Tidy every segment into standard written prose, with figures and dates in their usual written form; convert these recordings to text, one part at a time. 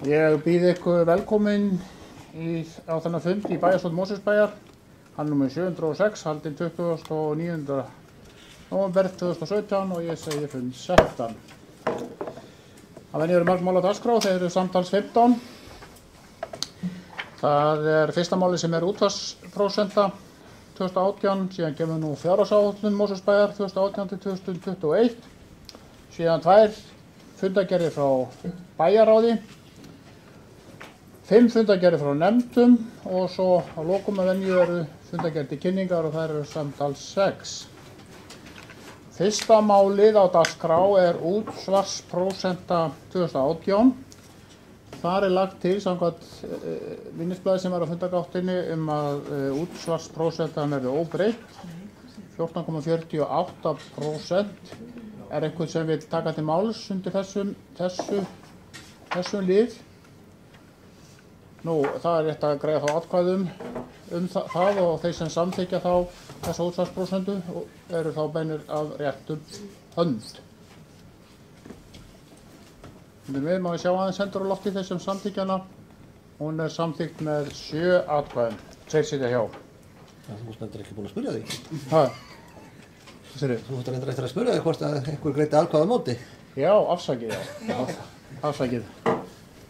Ég býð ykkur velkomin á þennan fund í bæjarstjórn Mosfellsbæjar. Hann númer 706, haldinn 29. nóvember 2017 og ég segi fund settan. Það venju mörg mál á dagskrá, þeir eru samtals 15. Það fyrsta máli sem útvarsprósenta 2018, síðan kemur nú fjárhagsáætlun Mosfellsbæjar 2018 til 2021, síðan 2 fundargerðir frá bæjarráði, 5 fundargerðir frá nefndum og svo á lokum að venju eru fundargerðir til kynningar og þær eru samtals 6. Fyrsta málið á dagskrá útsvarsprósenta 2018. Þar lagt til samkvæmt minnisblaði sem á fundargáttinni að útsvarsprósentan verði óbreytt, 14,48%. Einhvern sem vill taka til máls undir þessum lið? Nú, það rétt að greiða þá atkvæðum það og þeir sem samþykkja þá þessa útsvarsprósentu eru þá beinir af réttum hönd. Við má við sjá aðeins hendur á lofti þessum samþykkjana. Hún samþykkt með 7 atkvæðum. 2 sitja hjá. Þú varst nefndir ekki búin að spyrja því. Hæ? Þú varst nefndir eftir að spyrja því hvort að einhver greiddi atkvæði á móti. Já, afsakið, já. Afsakið.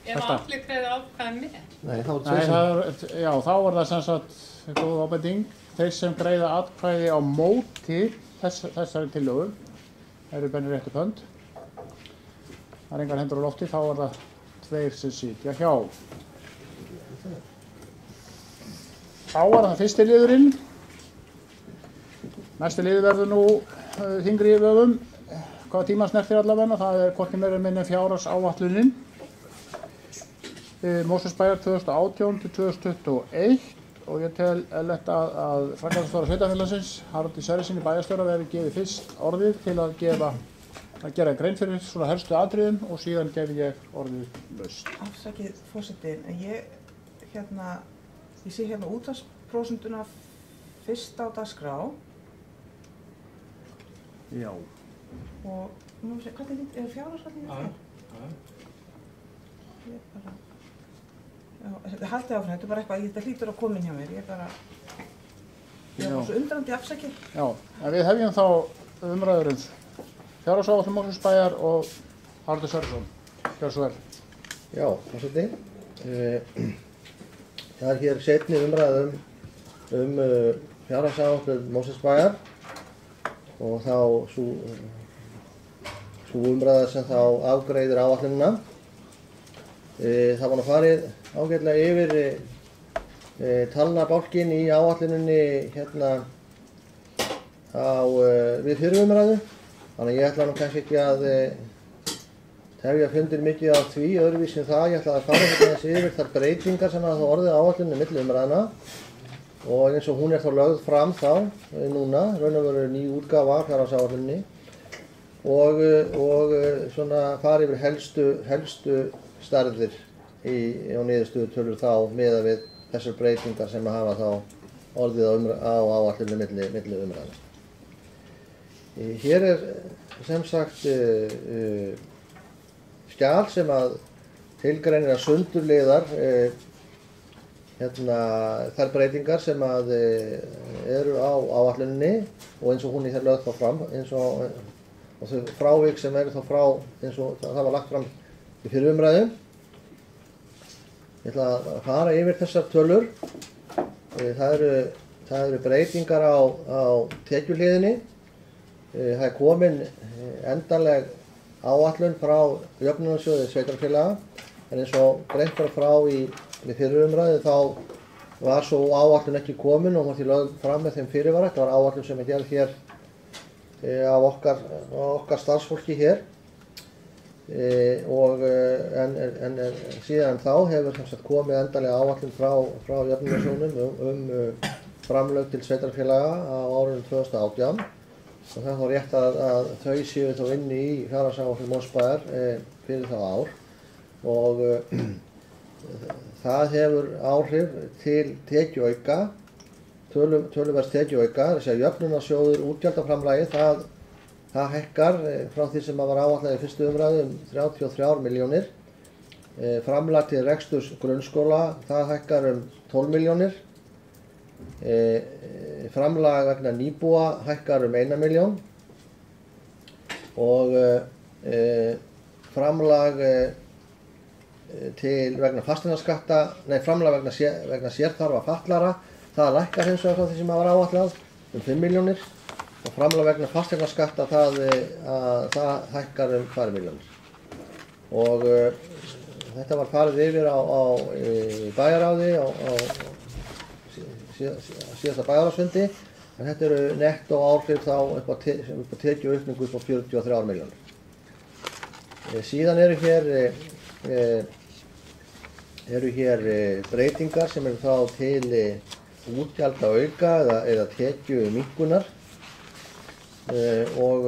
Ef allir greiða atkvæði með? Nei, þá var já, þá var það sem sagt góð ábending. Þeir sem greiða atkvæði á móti þessari tillögu eru beinir réttum hönd. Það engar hendur á lofti, þá það 2 sem sitja hjá. Þá það fyrsti liðurinn. Næsti liður verður nú þyngri í vöfum. Hvaða tíma snertir allavega? Það hvorki meira en minni fjárhagsáætlunin. Mosfellsbæjar 2018 til 2021 og ég tel eðlilegt að framkvæmdastjóra sveitarfélagsins, Haraldi Sverrissyni bæjarstjóra, verði gefið fyrst orðið til að gera grein fyrir svona helstu atriðum og síðan gef ég orðið laust. Afsakið forseti, en ég sé hérna útvarsprósentuna fyrst á dagskrá. Já. Og nú sé, hvernig er fjárhagsáætlunin þér? Já, haldið áfram, þetta bara eitthvað, þetta hlýtur að koma inn hjá mér, ég bara svo undrandi afsakið. Já, en við hefjum þá umræður fjárhagsáætlun Mosfellsbæjar og Haraldur Sverrisson. Gjörðu svo vel. Já, forseti. Það hér seinni umræðum fjárhagsáætlun Mosfellsbæjar og þá sú umræða sem þá afgreiðir áætlunina. Það var nú farið ágætlega yfir talnabálkinn í áætluninni við fyrri umræðu. Þannig ég ætla nú kannski ekki að tefja fundinn mikið af því öðruvísi en það. Ég ætla að fara þessi yfir þær breytingar sem hafa orðið á áætluninni milli umræðna og eins og hún þá lögð fram þá núna, raun og veru ný útgáfa af fjárhagsáætluninni og svona fara yfir helstu stærðir og niðurstöðutölur þá miðað við þessar breytingar sem hafa þá orðið á áætluninni milli umræðna. Hér sem sagt skjal sem að tilgreinir að sundurliðar þær breytingar sem að eru á áætluninni og eins og hún hér lögð þá fram og þau frávik sem eru þá frá eins og það var lagt fram í fyrri umræðu. Ég ætla að fara yfir þessar tölur. Það eru breytingar á tekjuhliðinni. Það komin endanleg áætlun frá jöfnunarsjóði sveitarfélaga en eins og greint var frá í fyrri umræðu þá var svo áætlun ekki komin og hún var því lögð fram með þeim fyrirvara. Þetta var áætlun sem gerð hér af okkar starfsfólki hér. En síðan þá hefur komið endanlega áætlun frá jöfnunarsjóðnum framlög til sveitarfélaga á árinu 2018 og það þá rétt að þau séu þá inni í fjárhagsáætlun Mosfellsbæjar fyrir það ár og það hefur áhrif til tekjuauka, töluverðs tekjuauka, þess að jöfnunarsjóður útgjaldaframlagið það hækkar frá því sem var áætlað í fyrstu umræðu 33 milljónir Framlag til reksturs grunnskóla, það hækkar 12 milljónir. Framlag vegna nýbúa hækkar 1 milljón. Og framlag til vegna fasteignaskatta, framlag vegna sérþarfa fatlara, það lækkar hins vegar frá því sem var áætlað 5 milljónir. Og framlag vegna fasteignaskatta, það hækkar 2 milljónir. Og þetta var farið yfir á bæjarráði á síðasta bæjarráðsfundi, en þetta eru nettó áhrif þá upp á tekjuaukningu upp á 43 milljónir. Síðan eru hér breytingar sem eru þá til útgjaldaauka eða tekjuminnkunar. Og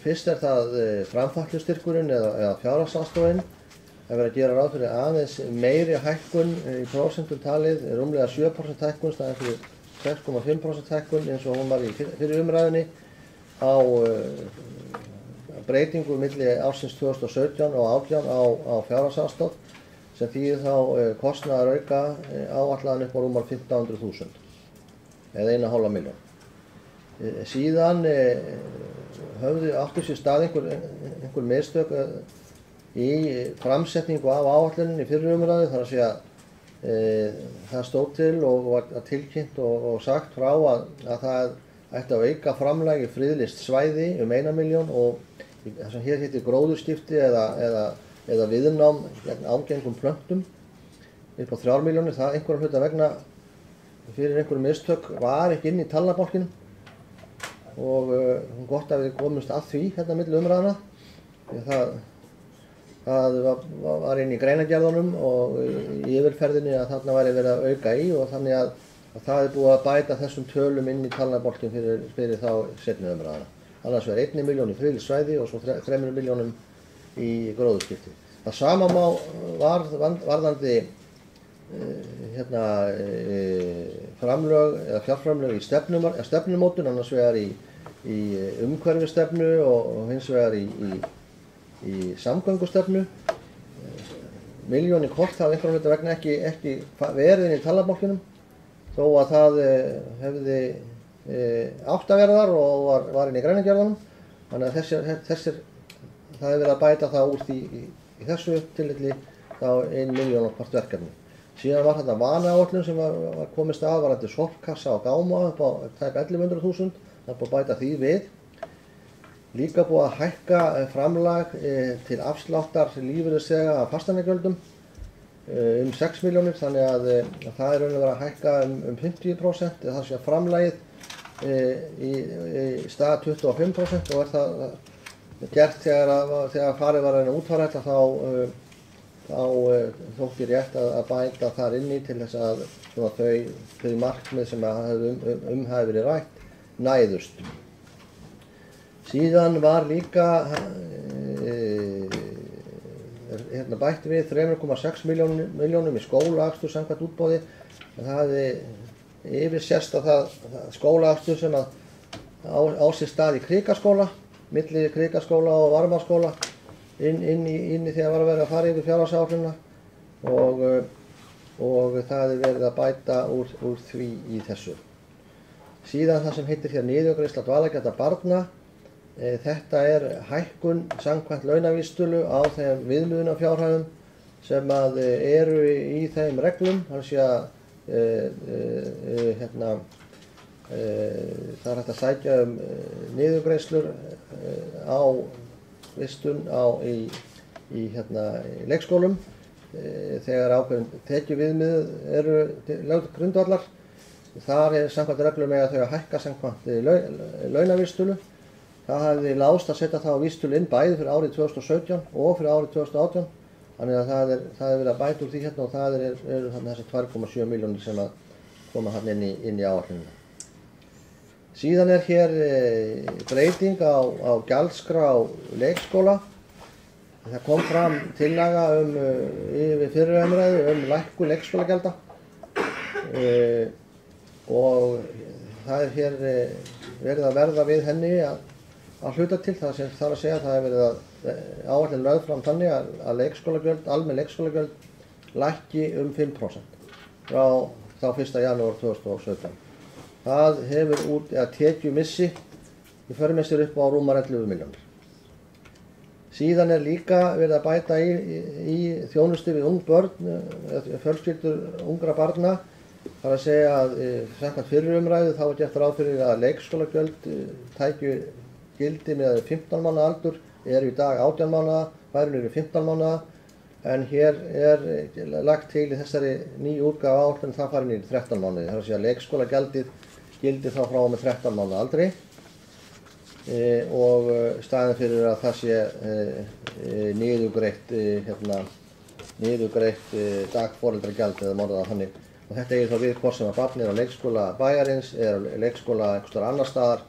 fyrst það framfærslustyrkurinn eða fjárhagsaðstoðin. Það verið að gera ráð fyrir aðeins meiri hækkun í prósentum talið, rúmlega 7% hækkun, staðinn fyrir 6,5% hækkun eins og hún var í fyrir umræðinni á breytingu milli ársins 2017 og 2018 á fjárhagsaðstoð, sem þýðir þá kostnaðarauka áætlaðan upp á rúmar 1500.000 eða 1,5 milljón. Síðan áttu sér stað einhver mistök í framsetningu af áætluninni í fyrri umræðu, þar að segja það stóð til og var tilkynnt og sagt frá að það ætti að auka framlag í friðlýst svæði 1 milljón og það sem hér heitir gróðurskipti eða viðnám gegn ágengum plöntum upp á 3 milljónir. Það einhverjum hluta vegna fyrir einhverjum mistök var ekki inn í talnabálkinum. Og gott að við komumst að því hérna milli umræðana. Það var inn í greinargerðunum og í yfirferðinni að þarna væri verið að auka í og þannig að það búið að bæta þessum tölum inn í talnabálkin fyrir þá seinni umræðana. Annars verið 1 milljón í friðlýst svæði og svo 3 milljónum í gróðurskipti. Það sama varðandi framlög eða fjárframlög í stefnumótun, annars vegar í umhverfisstefnu og hins vegar í samgöngustefnu. Milljón í kort hafa einhverjum hluta vegna ekki verið inn í talnabálkinum, þó að það hefði átt að vera þar og var inn í greinargerðunum. Þannig að það hefur verið að bæta það úr því í þessu tilfelli þá 1 milljón á hvort verkefni. Síðan var þetta vanaáætlun sem var komist að varðandi sorpkassa og gáma upp á tæp 1100.000. Það er búið að bæta því við. Líka búið að hækka framlag til afsláttar lífeyrisþega af fasteignagjöldum 6 milljónir, þannig að það er raun og verið að hækka 50%, eða það sé að framlagið í stað 25% og það gert þegar farið var að útfæra þetta þá þótti rétt að bæta þar inn í til þess að þau markmið sem hafi verið rætt næðust. Síðan var líka bætt við 3,6 milljónum í skólaakstur samkvæmt útboði. Það hafði yfirsést að það skólaakstur sem á sér stað í Krikaskóla, milli Krikaskóla og Varmárskóla, inn í þegar var að vera að fara yfir fjárhagsáætlunina og það er verið að bæta úr því í þessu. Síðan það sem heitir hér niðurgreiðsla dvalargjalda barna. Þetta er hækkun samkvæmt launavísitölu á þeim viðmiðunarfjárhæðum sem eru í þeim reglum. Það er hægt að sækja niðurgreiðslur á vistun í leikskólum þegar ákveðin tekjuviðmið eru lögð grundvallar. Þar er samkvæmt reglum með að þau að hækka samkvæmt launavísitölu. Það hafði láðst að setja það á vísitölu inn bæði fyrir árið 2017 og fyrir árið 2018. Þannig að það er verið að bæta úr því hérna og það eru þessar 2,7 milljónir sem að koma hérna inn í áætlunina. Síðan er hér breyting á gjaldskrá leikskóla. Það kom fram tillaga yfir fyrri umræðu lækkun leikskólagjalda og það er hér verið að verða við henni að hluta til, það að segja að það hefur verið að áætlun lögð fram þannig að leikskólagjöld, almenn leikskólagjöld lækki 5% frá þá 1. janúar 2017. Það hefur tekjumissi í för með sér upp á rúmar 11 milljónir. Síðan líka verið að bæta í þjónustu við ung börn, fjölskyldur ungra barna. Það að segja að samkvæmt fyrri umræðu þá gert ráð fyrir að leikskólagjöld tækju gildi með 15 mánaða aldur, í dag 18 mánaða, væru niður í 15 mánaða, en hér lagt til í þessari nýju útgáfu áætlun það fari niður í 13 mánuði. Það að segja að leikskólagjaldið gildi þá frá með 13 mánaða aldri og staðinn fyrir að það sé niðurgreitt dagforeldragjald eða morðað þannig. Og þetta þá við hvort sem að barnið á leikskóla bæjarins, á leikskóla einhvers staðar annar staðar,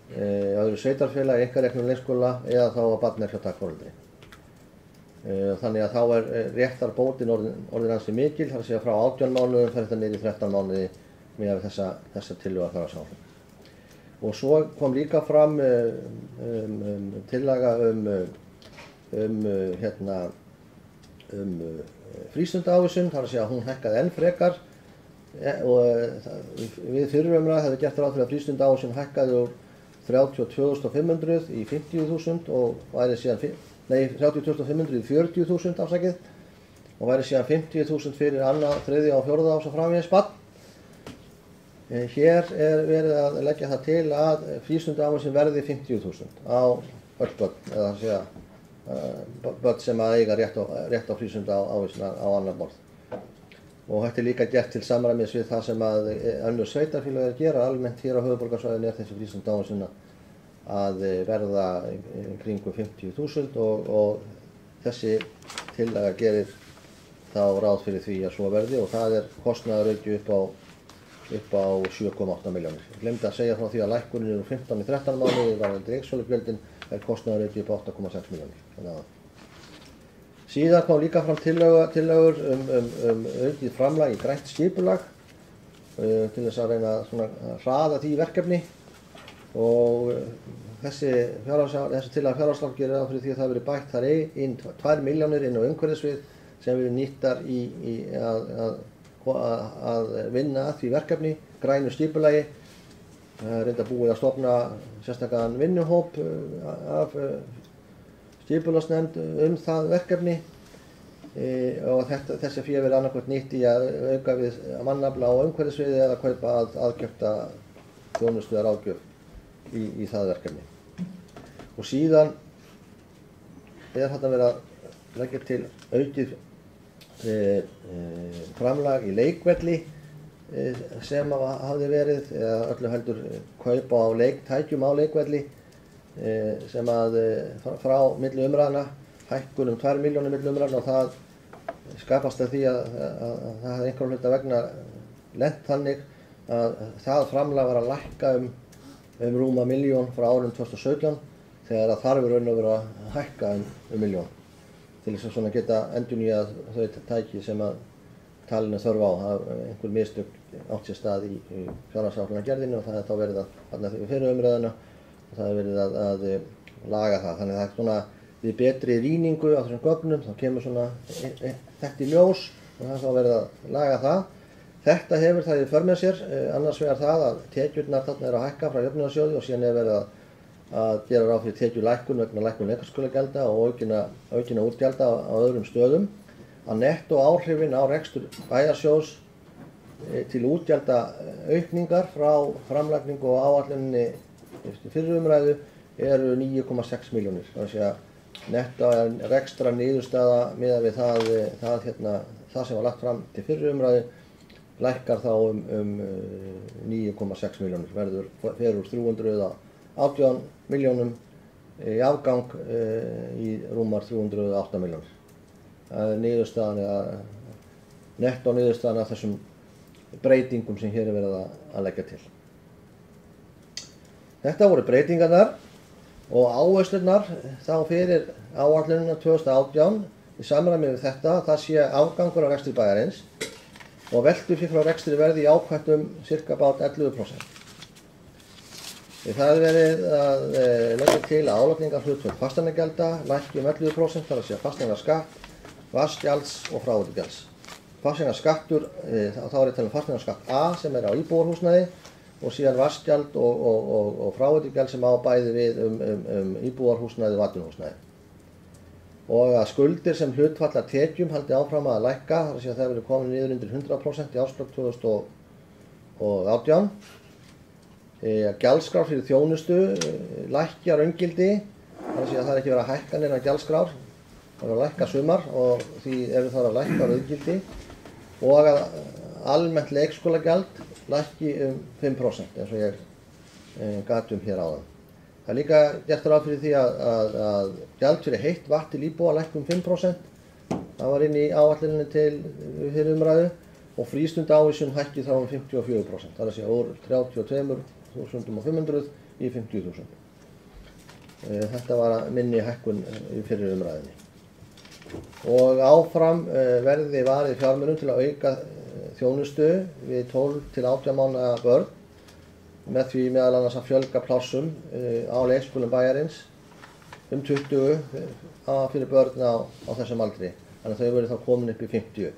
öðru sveitarfélagi, einkareknum leikskóla eða þá að barnið hjá dagforeldri. Þannig að þá réttarbótin orðin ansi mikil, það að segja frá 18 mánuðum fer þetta niður í 13 mánuði með þessa tillögu að fjárhagsáætlun. Og svo kom líka fram tillaga frístundaávísun, það að segja að hún hækkaði enn frekar og við fyrri umræðu hefði gert ráð fyrir að frístundaávísun hækkaði úr 32.500 í 50.000 og væri síðan 30.500 í 40.000 afsakið og væri síðan 50.000 fyrir annað, þriðja og fjórða árs og framvegis barn. Hér verið að leggja það til að frístundaávísun verði 50.000 á öll börn, eða að segja börn sem að eiga rétt á frístundaávísun á annar borð. Og þetta líka gert til samræmis við það sem að önnur sveitarfélög gera almennt hér á höfuðborgarsvæðinu þessi frístundaávísun að verða kringum 50.000 og þessi tillaga gerir þá ráð fyrir því að svo verði og það kostnaðarauki upp á 7,8 milljónir. Ég glemdi að segja frá því að lækkunin úr 15 í 13 mánuði varðandi leikskólagjöldin kostnaðarauki upp á 8,6 milljónir. Síðan kom líka fram tillögur aukið framlag í grænt skipulag til þess að reyna að hraða því verkefni og þessi tillaga fjárhagsáætlun gerir ráð fyrir því að það verið bætt þar inn 2 milljónir inn á umhverfissvið sem verið nýttar í að vinna að því verkefni, grænu skipulagi. Reynda búið að stofna sérstakann vinnuhóp af skipulagsnefnd það verkefni og þessi fé verið annarkvæmt nýtt í að auka við mannafla á umhverfissviði eða kaupa aðkeypta þjónustu eða ráðgjöf í það verkefni. Og síðan þetta verið að leggja til aukið framlag í leikvelli sem hafði verið eða öllu heldur kaupa á tækjum á leikvelli sem að frá milli umræðna hækkun 2 milljónir milli umræðna og það skapast að því að það hefði einhverjum hluta vegna lent þannig að það framlag var að lækka rúma milljón frá árinu 2017 þegar að þarf raun og vera að hækka milljón til þess að geta endurnýjað þau tæki sem að talinu þörf á. Einhver mistök átt sér stað í fjárhagsáætlunargerðinni og það þá verið að fyrir umræðuna og það verið að laga það. Þannig að það við betri rýningu á þessum gögnum þá kemur þetta í ljós og það þá verið að laga það. Þetta hefur það í för með sér, annars vegar það að tekjurnar þarna að hækka frá jöfnunarsjóði og síðan verið að gera ráð fyrir tekjulækkun vegna lækkun leikskólagjalda og aukinna útgjalda á öðrum stöðum. Að netto áhrifin á rekstur bæjarsjóðs til útgjalda aukningar frá framlagningu og áætluninni fyrri umræðu eru 9,6 milljónir. Þannig að netto rekstra niðurstaða miðað við það sem var lagt fram til fyrri umræðu lækkar þá 9,6 milljónir, fer úr 318 milljónum í afgang í rúmar 308 milljónir. Það niðurstaðan netto niðurstaðan af þessum breytingum sem hér verið að leggja til. Þetta voru breytingarnar og áherslurnar þá fyrir áætlunina 2018 í samræmi við þetta það sé afgangur af rekstri bæjarins og veltufé frá rekstri verði jákvætt ca. 11%. Það er verið að leggja til að álagningarhlutföll fasteignagjalda lækki 11%, þar að segja fasteignaskatt, vatnsgjalds og fráveitugjalds. Fasteignaskattur, þá er ég að tala um fasteignaskatt A sem er á íbúðarhúsnæði og síðan vatnsgjald og fráveitugjald sem á bæði við íbúðarhúsnæði og atvinnuhúsnæði. Og að skuldir sem hlutfall af tekjum haldi áfram að lækka, þar að segja það verið komin niður undir 100% í árslok 2018. Gjaldskrár fyrir þjónustu lækki að raungildi, þar að segja það er ekki verið að hækka neina gjaldskrár, það er að lækka sumar og því eru það að lækka að raungildi og að almennt leikskólagjald lækki 5% eins og ég gat hér áðan. Það er líka gert ráð fyrir því að gjald fyrir heitt vatn til íbúa lækki 5%, það var inn í áætluninni til fyrir umræðu og frístundaávísun hækki þá 54%, það er að segja úr 32.500 í 50.000. Þetta var minni hækkun fyrir umræðinni. Og áfram verði varið fjármunum til að auka þjónustu við 12 til 18 mánaða börn með því meðal annars að fjölga plássum á leikskólum bæjarins 20 fyrir börn á þessum aldri. Þannig að þau verið þá komin upp í 50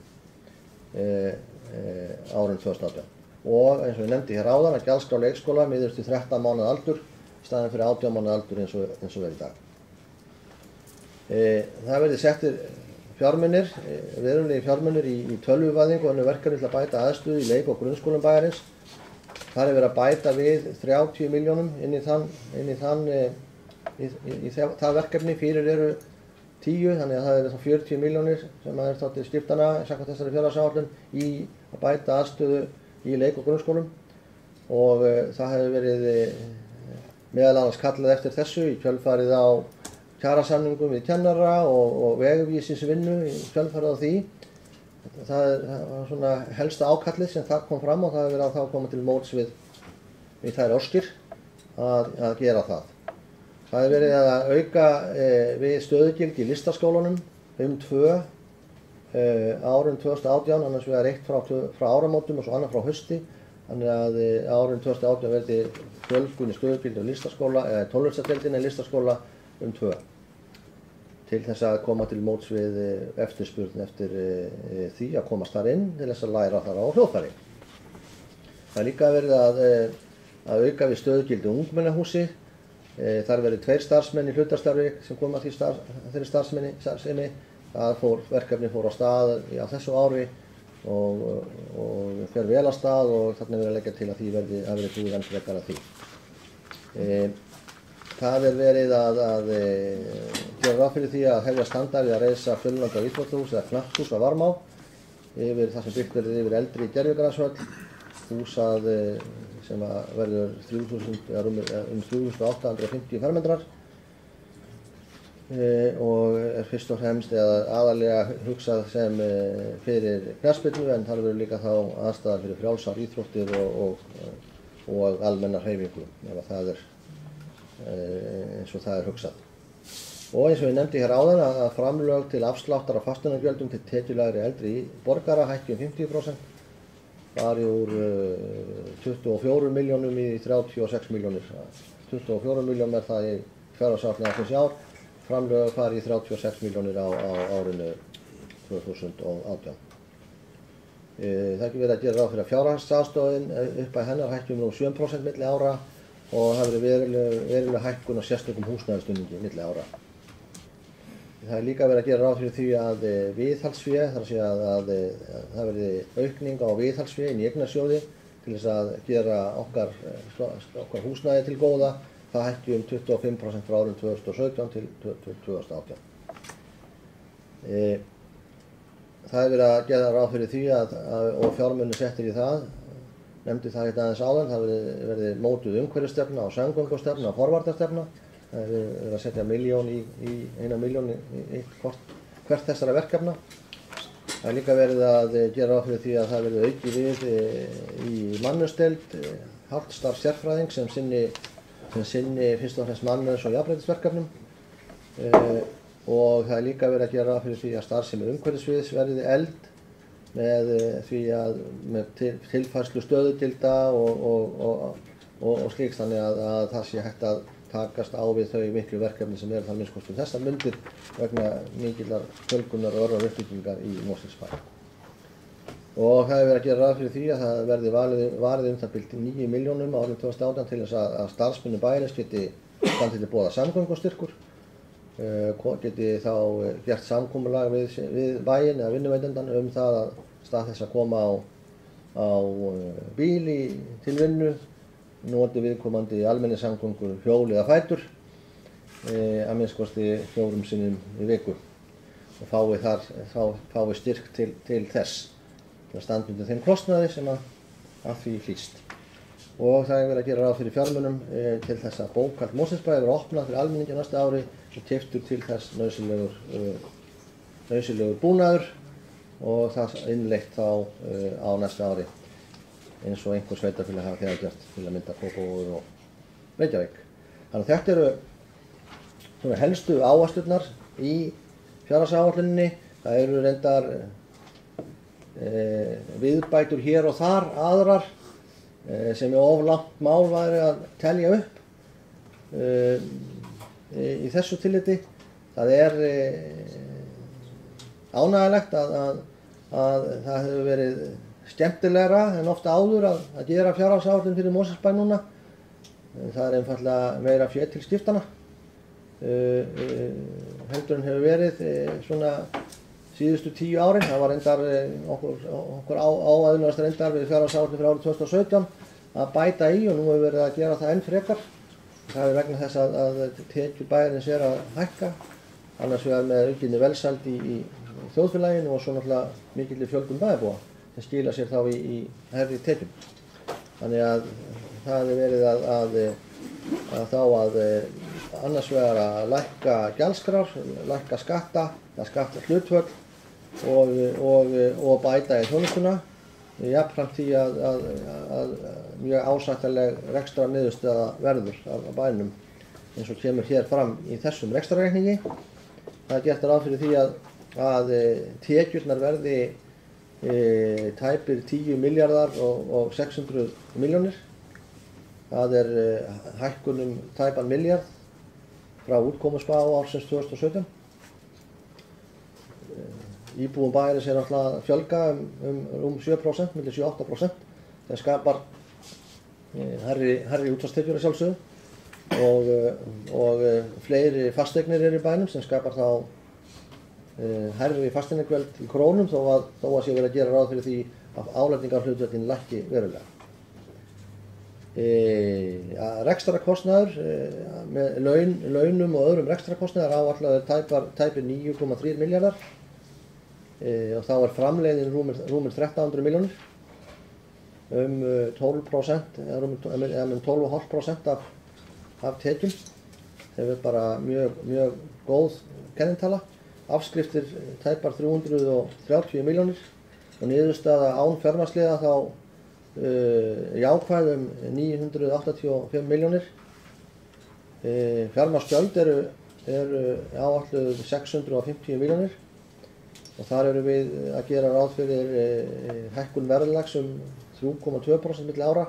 árið 2018. Og eins og ég nefndi hér áðan að gjaldskrá leikskóla miðast til 13 mánaða aldur í staðinn fyrir 18 mánaða aldur eins og er í dag. Það verði settir fjármunir, verulegir fjármunir í tölvuvæðingu og önnur verkefni til að bæta aðstöðu í leik- og grunnskólum bæjarins. Það er verið að bæta við 30 milljónum inn í það verkefni, fyrir eru 10, þannig að það eru þá 40 milljónir sem er þá til skiptana samkvæmt þessari fjárhagsáætlun í að bæta aðstöðu í leik- og grunnskólum og það hefur verið meðal annars kallað eftir þessu í kjölfarið á kjarasamningum við kennara og vegvísisvinnu í kjölfarið á því. Það var svona helsta ákallið sem það kom fram og það hefur verið að þá koma til móts við þær óskir að gera það. Það hefur verið að auka við stöðugildi í listaskólunum 2 árin 2018, annars vegar eitt frá áramótum og svo annað frá hausti. Þannig að árin 2018 verði fjölgun í stöðugildi á listaskóla eða tónlistardeildinni í listaskóla 2 til þess að koma til móts við eftirspurn eftir því að komast þar inn til þess að læra þar á hljóðfæri. Það er líka verið að auka við stöðugildi ungmennahúsi. Þar verið 2 starfsmenn í hlutastarfi sem koma að þeirri starfsemi. Verkefni fór á stað á þessu ári og fer vel að stað og þarna verið að leggja til að því verði búið enn frekar að því. Það er verið að gera ráð fyrir því að hefja standa við að reisa fjölnota íþróttahús eða knatthús á Varmá yfir það sem byggt verið yfir eldri gervigrashöll, hús sem verður 3.850 fermetrar og er fyrst og fremst aðallega hugsað sem fyrir knattspyrnu en þar verður líka þá aðstæðar fyrir frjálsar íþróttir og almenna hreyfingu ef það er eins og það er hugsað. Og eins og ég nefndi hér áðan að framlög til afsláttar af fasteignagjöldum til tekjulægri eldri borgara hækki 50%, fari úr 24 milljónum í 36 milljónir. 24 milljónum er það í fjárhagsáætlun ársins í ár, framlög fari í 36 milljónir á árinu 2018. Það er ekki verið að gera ráð fyrir að fjárhagsaðstoðin upp að hennar hækki nú 7% milli ára og það verið veruleg hækkun á sérstökum húsnæðisstuðningi milli ára. Það er líka verið að gera ráð fyrir því að viðhaldsfé, þar að segja að það verði aukning á viðhaldsfé inn í eignarsjóði til þess að gera okkar húsnæði til góða. Það hækki 25% frá árinu 2017 til 2018. Það er verið að gera ráð fyrir því og fjármunir settir í það. Nefndi það hérna aðeins áðan, það verði mótuð umhverfisstefna og samgöngustefna og forvarnarstefna. Það er verið að setja 1 milljón í hvert þessara verkefna. Það er líka verið að gera ráð fyrir því að það verði aukið við í mannauðsdeild, hálft starf sérfræðing sem sinni fyrst og fremst mannauðs- og jafnréttisverkefnum. Og það er líka verið að gera ráð fyrir því að starfsemi umhverfissviðs verði efld með því að með tilfærslu stöðugilda og og slíks, þannig að það sé hægt að takast á við þau miklu verkefni sem eru þar minnst þessar mundir vegna mikillar fjölgunar og örvar uppbyggingar í Mosfellsbæ. Og það hefur verið að gera ráð fyrir því að það verði varið það bil 9 milljónum á árinu 2018 til þess að starfsmönnum bæjarins geti standið til boða samgöngustyrkur, geti þá gert samkomulag við bæinn eða vinnuveitandann það að stað þess að koma á bíl til vinnu, noti viðkomandi almenningssamgöngur hjól eða fætur að minnst 4 sinnum í viku og fái styrk til þess að standa undir þeim kostnaði sem að því hlýst. Og það hefur verið að gera ráð fyrir fjármunum til þess að bókhald Mosfellsbæjar verður opnað fyrir almenningi næsta ári og keyptur til þess nauðsynlegur búnaður og það innleitt þá á næsta ári eins og einhver sveitarfélag hafa þegar gert til að mynda Kópavogur og Reykjavík. Þannig að þetta eru helstu áherslurnar í fjárhagsáætluninni. Það eru reyndar viðbætur hér og þar aðrar sem of langt mál væri að telja upp í þessu tilliti. Það er ánægjulegt að það hefur verið skemmtilegra en ofta áður að gera fjárhagsáætlun fyrir Mosfellsbæ núna. Það er einfaldlega meira fé til skiptanna heldur en hefur verið svona síðustu 10 árin. Það var reyndar okkur áaðunast reyndar við fjárhagsáætlun fyrir árið 2017 að bæta í og nú hefur verið að gera það enn frekar. Það er vegna þess að tekjur bæjarins að hækka, annars vegar með aukinni velsæld í þjóðfélaginu og svo náttúrulega mikilli fjölgun bæjarbúa sem skila sér þá í hærri tekjum. Þannig að það hefur verið að annars vegar að lækka gjaldskrár, lækka skatta, skattahlutföll og bæta í þjónustuna, jafnframt því að mjög ásættanleg rekstrarniðurstaða verður af bænum eins og kemur hér fram í þessum rekstrarreikningi. Það er gert ráð fyrir því að tekjurnar verði tæpir 10 milljarðar og 600 milljónir. Það er hækkun tæpan milljarð frá útkomuspá ársins 2017. Íbúum bæjarins alltaf að fjölga um 7%, milli 7–8%. Það skapar hærri útvarpstekjur að sjálfsögðu og fleiri fasteignir í bænum sem skapar þá hærri fasteignagjöld í krónum þó að sé verið að gera ráð fyrir því að álagningarhlutföllin lækki verulega. Rekstrarkostnaður með launum og öðrum rekstrarkostnaður áætlaður tæpir 9,3 milljarðar og þá er framleiðin rúmir 1300 milljónir, 12% eða 12,5% af tekjum. Það er bara mjög góð kennitala. Afskriftir tæpar 330 milljónir og niðurstaða án fjármagnsliða þá jákvæð 985 milljónir. Fjármagnsgjöld eru áætluð 650 milljónir og þar eru við að gera ráð fyrir hækkun verðlags 3,2% milli ára.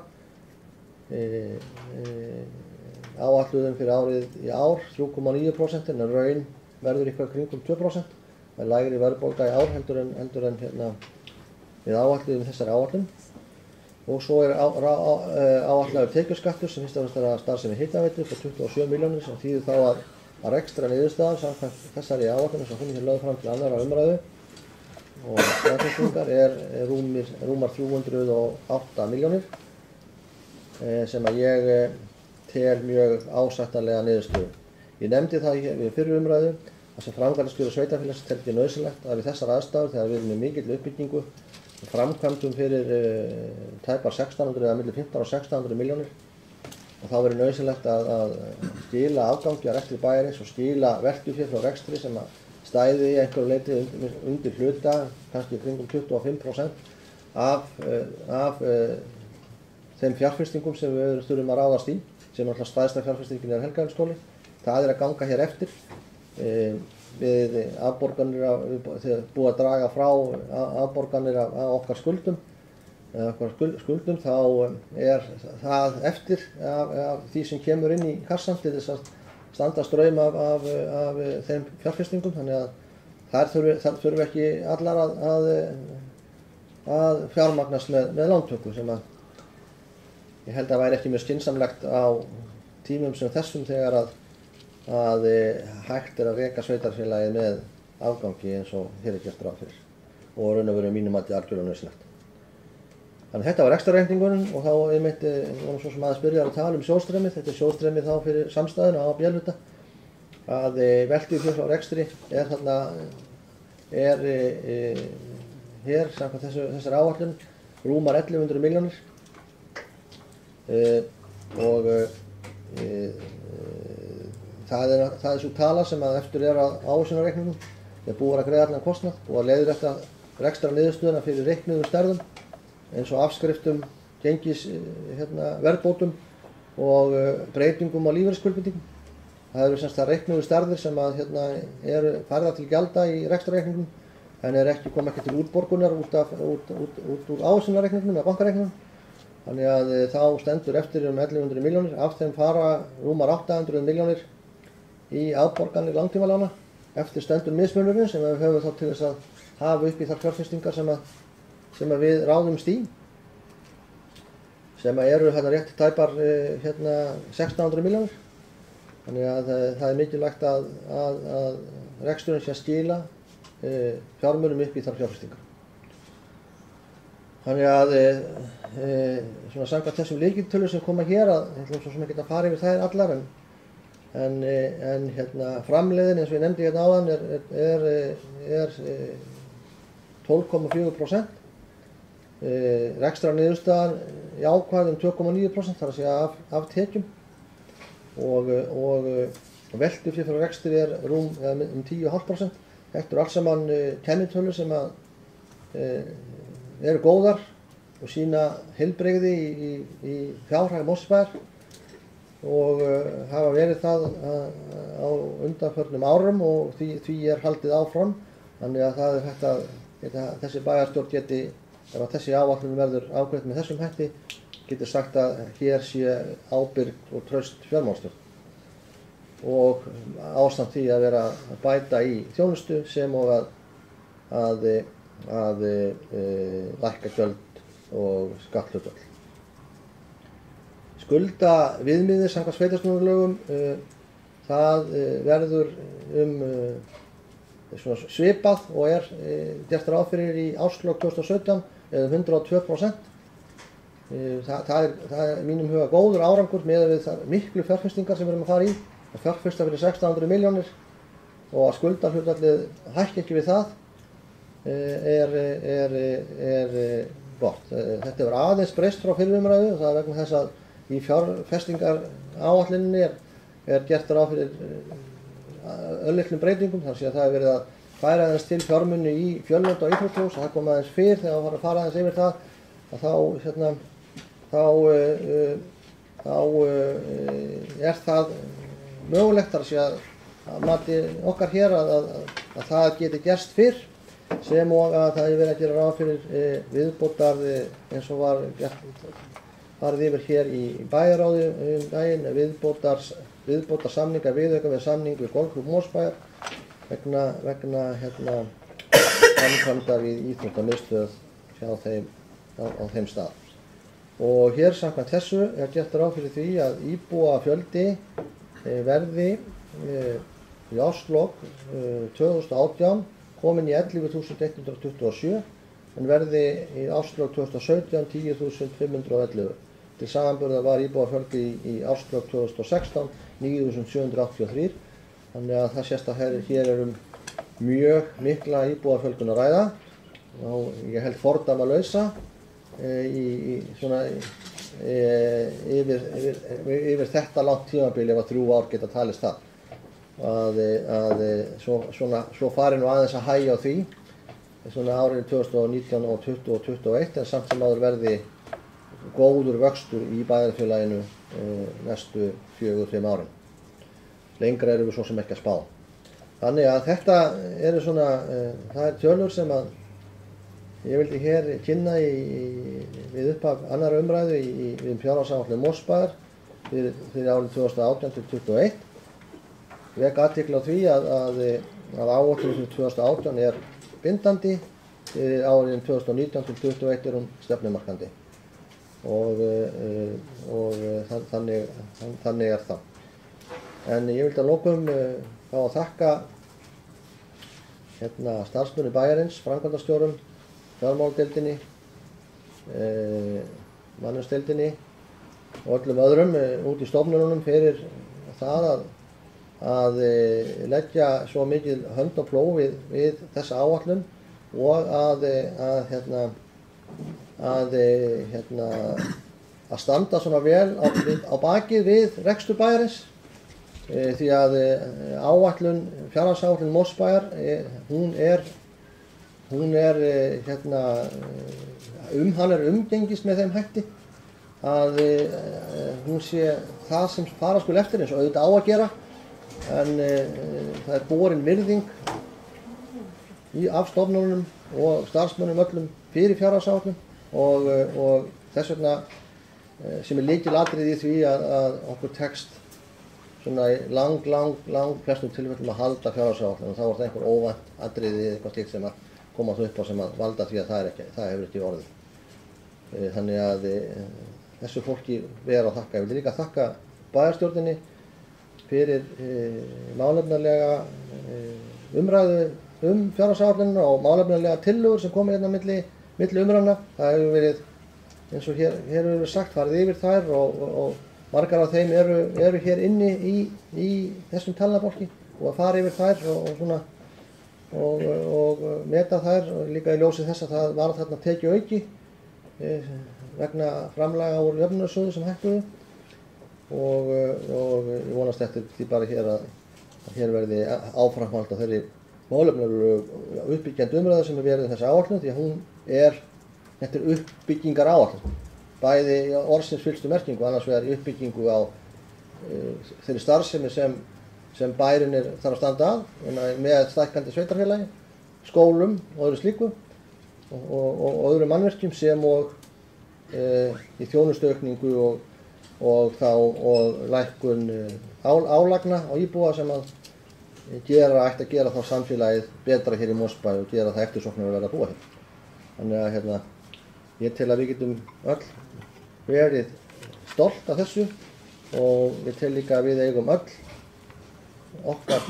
Áætluðum fyrir árið í ár 3,9% en raun verður eitthvað kringum 2%. Það er lægri verðbólga í ár heldur en við áætluðum þessari áætlun. Og svo er áætlaður tekjuskattur sem fyrst og fremst að starfsemi hitaveitu upp á 27 milljónir sem þýðir þá að rekstrar niðurstaðan samkvæmt þessari áætlun sem hún lögð fram til annarra umræðu og staðfestingar rúmar 308 milljónir sem að ég tel mjög ásættanlega niðurstöðu. Ég nefndi það við fyrri umræðu að sem framkvæmdastjóri sveitarfélagsins teldi nauðsynlegt að við þessar aðstæður þegar við erum með mikill uppbyggingu framkvæmdum fyrir tæpar 1600 eða milli 15 og 1600 milljónir og þá verður nauðsynlegt að skila afgangi á rekstri bæjarins og skila veltufé frá rekstri sem að stæði í einhverju leyti undir hluta, kannski kringum 25% af þeim fjárfestingum sem við þurfum að ráðast í, sem alltaf stærsta fjárfestingin er Helgavíkurskóli. Það er að ganga hér eftir. Við afborganir, þegar búið að draga frá afborganir af okkar skuldum eitthvað skuldum, þá það eftir af því sem kemur inn í kassan til þess að standa straum af þeim fjárfestingum, þannig að þær þurfi ekki allar að fjármagnast með lántöku, sem að ég held að væri ekki mjög skynsamlegt á tímum sem þessum þegar að hægt að reka sveitarfélagið með afgangi eins og hér gert ráð fyrir, og raun og veru mínum að þetta er algjörlega nauðsynlegt. Þannig þetta var rekstrarreikningurinn, og þá einmitt vorum svo sem aðeins byrjar að tala um sjóðstreymið. Þetta er sjóðstreymið þá fyrir samstæðuna á B-hluta, að veltufé frá rekstri þarna hér samkvæmt þessari áætlun rúmar 1100 milljónir, og það er svo tala sem að eftir að ávísunarreikningum búið að greiða allan kostnað, búið að leiðrétta rekstrarniðurstöðuna fyrir reiknuðum stærðum eins og afskriftum, gengis verðbótum og breytingum á lífeyrisskuldbindingum. Það eru semst að reiknuðu stærðir sem að eru færðar til gjalda í rekstrarreikningum, en kom ekki til útborgunar út úr ávísunarreikningnum eða bankareikningnum. Þannig að þá stendur eftir 1100 milljónir, af þeim fara rúmar 800 milljónir í afborganir langtímalána. Eftir stendur mismunurinn sem við höfum þá til þess að hafa upp í þær fjárfestingar sem við ráðumst í, sem eru rétt tæpar 1600 milljónir. Þannig að það er mikilvægt að reksturinn sé að skila fjármunum upp í þær fjárfestingar. Þannig að svona samkvæmt þessum lykiltölum sem koma hér, ég ætlum svo sem ekki að fara yfir þær allar, en framleiðin eins og ég nefndi áðan er 12,4%, rekstrarniðurstaðan jákvæð 2,9%, þar að segja af tekjum, og veltufé frá rekstri er rúm 10,5%. Þetta eru allt saman kennitölur sem eru góðar og sýna heilbrigði í fjárhag Mosfellsbæjar, og hafa verið það á undanförnum árum, og því er haldið áfram. Þannig að það er hægt að þessi bæjarstjórn geti, ef að þessi áætlun verður afgreidd með þessum hætti, geti sagt að hér sé ábyrg og traust fjármálastjórn, og ásamt því að vera að bæta í þjónustu sem og að lækka gjöld og skatthlutföll. Skuldaviðmiðið samkvæmt sveitarstjórnarlögum, það verður svona svipað og er gert ráð fyrir í árslok 2017, eða 102%. Það er mínum huga góður árangur miðað við þær miklu fjárfestingar sem við erum að fara í. Að fjárfesta fyrir 1600 milljónir og að skuldahlutfallið hækki ekki við það er gott. Þetta hefur aðeins breyst frá fyrri umræðu, og það er vegna þess að í fjárfestingar áætluninni er gert ráð fyrir örlitlum breytingum, þar sé að það er verið að færa aðeins til fjármuni í fjölnota og íþróttahús, og það kom aðeins fyrr þegar það var að fara aðeins yfir það, að þá er það mögulegt, þar sé að mati okkar hér að það geti gerst fyrr, sem og að það er verið að gera ráð fyrir viðbótar eins og var farið yfir hér í bæjarráði daginn, viðbótar samninga viðauka við samning við golfklúbb Mosfellsbæjar vegna framkvæmda við íþróttamiðstöð á þeim stað. Og hér samkvæmt þessu er gert ráð fyrir því að íbúafjöldi verði í árslok 2018 komin í 11.127, en verði í árslok 2017 10.511. Til samanburðar var íbúafjöldi í árslok 2016 9.783. Þannig að það sést að hér mjög mikla íbúafjölgun að ræða, og ég held fordæmalausa yfir þetta langt tímabil, ef að 3 ár geta talist það. Svo fari nú aðeins að hægja á því svona árin 2019 og 2020 og 2021, en samt sem áður verði góður vöxtur í bæjarfélaginu næstu 4-5 árin. Lengra erum við svo sem ekki að spá. Þannig að þetta eru svona, það er tölur sem að Ég vildi hér kynna við upphaf annarrar umræðu við fjárhagsáætlun Mosfellsbæjar fyrir árið 2018-2021. Vek athygli á því að áætlunin fyrir 2018 er bindandi, fyrir árin 2019-2021 er hún stefnumarkandi og þannig er það. En ég vildi að lokum fá að þakka starfsmönnum bæjarins, framkvæmdastjórum, fjármáladeildinni, mannauðsdeildinni og öllum öðrum út í stofnununum fyrir það að leggja svo mikið hönd og plóg við þessa áætlun og að standa svona vel á bakið við rekstur bæjarins. Því að fjárhagsáætlun Mosfellsbæjar, hann er umgengist með þeim hætti að hún sé það sem fara skuli eftir eins og auðvitað á að gera, en það er borin virðing af stofnunum og starfsmönnum öllum fyrir fjárhagsáætlun og þess vegna sem er lykilatriði í því að okkur tekst svona í lang flestum tilfellum að halda fjárhagsáætlun, og þá er það einhver óvænt atriði eitthvað slíkt sem að koma upp á sem að valda því að það hefur ekki orðið. Þannig að þessu fólki ber að þakka. Ég vil líka þakka bæjarstjórninni fyrir málefnalega umræðu fjárhagsáætlunina og málefnalega tillögur sem komu hérna milli umræðna. Það hefur verið, eins og hér hefur verið sagt, farið yfir þær og margar af þeim eru hér inni í þessum talnabálki og að fara yfir þær og meta þær, og líka í ljósi þess að það var þarna tekjuauki vegna framlaga úr jöfnunarsjóði sem hækkuðu og ég vonast eftir því bara hér að hér verði áframhald á þeirri málefnalegu uppbyggjandi umræðu sem verið þessi áætlun, því að þetta er uppbyggingar áætlun, bæði orðsins fyllstu merkingu, annars vegar í uppbyggingu á þeirri starfsemi sem bærinn þarf að standa að með stækkandi sveitarfélagi, skólum og öðru slíku og öðrum mannvirkjum sem og í þjónustuaukningu og lækkun álagna á íbúa sem að ætti að gera þá samfélagið betra hér í Mosfellsbæ og gera það eftirsóknar að vera að búa hér. Þannig að ég tel að við getum öll verið stolt af þessu og ég tel líka að við eigum öll okkar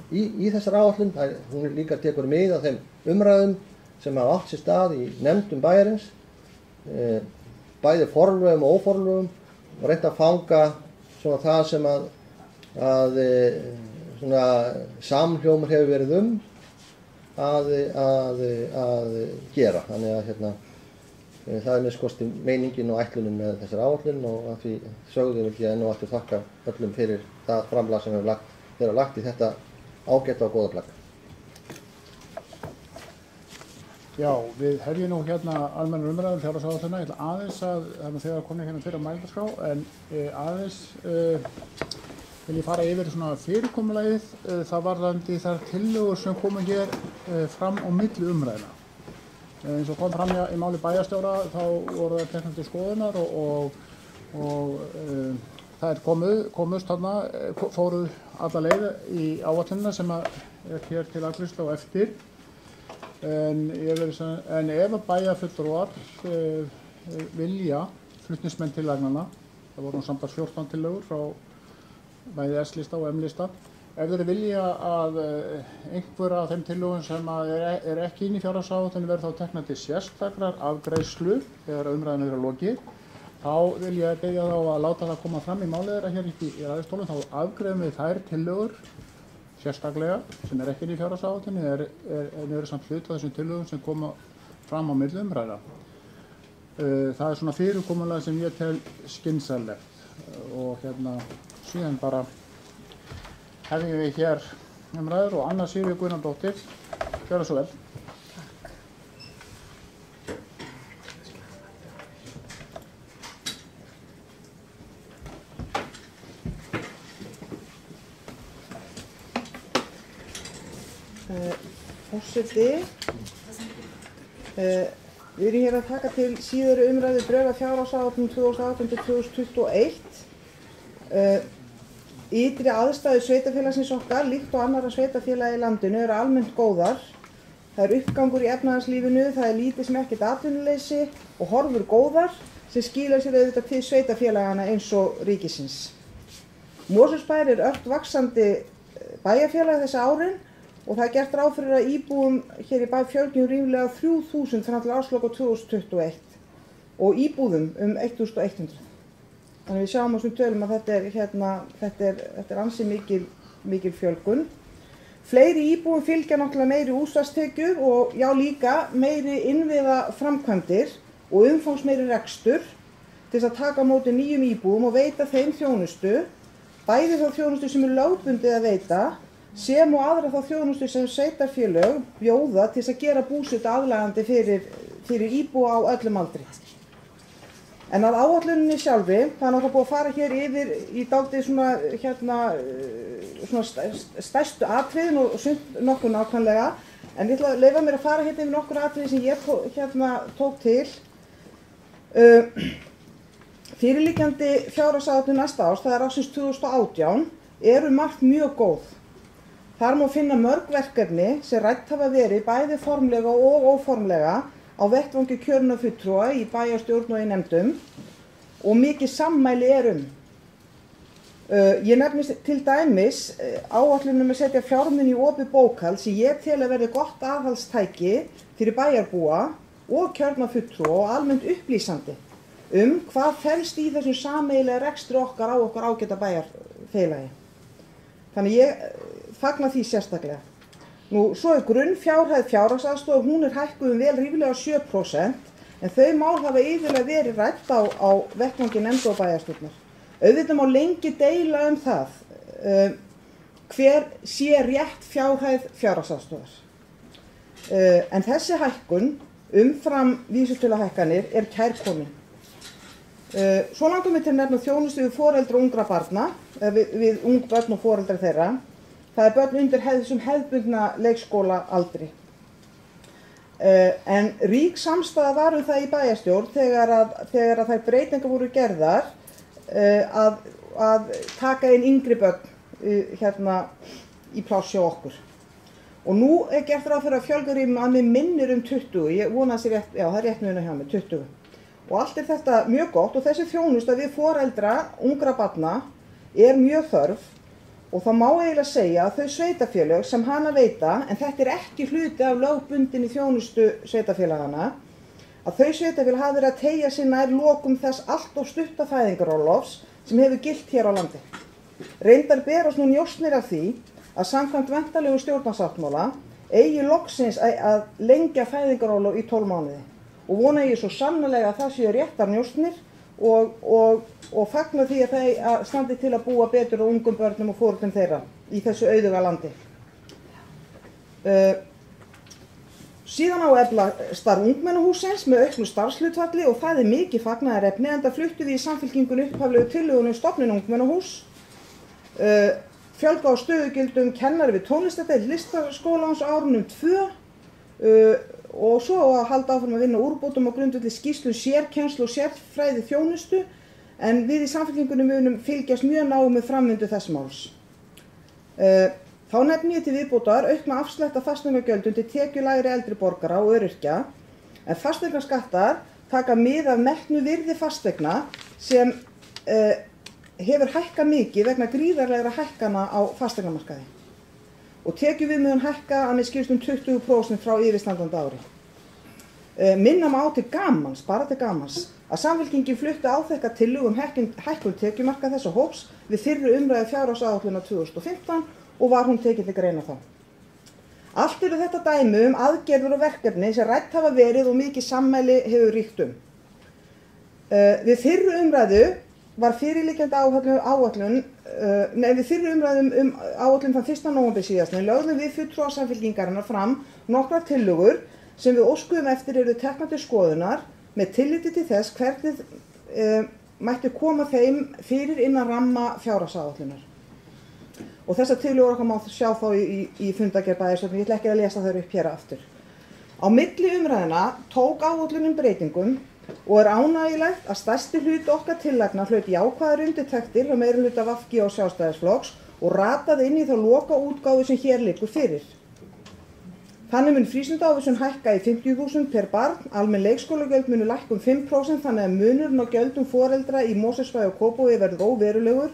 í þessar áætlun. Hún líka tekur mið af þeim umræðum sem hafa átt sér stað í nefndum bæjarins, bæði forlögum og óforlögum, og reynt að fanga svona það sem að svona samhljómur hefur verið að gera. Þannig að það er minnst meiningin og ætlunin með þessar áætlun, og að því sögðu vil ég enn og aftur þakka öllum fyrir það framlag sem þeir hafa lagt í þetta ágæta og góða plagg. Já, við hefjum nú almennar umræður fjárhagsáætlunina. Ég ætla aðeins að þegar komið hérna fyrir á mælendaskrá, en aðeins vil ég fara yfir svona fyrirkomulagið, það varðandi þær tillögur sem komu hér fram á milli umræðina. Eins og kom fram í máli bæjarstjóra, þá voru það teknar til skoðunar og þær komust þarna, fóru alla leið í áætlunina sem er hér til afgreiðslu á eftir. En ef bæjarfulltrúar vilja flutningsmenn tillagnanna, það voru samtals 14 tillögur frá bæði S-lista og M-lista, ef þeir vilja að einhver af þeim tillögum sem er ekki inn í fjárhagsáætlun verður þá teknar til sérstakrar afgreiðslu þegar umræðan er að lokið, þá vil ég biðja þá að láta það koma fram í málið þeirra hér í ræðustólinn. Þá afgreiðum við þær tillögur sérstaklega sem er ekki inn í fjárhagsáætlun, en eru samt hluti af þessum tillögum sem koma fram á milli umræðna. Það er svona fyrirkomulag sem ég tel skynsamlegt, og síðan bara hefjum við hér umræður, og Anna Sif Guðnadóttir, gjörðu svo vel. Forseti, Við erum hér að taka til síðari umræðu drög að fjárhagsáætlun 2018-2021. Ytri aðstæður sveitarfélagsins okkar, líkt og annarra sveitarfélaga í landinu, eru almennt góðar. Það er uppgangur í efnahagslífinu, það er lítið sem ekkert atvinnuleysi og horfur góðar sem skilar sér auðvitað til sveitarfélagana eins og ríkisins. Mosfellsbær er ört vaxandi bæjarfélag þessi árin og það er gert ráð fyrir að íbúum hér í bæ fjölgi ríflega 3000 fram til ársloka 2021 og íbúðum 1100. Þannig við sjáum á þessum tölum að þetta er ansi mikil fjölgun. Fleiri íbúum fylgja náttúrulega meiri útsvarstekjur og já líka meiri innviða framkvæmdir og umfangsmeiri rekstur til þess að taka á móti nýjum íbúum og veita þeim þjónustu, bæði þá þjónustu sem er lögbundið að veita, sem og aðra þá þjónustu sem sveitarfélög bjóða til þess að gera búsetu aðlaðandi fyrir íbúa á öllum aldri. En að áætluninni sjálfri, það er náttúrulega búið að fara hér yfir í dálítið svona stærstu atriðin og sumt nokkuð nákvæmlega, en ég ætla að leyfa mér að fara hérna yfir nokkur atriði sem ég tók til. Fyrirliggjandi fjárhagsáætlun næsta árs, það er ársins 2018, eru margt mjög góð. Þar má finna mörg verkefni sem rædd hafa verið bæði formlega og óformlega á vettvangi kjörinna fulltrúa í bæjarstjórn og í nefndum og mikið sammæli er Ég nefni til dæmis áætlunum að setja fjármuni í opið bókhald sem ég tel að verði gott aðhaldstæki fyrir bæjarbúa og kjörna fulltrúa og almennt upplýsandi hvað felst í þessum sameiginlega rekstri okkar á okkar ágæta bæjarfélagi. Þannig ég fagna því sérstaklega. Svo er grunnfjárhæð fjárhagsaðstoðar, hún er hækkuð vel ríflega 7%, en þau mál hafa yfirlega verið rædd á vettvangi nefnda og bæjarstjórnar. Auðvitað má lengi deila það hver sé rétt fjárhæð fjárhagsaðstoðar. En þessi hækkun umfram vísitölahækkanir er kærkomin. Svo langar mig til að nefna þjónustu við foreldra ungra barna, við ung börn og foreldra þeirra. Það er börn undir þessum hefðbundna leikskóla aldri. En rík samstaða var það í bæjarstjórn þegar þær breytingar voru gerðar að taka inn yngri börn í pláss hjá okkur. Og nú er gert ráð fyrir að fjölga rýmum að mig minnir 20, ég vona að það sé rétt, já það er rétt muna hjá mig, 20. Og allt er þetta mjög gott og þessi þjónusta við foreldra ungra barna er mjög þörf. Og það má eiginlega segja að þau sveitarfélög sem hana veita, en þetta er ekki hluti af lögbundinni þjónustu sveitarfélagana, að þau sveitarfélög hafa verið að teygja sig nær lokum þess allt of stutta fæðingarorlofs sem hefur gilt hér á landi. Reyndar berast nú njósnir af því að samkvæmt væntanlegum stjórnarsáttmála eigi loksins að lengja fæðingarorlof í 12 mánuði. Og vona ég svo sannarlega að það séu réttar njósnir og fagna því að það standi til að búa betur á ungum börnum og foreldrum þeirra í þessu auðuga landi. Síðan á að efla starf ungmennahússins með auknu starfshlutfalli og það er mikið fagnaðarefni, enda fluttum við í Samfylkingunni upphaflegu tillögunni um stofnun ungmennahús, fjölga á stöðugildum kennari við tónlistardeild Listaskólans á árunum 2 og svo að halda áfram að vinna úrbótum á grundvelli skýrslum sérkennslu og sérfræði þjónustu, en við í Samfylkingunni munum fylgjast mjög náið með framvindu þess máls. Þá nefni ég til viðbótar aukna afslætta fasteignagjöldum til tekjulægri eldri borgara og öryrkja, en fasteignaskattar taka mið af metnu virði fasteigna sem hefur hækkað mikið vegna gríðarlegra hækkana á fasteignamarkaði. Og tekjuviðmiðun hækka að mér skilst 20% frá yfirstandandi ári. Minna má til gamans, bara til gamans, að Samfylkingin flutti áþekka tillögu hækkun tekjumarka þessa hóps við fyrri umræðu fjárhagsáætlunar 2015 og var hún tekin til greina þá. Allt eru þetta dæmi aðgerðir og verkefni sem rætt hafa verið og mikið sammæli hefur ríkt Við fyrri umræðu var fyrirliggjandi áætlun þann 1. nóvember síðastliðinn lögðum við fulltrúar Samfylkingarinnar fram nokkrar tillögur sem við óskuðum eftir eru teknar til skoðunar með tilliti til þess hvernig mætti koma þeim fyrir innan ramma fjárhagsáætlunar. Og þessar tillögur okkar má sjá þá í fundargerð bæjarstjórnar, ég ætla ekki að lesa þær upp hér aftur. Á milli umræðina tók áætlunin breytingum og ánægjulegt að stærsti hluti okkar tillagna hlaut jákvæðar undirtektir hjá meirihluta VG og Sjálfstæðisflokks og rataði inn í þá loka útgáfu sem hér liggur fyrir. Þannig mun frístundaávísun hækka í 50.000 per barn, almenn leikskólagjöld munu lækka 5% þannig að munurinn á gjöldum foreldra í Mosfellsbæ og Kópavogi verður óverulegur.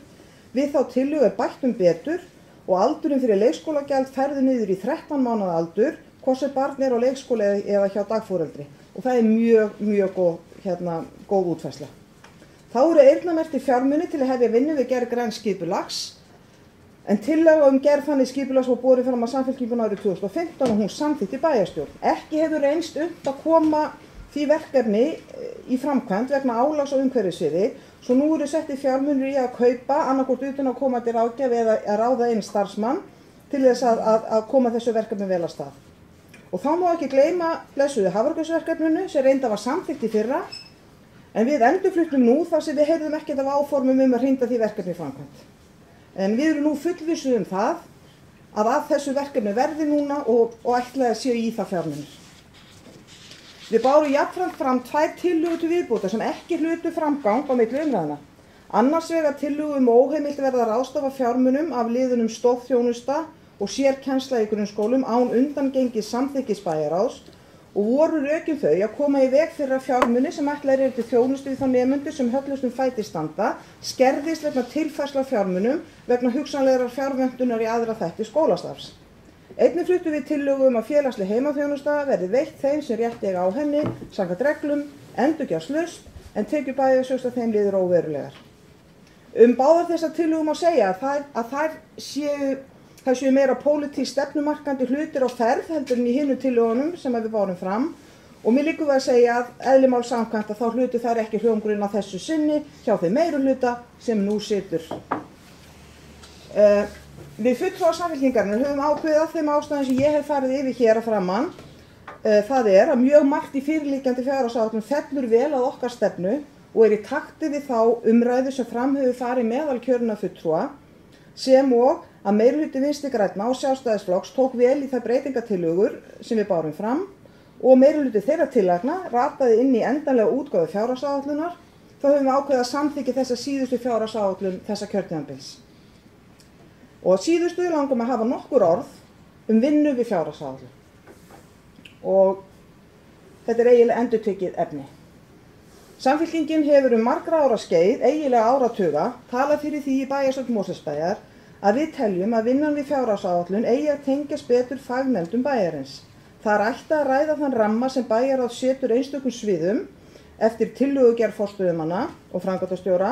Við þá tillögu bætt betur og aldurinn fyrir leikskólagjald færður niður í 13 mánaða aldur, hvort sem barn á leikskóla eða hjá dagforeldri. Og það mjög góð útfærsla. Þá eru eyrnamerktir fjármunir til að hefja vinnu við gerð græns skipulags. En tillaga gerð þannig skipulags var borið fram að Samfylkinguna árið 2015 og hún samþykkti bæjarstjórn. Ekki hefur reynst að koma því verkefni í framkvæmd vegna álags á umhverfissviði, svo nú eru settir fjármunir í að kaupa annaðhvort utanaðkomandi ráðgjafa eða að ráða inn starfsmann til þess að koma þessu verkefni vel af stað. Og þá má ekki gleyma blessuðu Hafragrausverkefninu sem reynda var samþykkt í fyrra, en við endurfluttum nú þar sem við heyrðum ekkert af áformum að hrinda því verkefni í framkvæmd. En við erum nú fullvissuð það að þessu verkefni verði núna og ætlaði séu í það fjármunir. Við bárum jafnframt fram 2 tillögur til viðbótar sem ekki hlutu framgang á milli umræðna. Annars vegar tillögu óheimilt verða að ráðstafa fjármunum af liðunum stoðþjónusta og sérkennsla í grunnskólum án undangengis samþykkis bæjarráðs og voru rökin þau að koma í veg fyrir að fjármuni sem ætlaðir eru til þjónustu við þá nemendur sem höllustum fæti standa skerðist vegna tilfærslu á fjármunum vegna hugsanlegrar fjárvöntunar í aðra þætti skólastarfs. Einnig fluttum við tillögu að félagsleg heimaþjónusta verði veitt þeim sem rétt eiga á henni samkvæmt reglum, endurgjaldslaust en tekjur bæjarsjóðs að þeim liður óverulegar. Báðar þessar tillögur má segja að þær séu meira pólitískt stefnumarkandi hlutir á ferð heldur en í hinum tillögunum sem við bárum fram og mér liggur við að segja að eðli máls samkvæmt að þá hlutu þær ekki hljómgrunn að þessu sinni hjá þeim meirihluta sem nú situr. Við fulltrúar Samfylkingarinnar höfum ákveðið af þeim ástæðum sem ég hef farið yfir hér að framan. Það að mjög margt í fyrirliggjandi fjárhagsáætlun fellur vel að okkar stefnu og í takti við þá umræðu sem fram hefur farið meðal kjörinna fulltrúa sem og að meirihluti Vinstri grænna og Sjálfstæðisflokks tók vel í þær breytingatillögur sem við bárum fram og meirihluti þeirra tillagna rataði inn í endanlega útgáfu fjárhagsáætlunar, þá höfum við ákveðið að samþykkja þessa síðustu fjárhagsáætlun þessa kjörtímabils. Og síðustu langum að hafa nokkur orð vinnu við fjárhagsáætlun. Og þetta eiginlega endurtekið efni. Samfylkingin hefur margra ára skeið, eiginlega áratuga, talað fyrir því í bæjarstjórn Mosfellsbæjar að við teljum að vinnan við fjárhagsáætlun eigi að tengjast betur fagnefndum bæjarins. Það ætti að ræða þann ramma sem bæjarráð setur einstökum sviðum eftir tillögugerð forstöðumanna og framkvæmdastjóra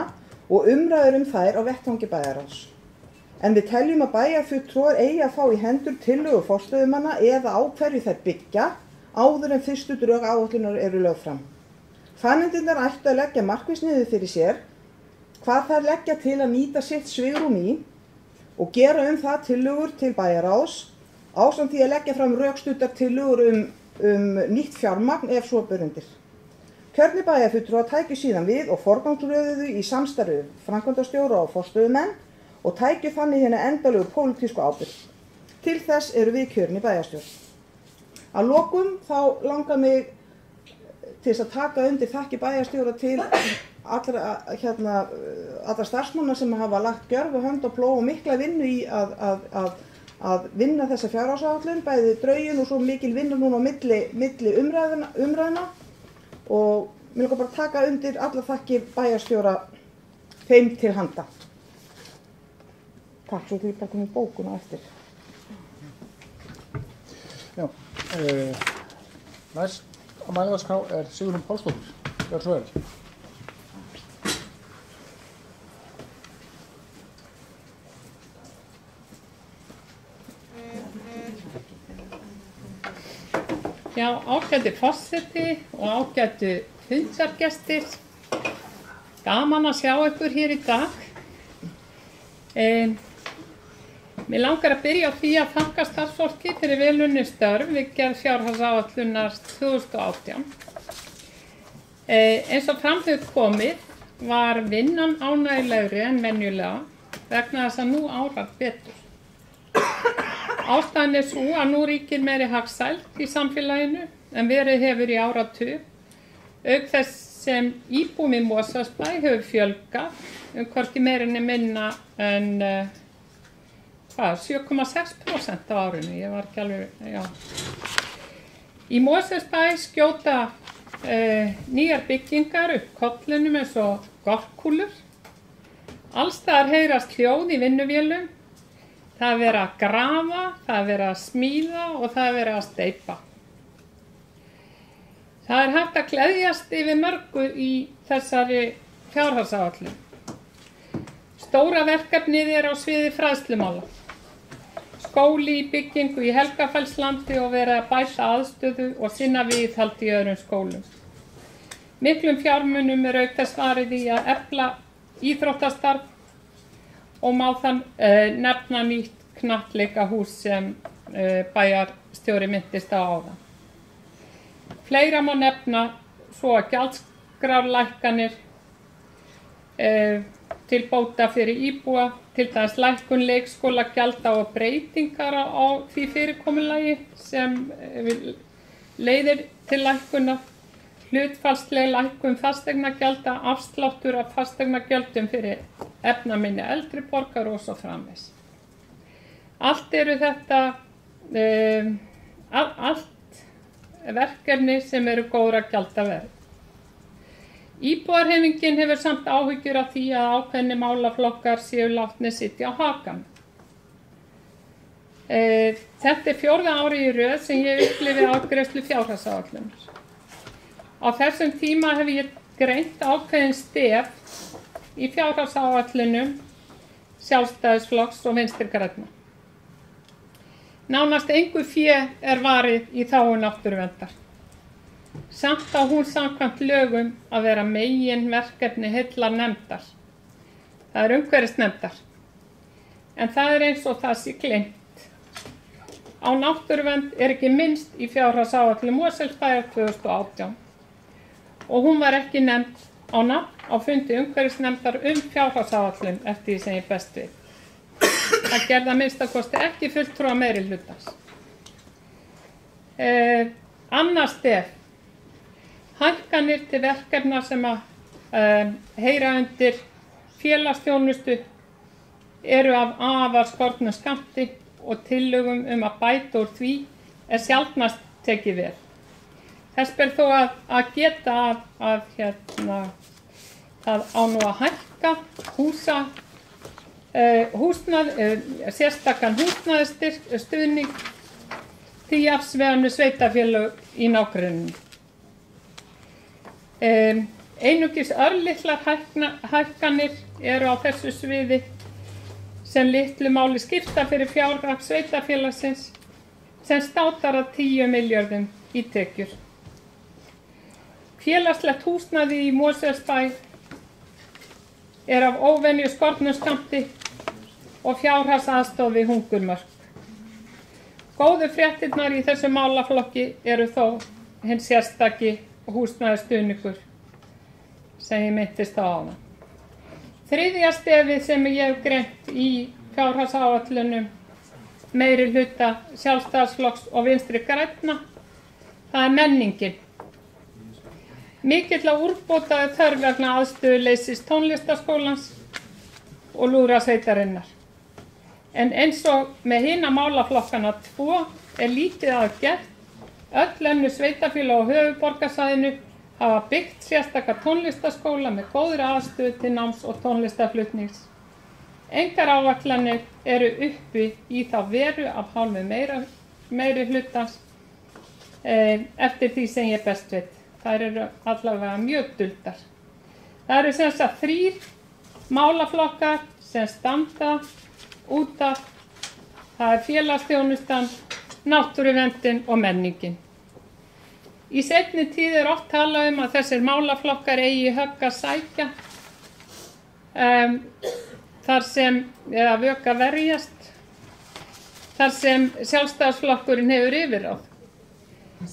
og umræður þær á vettvangi bæjarráðs. En við teljum að bæjarfulltrúar eigi að fá í hendur tillögu forstöðumanna eða á hverju þær byggja áður en fyrstu drög áætlunar eru lögð fram. Fagnefndirnar ættu að leggja markvisst niður fyrir sér hvað þær leggja til að nýta sitt svigrúm í og gera það tillögur til bæjarráðs ásamt því að leggja fram rökstuddar tillögur nýtt fjármagn ef svo ber undir. Kjörnir bæjarfulltrúar tækju síðan við og forgangsröðuðu í samstarfi framkvæmdastjóra og forstöðumenn og tækju þannig hérna endalegu pólitísku ábyrgð. Til þess eru við kjörnir bæjarstjórn. Að lokum þá langar mig til þess að taka undir þakkir bæjarstjóra til allra starfsmanna sem hafa lagt gjörfu hönd og plóg og mikla vinnu í að vinna þessa fjárhagsáætlun, bæði drögin og svo mikil vinna núna á milli umræðna og mér langar bara að taka undir alla þakkir bæjarstjóra þeim til handa. Takk, svo til ég bara komið bókuna eftir. Já, næst á mælendaskrá Sigrún Pálsdóttir. Gjörðu svo vel. Já, ágæti forseti og ágætu fundargestir. Gaman að sjá ykkur hér í dag. Mér langar að byrja á því að þakka starfsfólki fyrir vel unnin störf við gerð fjárhagsáætlunar 2018. Eins og fram hefur komið var vinnan ánægjulegri en venjulega vegna þess að nú árar betur. Ástæðan sú að nú ríkir meiri hagsæld í samfélaginu en verið hefur í áratug, auk þess sem íbúum í Mosfellsbæ hefur fjölgað hvorki meira né minna en 7,6% á árinu, ég var ekki alveg, já. Í Mosfellsbæ skjóta nýjar byggingar upp kollinum eins og gorkúlur. Alls staðar heyrast hljóð í vinnuvélum. Það er verið að grafa, það er verið að smíða og það er verið að steypa. Það er hægt að gleðjast yfir mörgu í þessari fjárhagsáætlun. Stóra verkefnið er á sviði fræðslumála. Skóli í byggingu í Helgafellslandi og verið að bæta aðstöðu og sinna viðhaldi í öðrum skólum. Miklum fjármunum er auk þess varið í að efla íþróttastarf og má þann nefna nýtt knattleikahús sem bæjarstjóri minntist á áðan. Fleira má nefna svo að gjaldskrárlækkanir til bóta fyrir íbúa, til dæmis lækkun leikskólagjalda og breytingar á því fyrirkomulagi sem leiðir til lækkunar, hlutfallsleg lækkun fasteignagjalda, afsláttur af fasteignagjöldum fyrir efnaminni eldri borgara og svo framvegis. Allt eru þetta allt verkefni sem eru góðra gjalda verð. Íbúarhreyfingin hefur samt áhyggjur af því að ákveðnir málaflokkar séu látnir sitja á hakanum. Þetta er 4. árið í röð sem ég upplifi afgreiðslu fjárhagsáætlunar. Á þessum tíma hef ég greint ákveðin stef í fjárhagsáætlunum Sjálfstæðisflokks og Vinstri grænna. Nánast engu fé er varið í þágu náttúruverndar. Samt á hún samkvæmt lögum að vera meginverkefni heillar nefndar. Það er umhverfisnefndar. En það er eins og það sé gleymt. Á náttúruvernd er ekki minnst í fjárhagsáætlun Mosfellsbæjar 2018 og hún var ekki nefnd á nafn á fundi umhverfisnefndar fjárhagsáætlun eftir því sem ég best við. Það gerði að minnsta kosti ekki fulltrúa meirihlutans. Annars stef. Hækkanir til verkefna sem að heyra undir félagsþjónustu eru af afar skornum skammti og tillögum að bæta úr því er sjaldnast tekið vel. Þess ber þó að geta að það á nú að hækka sérstakan húsnæðisstuðning til jafns við önnur sveitarfélög í nágrenninu. Einungis örlitlar hækkanir eru á þessu sviði sem litlu máli skipta fyrir fjárhag sveitarfélagsins sem státar að 10 milljörðum í tekjur. Félagslegt húsnæði í Mosfellsbæ er af óvenju skornum skammti og fjárhagsaðstoð við hungurmörk. Góðu fréttirnar í þessu málaflokki eru þó hinn sérstaki húsnæðisstuðningur sem ég minntist á áðan. Þriðja stefið sem ég hef greint í fjárhagsáætlunum meirihluta Sjálfstæðisflokks og Vinstri grænna, það er menningin. Mikill að úrbótaði þörf vegna aðstöðuleysis tónlistarskólans og lúðrasveitarinnar. En eins og með hina málaflokkana 2 er lítið að gert. Öll önnur sveitarfélög á höfuðborgarsvæðinu hafa byggt sérstaka tónlistarskóla með góðri aðstöðu til náms og tónlistarflutnings. Engar áætlanir eru uppi í þá veru af hálfu meirihlutans eftir því sem ég best veit. Þær eru allavega mjög duldar. Það eru sem sagt 3 málaflokkar sem standa út af. Það er félagsþjónustan, náttúruverndin og menningin. Í seinni tíð er oft talað að þessir málaflokkar eigi högg að sækja þar sem vök að verjast, þar sem Sjálfstæðisflokkurinn hefur yfirráð.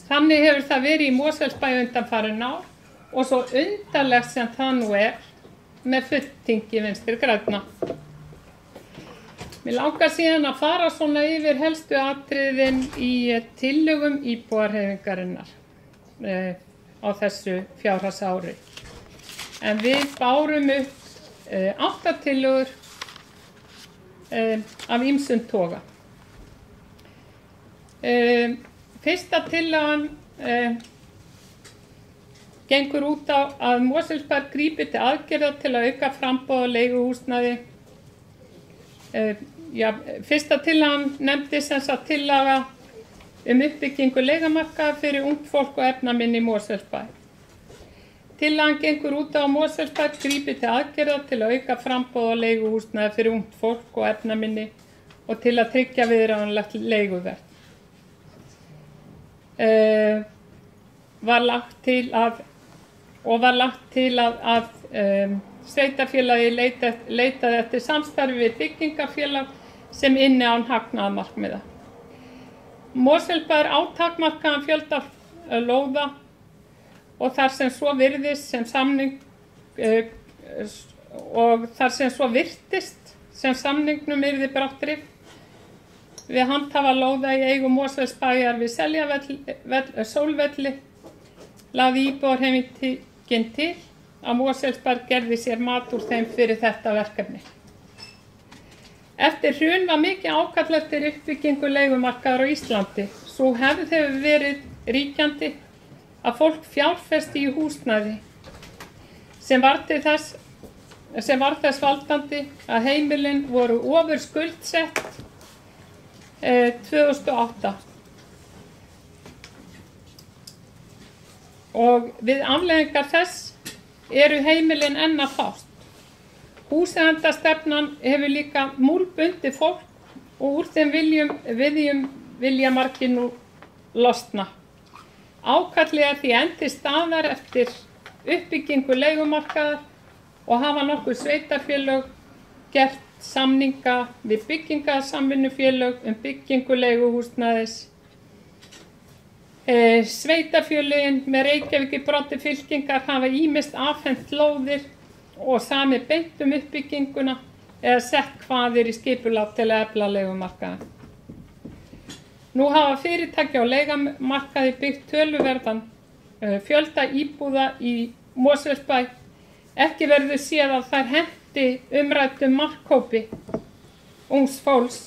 Þannig hefur það verið í Mosfellsbæ undanfarin ár og svo undarlegt sem það nú er með fulltingi Vinstri grænna. Mér langar síðan að fara svona yfir helstu atriðin í tillögum íbúarhreyfingarinnar. á þessu fjárhagsári. En við bárum upp 8 tillögur af ýmsum toga. Fyrsta tillagan gengur út á að Mosfellsbær grípi til aðgerða til að auka framboð á leiguhúsnæði. Fyrsta tillagan nefndi sem sagt tillaga uppbyggingu leigumarkaða fyrir ungt fólk og efnaminni í Mosfellsbær. Tillagan gengur út á að Mosfellsbær grípi til aðgerða til að auka framboð á leiguhúsnæði fyrir ungt fólk og efnaminni og til að tryggja viðráðanlegt leiguverð. Var lagt til að sveitarfélagi leitaði eftir samstarfi við byggingafélag sem inni án hagnaðarmarkmiða. Mosfellsbær átakmarkaðan fjölda lóða og þar sem svo virðist sem samningnum yrði brátt rift við handhafa lóða í eigu Mosfellsbæjar við Sólvelli lagði íbúðarhreyfingin til að Mosfellsbær gerði sér mat úr þeim fyrir þetta verkefni. Eftir hrun var mikið ákall eftir uppbyggingu leigumarkaðar á Íslandi. Sú hefð hefur verið ríkjandi að fólk fjárfesti í húsnæði sem var þess valdandi að heimilin voru ofurskuldsett 2008 og við afleiðingar þess eru heimilin enn að fást. Húseigendastefnan hefur líka múlbundið fólk og úr þeim vilja margir nú losna. Ákallið því enn til staðar eftir uppbyggingu leigumarkaðar og hafa nokkur sveitarfélög gert samninga við byggingarsamvinnufélög byggingu leiguhúsnæðis. Sveitarfélögin með Reykjavík í broddi fylkingar hafa ýmist afhent lóðir og sami beint uppbygginguna eða sett kvaðir í skipulag til að efla leigumarkaðinn. Nú hafa fyrirtæki á leigumarkaði byggt töluverðan fjölda íbúða í Mosfellsbæ. Ekki verður séð að þær henti umræddum markhópi ungs fólks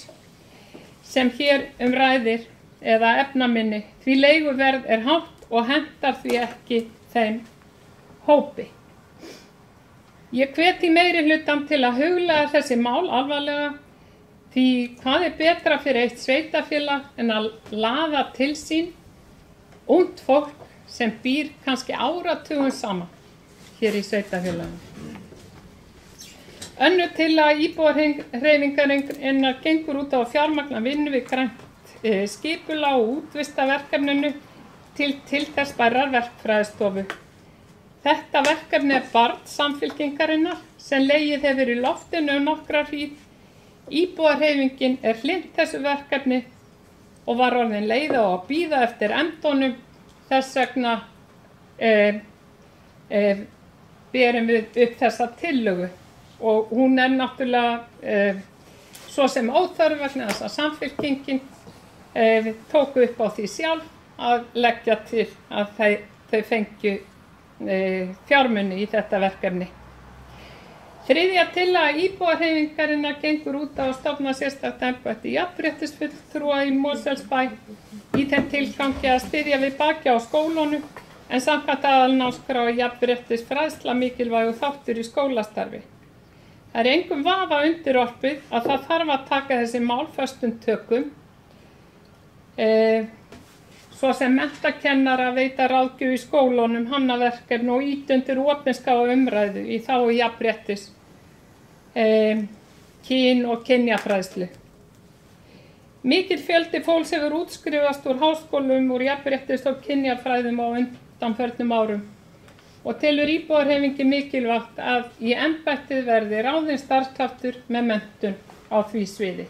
sem hér ræðir eða efnaminni, því leiguverð hátt og hentar því ekki þeim hópi. Ég hvet í meiri hlutann til að hugleiða þessi mál alvarlega, því hvað betra fyrir eitt sveitarfélag en að laða til sín ungt fólk sem býr kannski áratugum saman hér í sveitarfélaginu. Önnur tillaga íbúðarhreyfingarinnar gengur út á að fjármagna vinnu við grænt skipulag og útvista verkefninu til þess bærar verkfræðistofu. Þetta verkefni barn samfylkingarinnar sem legið hefur í loftinu nokkra hríð. Íbúðarhreyfingin hlynnt þessu verkefni og var orðin leið á að bíða eftir endunum. Þess vegna berum við upp þessa tillögu og hún náttúrulega svo sem óþörf vegna þess að samfylkingin tóku upp á því sjálf að leggja til að þau fengju fjármuni í þetta verkefni. Þriðja tillaga íbúðarhreyfingarinnar gengur út á að stofna sérstakt embætti jafnréttisfulltrúa í Mosfellsbæ í þeim tilgangi að styðja við baki á skólunum en samkvæmt aðalnámskrá jafnréttisfræðsla mikilvægur þáttur í skólastarfi. Það engum vafa undirorpið að það þarf að taka þessi mál föstum tökum, svo sem menntakennara veita ráðgjöf í skólunum, hanna verkefni og ýta undir opinskáa umræðu í þágu jafnréttis, kyn og kynjafræðslu. Mikill fjöldi fólks hefur útskrifast úr háskólum úr jafnréttis og kynjafræðum á undanförnum árum og telur íbúðarhreyfingin mikilvægt að í embættið verði ráðinn starfskraftur með menntun á því sviði.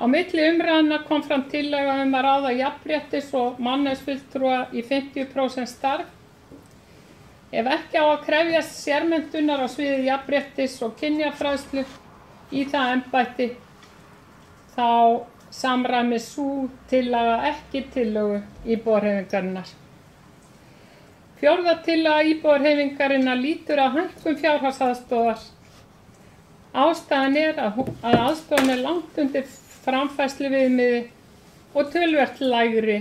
Á milli umræðna kom fram tillaga að ráða jafnréttis og mannauðsfulltrúa í 50% starf. Ef ekki á að krefjast sérmenntunar á sviði jafnréttis og kynjafræðslu í það embætti, þá samræmist sú tillaga ekki tillögu íbúðarhreyfingarinnar. Fjórða tillaga íbúðarhreyfingarinnar lýtur að hækkun fjárhagsaðstoðar. Ástæðan að aðstoðan langt undir framfærsluviðmiði og töluvert lægri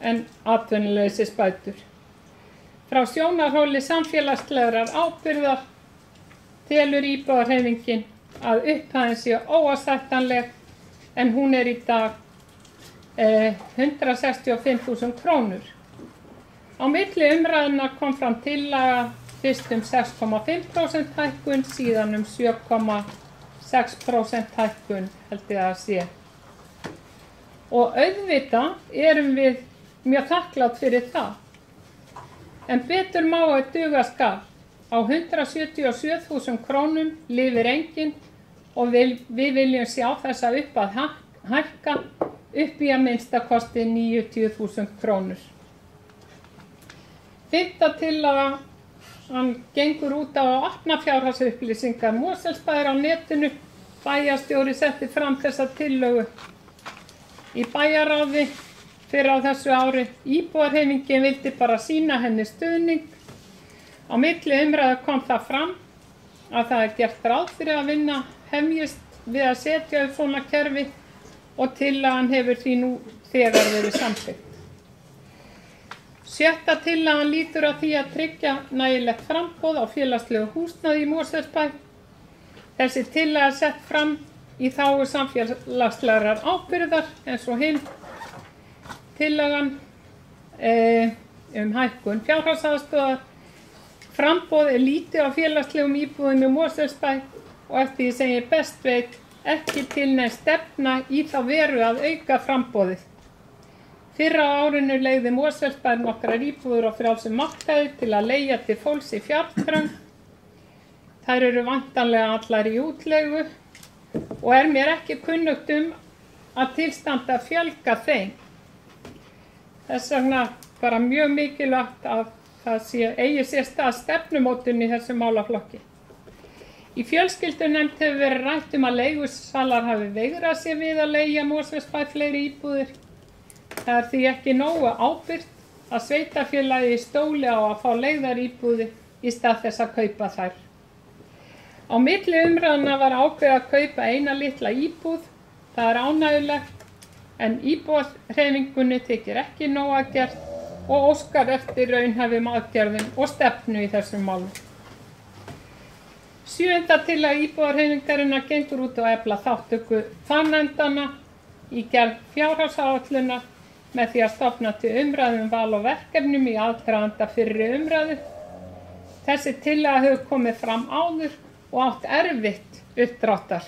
en atvinnuleysisbætur. Frá sjónarhóli samfélagslegrar ábyrgðar telur íbúðarhreyfingin að upphæðin sé óásættanleg en hún í dag 165.000 krónur. Á milli umræðuna kom fram tillaga fyrst 6,5% hækkun, síðan 7,6% hækkun held ég að sé. Og auðvitað erum við mjög þakklátt fyrir það. En betur má að duga skal. Á 177.000 krónum lifir enginn og við viljum sjá þessa upp að hækka upp í að minnsta kosti 90.000 krónur. Fimmta tillaga, hann gengur út á að opna fjárhagsupplýsingar Mosfellsbæjar á netinu. Bæjarstjóri setti fram þessa tillögu í bæjarráði fyrir á þessu ári. Íbúðarhreyfingin vildi bara sýna henni stuðning. Á milli umræðu kom það fram að það gert ráð fyrir að vinna hefjist við að setja upp svona kerfi og tillagan hefur því nú þegar verið samþykkt. Sjötta tillagan lýtur að því að tryggja nægilegt framboð á félagslegu húsnæði í Mosfellsbæ. Þessi tillaga er sett fram í þágu samfélagslegrar ábyrgðar eins og hinn tillagan hækkun fjárhagsaðstoðar. Framboð er lítið á félagslegum íbúðum í Mosfellsbæ og eftir því sem ég best veit ekki tilneigð stefna í þá veru að auka framboðið. Fyrr á árinu leigði Mosfellsbær nokkrar íbúðir á frjálsum markaði til að leigja til fólks í fjárþröng. Þær eru væntanlega allar í útleigu og er mér ekki kunnugt að tilstanda að fjölga þeim. Þess vegna bara mjög mikilvægt að það eigi sér stað stefnumótun í þessu málaflokki. Í fjölskyldunefnd hefur verið rætt að leigusalar hafi veigrað sér við að leigja Mosfellsbæ fleiri íbúðir. Það er því ekki nógu ábyrgt að sveitarfélagið stóli á að fá leigðar íbúðir í stað þess að kaupa þær. Á milli umræðuna var ákveðið að kaupa eina litla íbúð. Það er ánægjulegt en íbúðarhreyfingunni þykir ekki nóg að gert og óskar eftir raunhæfum aðgerðum og stefnu í þessum málum. Sjöunda tillaga íbúðarhreyfingarinnar gengur út á að efla þátttöku fagnefndanna í gerð fjárhagsáætlunar með því að stofna til umræðu val og verkefnum í aðdraganda fyrri umræðu. Þessi tillaga hefur komið fram áður og átt erfitt uppdráttar.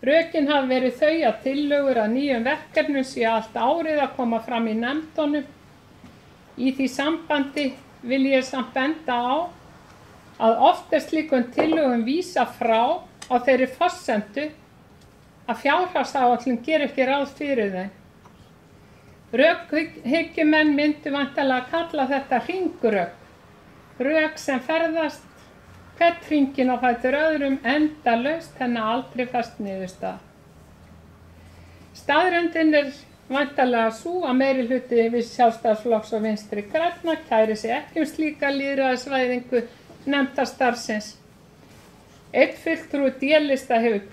Rökin hafa verið þau að tillögur að nýjum verkefnum sé allt árið að koma fram í nefndunum. Í því sambandi vil ég samt benda á að oft slíkum tillögum vísa frá á þeirri forsendu að fjárhagsáætlun gerir ekki ráð fyrir þeim. Rökhyggjumenn myndu væntanlega kalla þetta hringrök. Rök sem ferðast hvern hringinn á fætur öðrum endalaust henni aldrei fast niðurstaða. Staðreyndin er væntanlega sú að meirihluti við Sjálfstæðisflokks og Vinstri grænna kæri sig ekki slíka lýðræðisvæðingu nefndarstarfsins. Einn fulltrúi D-lista hefur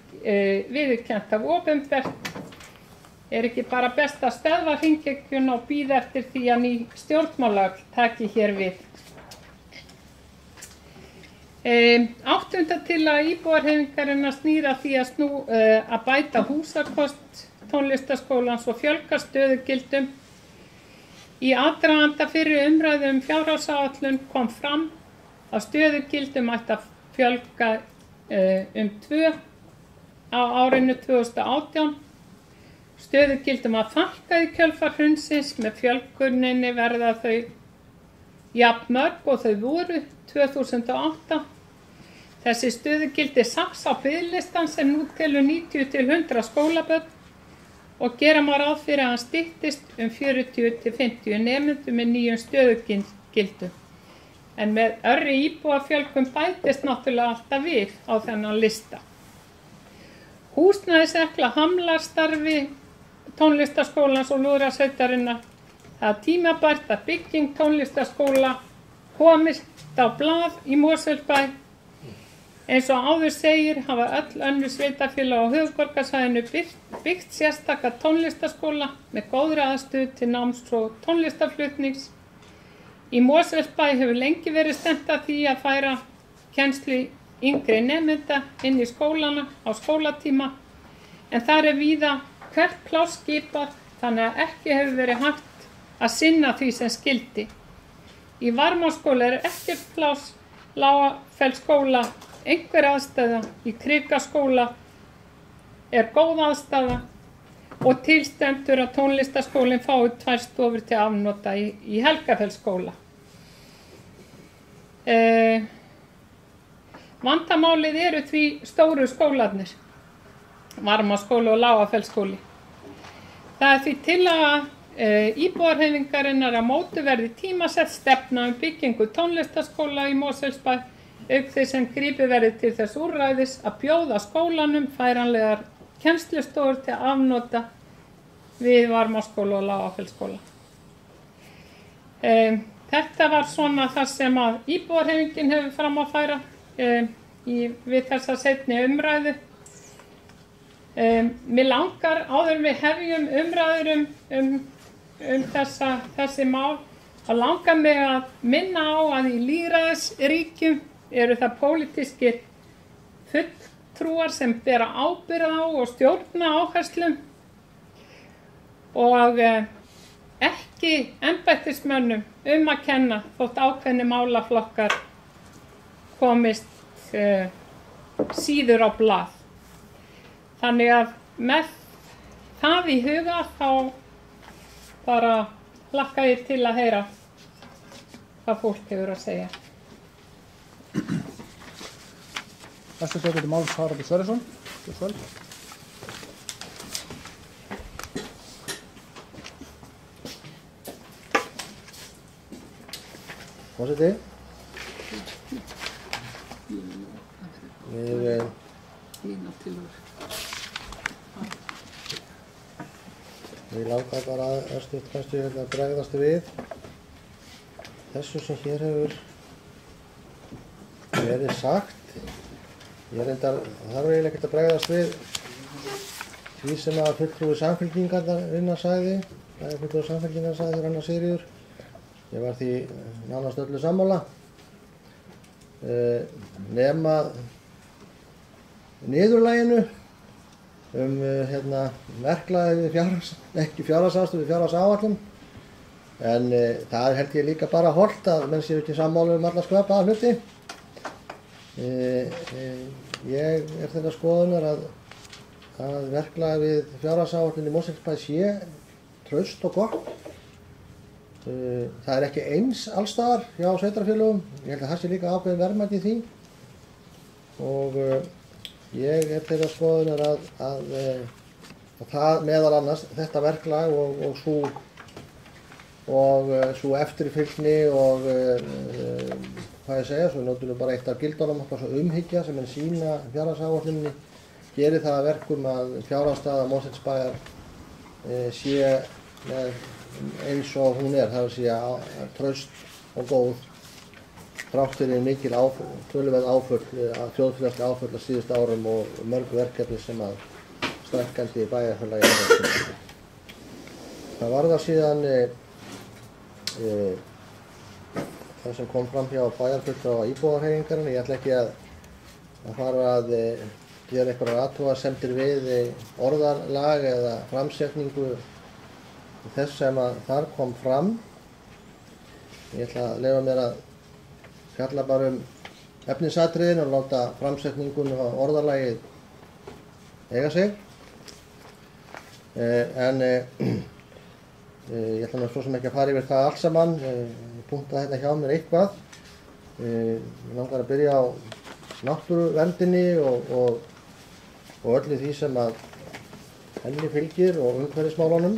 viðurkennt af opinbert. Er ekki bara best að stöðva hringhyggjuna og bíða eftir því að ný stjórnmálaöfl taki hér við. Áttunda tillaga íbúðarhreyfingarinnar snýr að því að bæta húsakost tónlistarskólans og fjölga stöðugildum. Í aðdraganda fyrri umræðu fjárhagsáætlun kom fram að stöðugildum ætti að fjölga 2 á árinu 2018. Stöðugildum að fækka í kjölfar hrunsins með fjölguninni verða þau jafnmörg og þau voru 2008. Þessi stöðugildi saks á biðlistan sem nú telur 90 til 100 skólabörn og gera má ráð fyrir að hann styttist 40 til 50 nemendum með nýjum stöðugildum. En með örri íbúafjölgun bætist náttúrulega alltaf við á þennan lista. Húsnæðisekla hamlar starfi tónlistarskólans og lúðrasveitarinnar. Það er tímabært að bygging tónlistarskóla komist á blað í Mosfellsbæ. Eins og áður segir hafa öll önnur sveitarfélög á höfuðborgarsvæðinu byggt sérstaka tónlistarskóla með góðri aðstöðu til náms og tónlistarflutnings. Í Mosfellsbæ hefur lengi verið stefnt að því að færa kennslu yngri nemenda inn í skólana á skólatíma, en þar víða hvert pláss skipað, þannig að ekki hefur verið hægt að sinna því sem skyldi. Í Varmárskóla ekkert pláss, Lágafellsskóla einhver aðstæða, í Krikaskóla góð aðstæða og til stendur að tónlistarskólinn fái 2 stofur til afnota í Helgafellsskóla. Vandamálið eru því stóru skólarnir, Varmárskóli og Lágafellsskóli. Það því tillaga íbúarhreyfingarinnar að móti verði tímasett stefna byggingu tónlistarskóla í Mosfellsbæ, auk þess sem gripið verði til þess úrræðis að bjóða skólanum færanlegar kennslustofur til afnota við Varmárskóla og Lágafellsskóla. Þetta var svona það sem að íbúarhreyfingin hefur fram að færa við þessa seinni umræðu. Mér langar áður en við hefjum umræður þessi mál að langa mig að minna á að í lýðræðisríkjum eru það pólitískir fulltrúar sem bera ábyrgð á og stjórna áherslum og ekki embættismönnum að kenna þótt ákveðnir málaflokkar komist síður á blað. Þannig að með það í huga þá bara hlakka ég til að heyra hvað fólk hefur að segja. Næstu tekur til máls Haraldur Sverrisson. Forseti. Við langar bara að stutt kannski að bregðast við þessu sem hér hefur verið sagt. Ég reyndar þarf eiginlega ekkert að bregðast við því sem að fulltrúi Samfylkingarinnar sagði. Það fulltrúi Samfylkingarinnar sagði þér Anna Sigríður. Ég var því nánast öllu sammála. Nema niðurlaginu verklagið við ekki fjárhagsaðstoð við fjárhagsáætlun. En það held ég líka bara hollt að menn séu ekki sammála alla sköpaða hluti. Ég þeirrar skoðunar að verklagið við fjárhagsáætlun í Mosfellsbæ sé traust og gott. Það ekki eins allstaðar hjá sveitarfélögum. Ég held að það sé líka ákveðin verðmæti í því. Og ég þeirrar skoðunar að það meðal annars þetta verklag og svo eftirfylgni og hvað ég segja, svo náttúrulega bara eitt af gildunum okkar svo umhyggja sem sína fjárhagsáætluninni gerir það að verkum að fjárhagsstaða Mosfellsbæjar sé eins og hún það að segja traust og góð þrátt fyrir mikil töluverð áföll, þjóðfélagsleg áföll á síðustu árum og mörg verkefni sem að stækkandi bæjarfélagi er. Það var það síðan það sem kom fram hjá bæjarfulltrúa íbúðarhreyfingarinnar. Ég ætla ekki að fara að gera einhverjar athugasemdir við orðalag eða framsetningu þess sem að þar kom fram. Ég ætla að leyfa mér að fjalla bara efnisatriðin og láta framsetningun og orðalagið eiga sig. En ég ætla svo sem ekki að fara yfir það allt saman. Ég punkta hérna hjá mér eitthvað. Ég langar að byrja á náttúruverndinni og öllu því sem að henni fylgir og umhverfismálunum.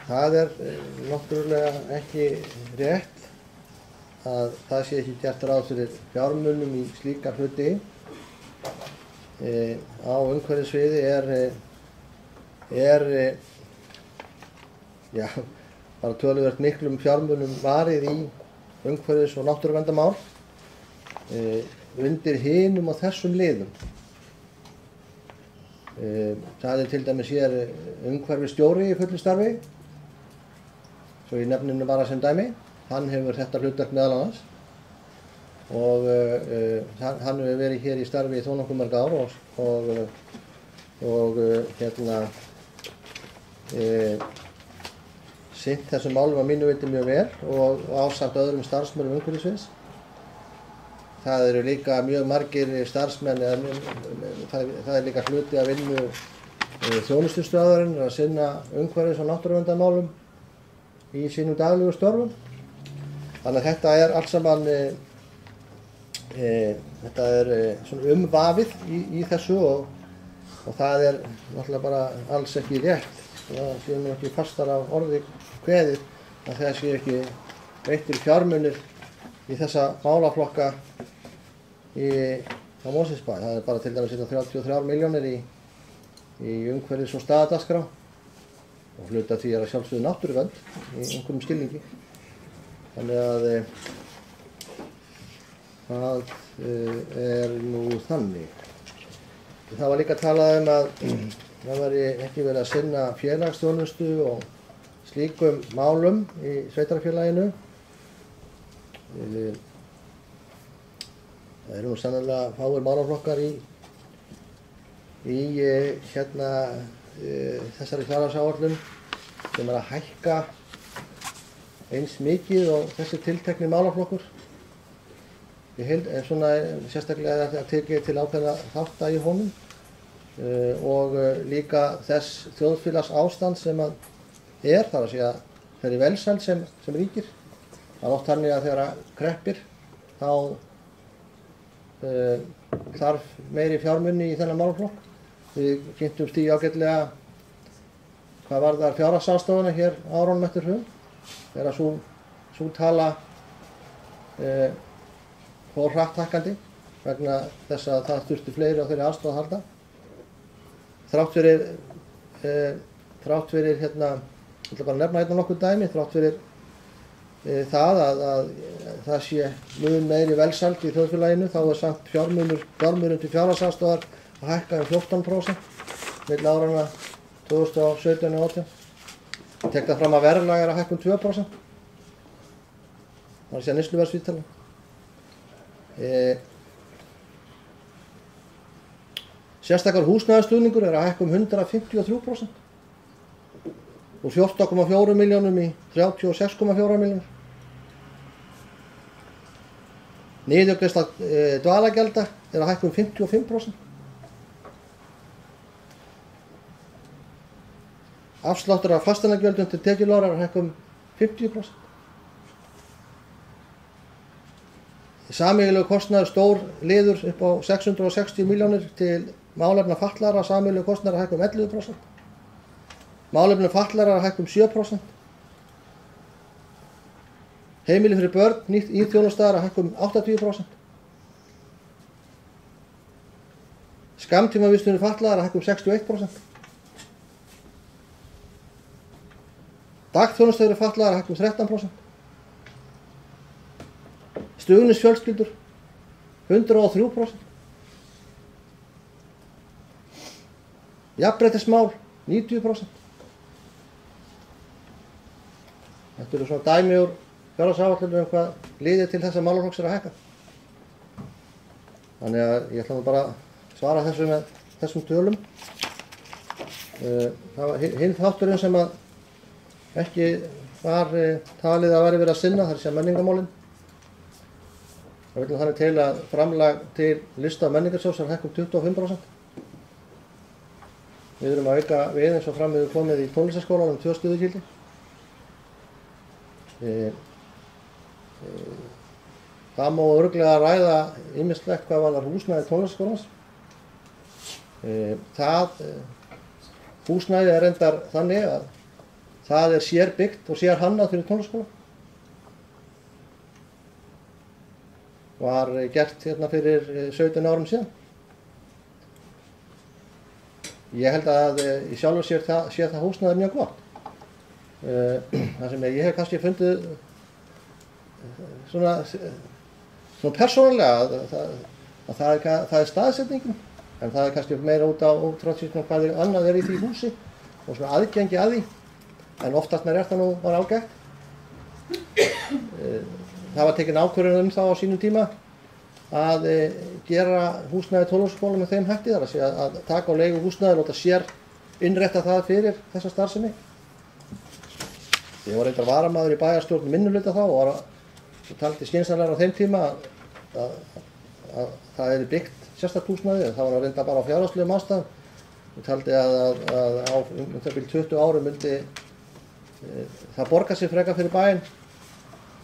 Það náttúrulega ekki rétt að það sé ekki gert ráð fyrir fjármunum í slíka hluti. Á umhverfissviði bara töluvert miklum fjármunum varið í umhverfis- og náttúruverndarmál undir hinum og þessum liðum. Það til dæmis hér umhverfisstjóri í fullu starfi, svo ég nefni nú bara sem dæmi. Hann hefur þetta hlutverk meðal annars og hann hefur verið hér í starfi í þó nokkuð mörg ár og sinnt þessum málum að mínu viti mjög vel og ásamt öðrum starfsmönnum umhverfisins. Það eru líka mjög margir starfsmenn, það líka hluti af vinnu þjónustustöðvarinnar að sinna umhverfis- og náttúruverndarmálum í sínum daglegu störfum. Þannig að þetta allt saman, þetta svona umvafið í þessu og það náttúrulega bara alls ekki rétt. Það sé nú ekki fastar af orði kveðið að það sé ekki veittir fjármunir í þessa málaflokka á Mosfellsbæ. Það bara til dæmis 33 milljónir í umhverfis- og staðadagskrá og hluti af því að sjálfsögðu náttúruvernd í einhverjum skilningi. Þannig að það nú þannig. Það var líka talað að það væri ekki verið að sinna félagsþjónustu og slíkum málum í sveitarfélaginu. Það eru nú sannarlega fáir málaflokkar í þessari fjárhagsáætlun sem að hækka eins mikið og þessi tiltekni málaflokkur. En svona sérstaklega er það tekið til ákveðna þátta í honum og líka þess þjóðfélags ástand sem að þar að segja þeirri velsæld sem ríkir. Það er oft þannig að þegar kreppir þá þarf meiri fjármuni í þennan málaflokk. Við kynntumst í ágætlega hvað varðar fjárhagsaðstofuna hér árunum eftir hrun. Þegar sú tala fór hratt hækkandi vegna þess að það þurfti fleiri á þeirri aðstoð að halda. Þrátt fyrir ég ætla bara að nefna nokkur dæmi, þrátt fyrir það að það sé mun meiri velsæld í þjóðfélaginu, þá samt fjármunur til fjárhagsaðstoðar að hækka 14% milli áranna 2017 og 2018. Tek það fram að verðlag að hækka 2%. Það sé neysluverðsvísitalan. Sérstakar húsnæðisstuðningur að hækka 153%. Úr 14,4 milljónum í 36,4 milljónur. Niðurgreiðsla dvalargjalda að hækka 55%. Afsláttur af fasteignagjöldum til tekjulágra að hækka 50%. Sameiginlegur kostnaður stór liður upp á 660 milljónir til málefna fatlaðra, sameiginlegur kostnaður að hækka 11%. Málefni fatlaðra að hækka 7%. Heimili fyrir börn í þjónustaðar að hækka 80%. Skammtímavistun fatlaðra að hækka 61%. Dagþjónustaður fatlaðra að hækka 13%. Stuðningsfjölskyldur 103%. Jafnréttismál 90%. Þetta eru svona dæmi úr fjárhagsáætlunum hvað liðir til þessa málaflokks að hækka. Þannig að ég ætla nú bara að svara þessu með þessum tölum. Það var hinn þátturinn sem að ekki var talið að væri verið að sinna, það sé menningarmálin. Það vil þannig til að framlag til lista- og menningarsjóðs hækka 25%. Við erum að auka við eins og fram við komið í tónlistarskólanum 2 stöðugildi. Það má örugglega ræða ýmislegt hvað varðar húsnæði tónlistarskólans. Það húsnæði reyndar þannig að það sérbyggt og sérhannað fyrir tónlistarskóla. Var gert hérna fyrir 17 árum síðan. Ég held að í sjálfu sé það húsnæði mjög gott. Það sem ég hef kannski fundið svona persónulega að það er staðsetningin, en það er kannski meira út frá því hvað annað er í því húsi og svona aðgengi að því, en oftast með rétt að nú var ágætt. Það var tekin ákvörðun þá á sínum tíma að gera húsnæði Þorláksmessuskóla með þeim hætti, þar að segja að taka á leigu húsnæði og láta sér innrétta það fyrir þessa starfsemi. Ég var reyndar varamaður í bæjarstjórn minnihluta þá og taldi skynsamlega á þeim tíma að það hefði byggt sérstakt húsnæði, en það var reynda bara á fjárhagslegum ástæðum. Ég taldi að á það byrjum 20 árum myndi það borga sig frekar fyrir bæinn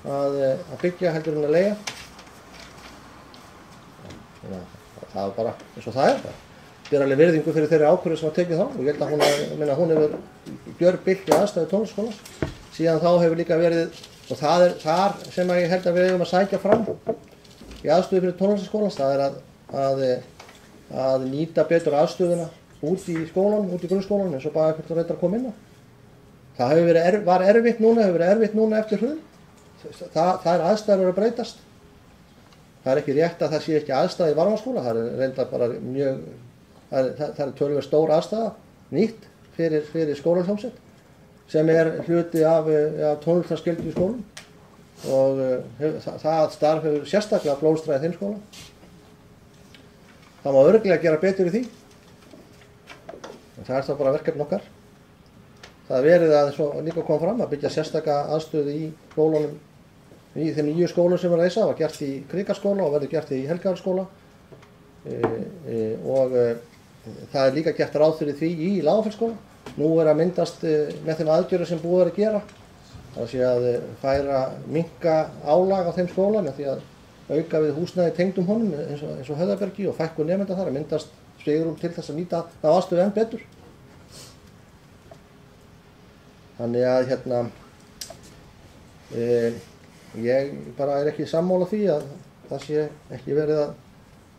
að byggja heldur en að leigja. Það var bara eins og það er. Það ber alveg virðingu fyrir þeirri ákvörðun sem var tekið þá, og ég held að hún hefur gjörbyggt í aðstæðu Tónlistarskólans. Síðan þá hefur líka verið, og það er þar sem ég held að við eigum að sækja fram í aðstöðu fyrir Tónlistarskólans, það er að nýta betur aðstöðuna út í skólanum, út í grunnskólanum, eins og Bæjarfjörður reyndar kom inn á. Það var erfitt núna eftir hrun. Það er aðstæður að breytast. Það er ekki rétt að það sé ekki aðstæða í Varmárskóla, það er reyndar bara mjög, það er töluvert stór aðstæða, nýtt fyrir skólahljómsveit, sem er hluti af tónlistarskyldu í skólum, og það starf hefur sérstaklega blómstrað í þeim skóla. Það má örugglega gera betur í því, en það er þá bara verkefni okkar. Það er verið að, eins og líka kom fram, að byggja sérstaka aðstöðu í skólunum, í þeim nýju skólum sem var reisa, var gert í Krikarskóla og verður gert í Helgaholtsskóla, og það er líka gert ráð fyrir því í Lágafellsskóla. Nú er að myndast með þeim aðgerðum sem búið er að gera, það er að segja að minnka álag á þeim skóla með því að auka við húsnæði tengdum honum eins og Höfðabergi og fækkun nemenda þar, að myndast svigrúm til þess að nýta það aðstöðu enn betur. Þannig að ég bara er ekki sammála því að það sé ekki verið að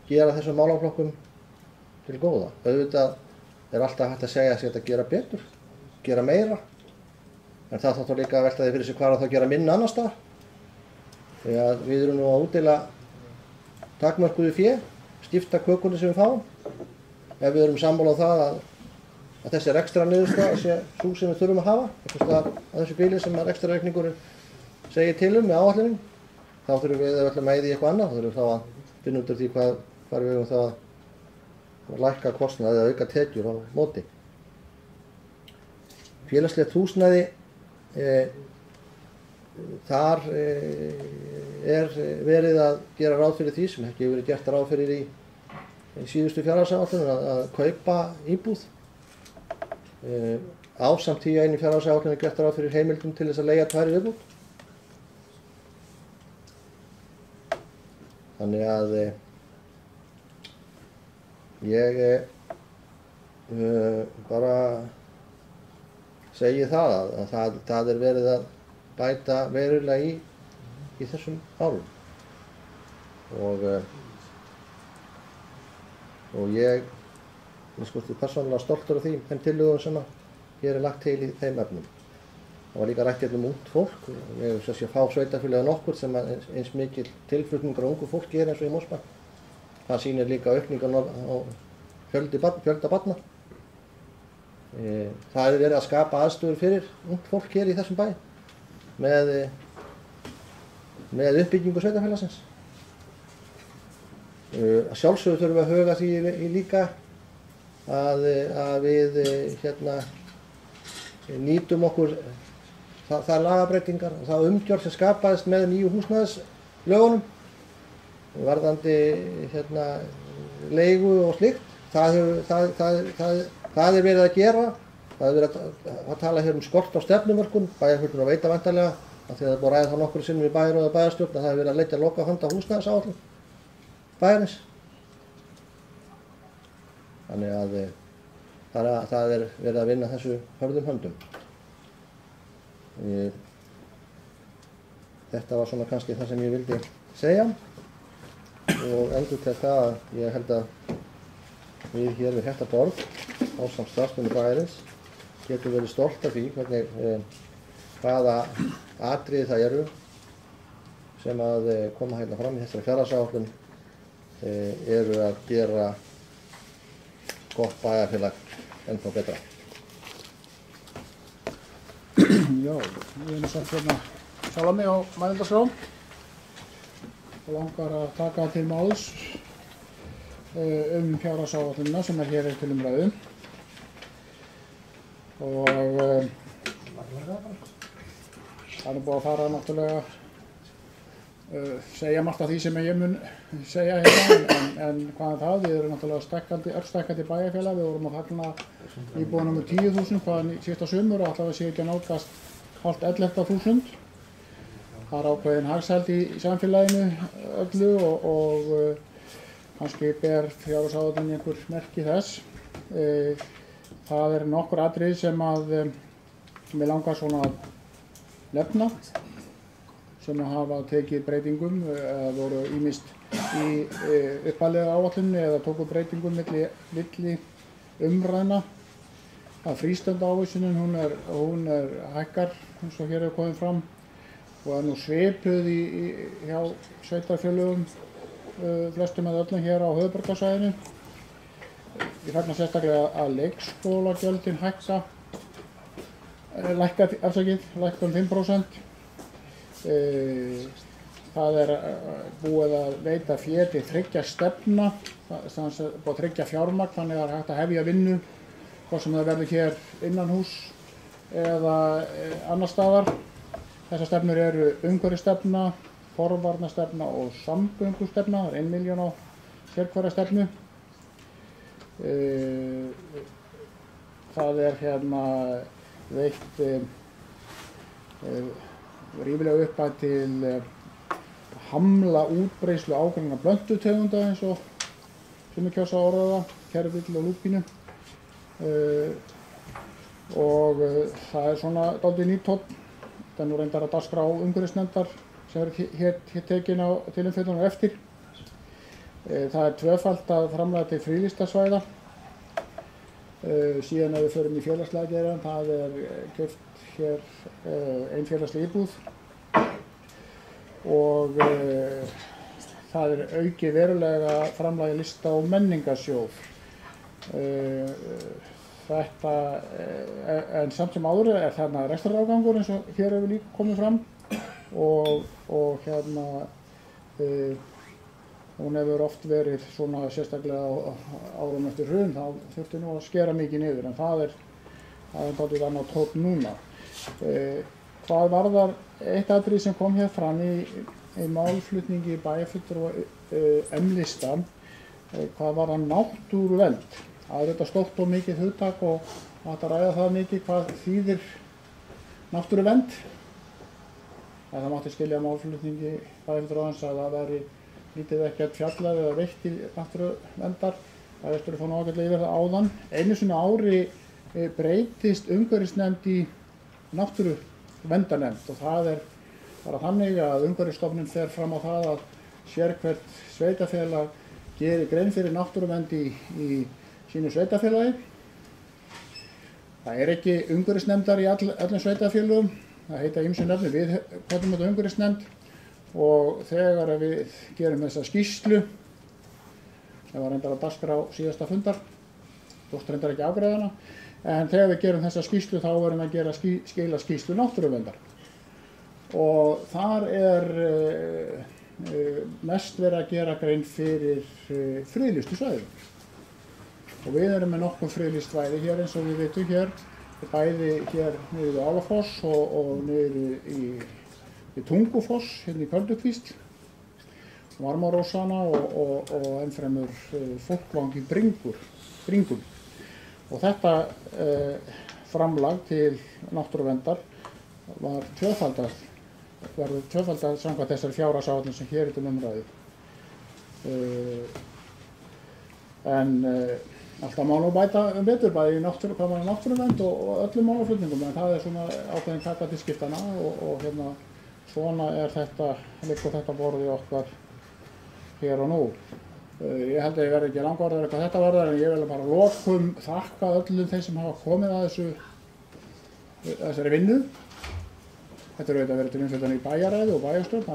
gera þessum málaflokkum til góða. Auðvitað er alltaf hægt að segja að þetta gera betur, gera meira, en það þarf þá líka að velta því fyrir sig hvað það gera minna annars staðar. Því að við erum nú að útdeila takmörkuðu fé, skipta kökunni sem við fáum. Ef við erum sammála á það að þessi ekstra niðurstaða sé sú sem við þurfum að hafa, einhvers staðar að þessu bili sem ekstra reikningurinn segir til með áætlunin, þá þurfum við að ætla í eitthvað annað, þá þurfum við þá að finna út úr því hvað við eigum þá að lækka kostnaði eða auka tekjur á móti. Félagslegt húsnæði, þar er verið að gera ráð fyrir því sem ekki hefur verið gert ráð fyrir í síðustu fjárhagsáætlun að kaupa íbúð. Ásamt því að einu fjárhagsáætlun er gert ráð fyrir heimildum til þess að leigja 2 í viðbót. Þannig að ég bara segi það að það er verið að bæta verulega í þessum málum. Og ég er persónulega stoltur af þeim tillögum sem hér er lagt til í þeim efnum. Það var líka rætt um ungt fólk. Við höfum að fá sveitarfélaga nokkur sem eins mikil tilflutningur á ungu fólki eins og í Mosfellsbæ. Það sýnir líka aukningar á fjölda barna. Það er verið að skapa aðstöður fyrir ungt fólk hér í þessum bæ með uppbyggingu sveitarfélagsins. Að sjálfsögðu þurfum við að huga því líka að við nýtum okkur það lagabreytingar og það umgjörð sem skapaðist með nýju húsnæðislögunum varðandi leigu og slíkt. Það er verið að gera. Það er verið að tala hér um skort á stefnumörkun. Bæjarfjörður að veita væntanlega að því að það er búið að ræða það nokkru sinnum í bæjarráði og bæjarstjórn að það er verið að leggja lokahönd á húsnæðisáætlun bæjarins. Þannig að það er verið að vinna þessu hörðum höndum. Þetta var svona kannski það sem ég vildi segja og endurtek það að ég held að við hér við þetta borð ásamt starfsmönnum bæjarins getum verið stolt af því hvaða atriði það eru sem að koma hérna fram í þessari fjárhagsáætlun eru að gera gott bæjarfélag ennþá betra. Já, ég hef sagt hérna sjálf mig á mælendaskrá og langar að taka til máls fjárhagsáætlunina sem hér til umræðu. Og það er búið að fara náttúrulega segja margt af því sem ég mun segja hérna, en hvað það, við erum náttúrulega örstækkandi bæjarfélag, við vorum að fagna íbúðunum 10.000 hvaðan síðasta sumur og alltaf sé ekki að nálgast hálft 11.000. Það er ákveðin hagsæld í samfélaginu öllu og kannski ber fjárhagsáætlun einhver merki þess. Það er nokkur atriði sem að mig langar svona að nefna sem að hafa tekið breytingum eða voru ýmist í upphaflegu áætlunni eða tóku breytingum milli umræðna. Að frístundaávísunin hún er hækkar eins og hér hefur komið fram og er nú svipuð hjá sveitarfélögum flestum eða öllum hér á höfuðborgarsvæðinu. Ég fagna sérstaklega að leikskólagjöldin lækka um 5%. Það er búið að veita fé til 3 stefna, búið að tryggja fjármagn, þannig að það er hægt að hefja vinnu, hvort sem það verður hér innanhús eða annar staðar. Þessar stefnur eru umhverfisstefna, forvarnastefna og samgöngustefna, það er 1 milljón á sérhverja stefnu. Það er hérna veitt rífilega upphæð til hamla útbreiðslu ágreinna plöntutegunda eins og sumir kjósa að orða það, kerfill og lúpínu. Og það er svona dálítið nýtt tónn. Það er nú reyndar að dagskrá umhverfisnefndar sem er hér tekin til umfjöllunar eftir. Það er tvöfalt að framlaga til friðlýstasvæða. Síðan ef við förum í félagslega geirann, það er keypt hér ein félagsleg íbúð og það er aukið verulega framlagi lista- og menningarsjóð. Þetta, en samt sem áður er þarna rekstrarafgangur eins og hér hefur líka komið fram og hérna hún hefur oft verið svona sérstaklega árum eftir hrun, þá þurfti nú að skera mikið niður, en það er dálítið annað tónn núna. Hvað varðar eitt atriði sem kom hér fram í málflutningi bæjarfulltrúa M-lista, hvað varðar náttúruvernd. Það er þetta stórt og mikið hugtak og hægt að ræða það mikið hvað þýðir náttúruvernd. Það mátti skilja málflutningi bæjarfulltrúans að það væri lítið ekkert fjallað eða veitt til náttúruverndar. Það er eftir að fá nákvæmlega yfir það áðan. Einu sinni ári breytist umhverfisnefnd í náttúruverndarnefnd og það er bara þannig að Umhverfisstofnun fer fram á það að sérhvert sveitarfélag gerir grein fyrir náttúruvernd í sínu sveitarfélagi. Það er ekki umhverfisnefndar í öllum sveitarfélögum. Það heita ýmsum nöfnum. Við köllum þetta umhverfisnefnd. Og þegar við gerum þessa skýrslu, sem var reyndar að dagskrá síðasta fundar, tókst reyndar ekki afgreiðana, en þegar við gerum þessa skýrslu þá verðum við að skila skýrslu náttúruverndar. Og þar er mest verið að gera grein fyrir friðlýstu svæðum. Og við erum með nokkuð friðlýst svæði hér eins og við vitum hér, bæði hér niður við Álafoss og niður í Tungufoss, hérna í Köldukvísl, Marmarósana og ennfremur Fólkvang í Bringum. Og þetta framlag til náttúruverndar verður tvöfaldað samkvæmt þessari fjárhagsáætlun sem hér er til umræðu. En alltaf má nú bæta betur, bæði í náttúruvernd og öllum málaflutningum, en það er svona ákveðin taka til skiptana og hérna svona er liggur þetta borðið okkar hér og nú. Ég held að ég verði ekki langvarðar hvað þetta varðar, en ég vil bara lokum þakka öllum þeim sem hafa komið að þessari vinnu. Þetta er auðvitað verið til umfjöllunar í bæjarræði og bæjarstjórn.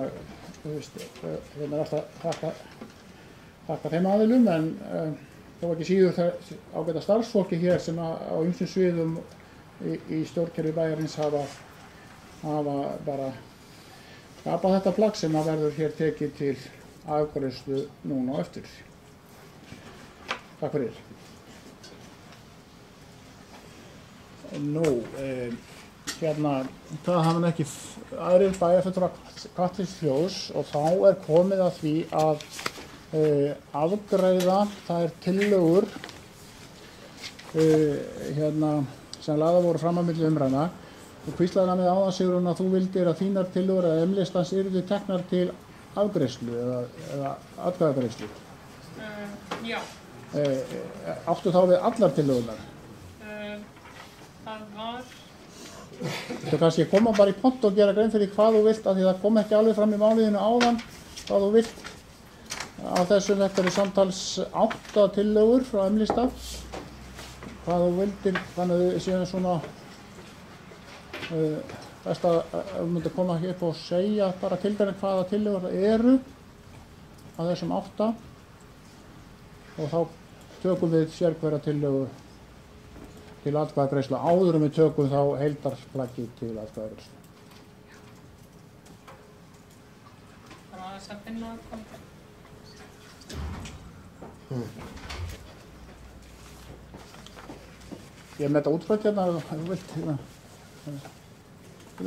hérna er alltaf þakka þeim aðilum en þó ekki síður það ágæta starfsfólki hér sem á ýmsum sviðum í stjórnkerfi bæjarins hafa bara skapað þetta plagg sem verður hér tekið til afgreiðslu núna á eftir. Takk fyrir. Hérna, það hafa ekki aðrir bæjarfulltrúar Katrínsfjós og þá er komið að því að afgreiða þær tillögur hérna, sem lagðar voru fram á milli umræðna. Þú hvíslaði með áðan Sigrún að þú vildir að þínar tillögur eða M-listans yrðu teknar til afgreiðslu eða atkvæðagreiðslu. Já. Áttu þá við allar tillögurnar? Það var... Þú kannski koma bara í pont og gera grein fyrir hvað þú vilt, af því það kom ekki alveg fram í máliðinu áðan hvað þú vilt. Af þessum þetta eru samtals 8 tillögur frá M-lista. Hvað þú vildir, þannig að við séum svona best að við myndum koma hér upp og segja bara tilbæðin hvaða tillögur það eru af þessum 8 og þá tökum við sérhverja tillögu til atkvæðagreiðslu áður en við tökum þá heildarplaggi til atkvæðagreiðslu. Það var aðeins að finna að koma. Ég er með þetta útfætt hérna, ef þú vilt hérna. Já.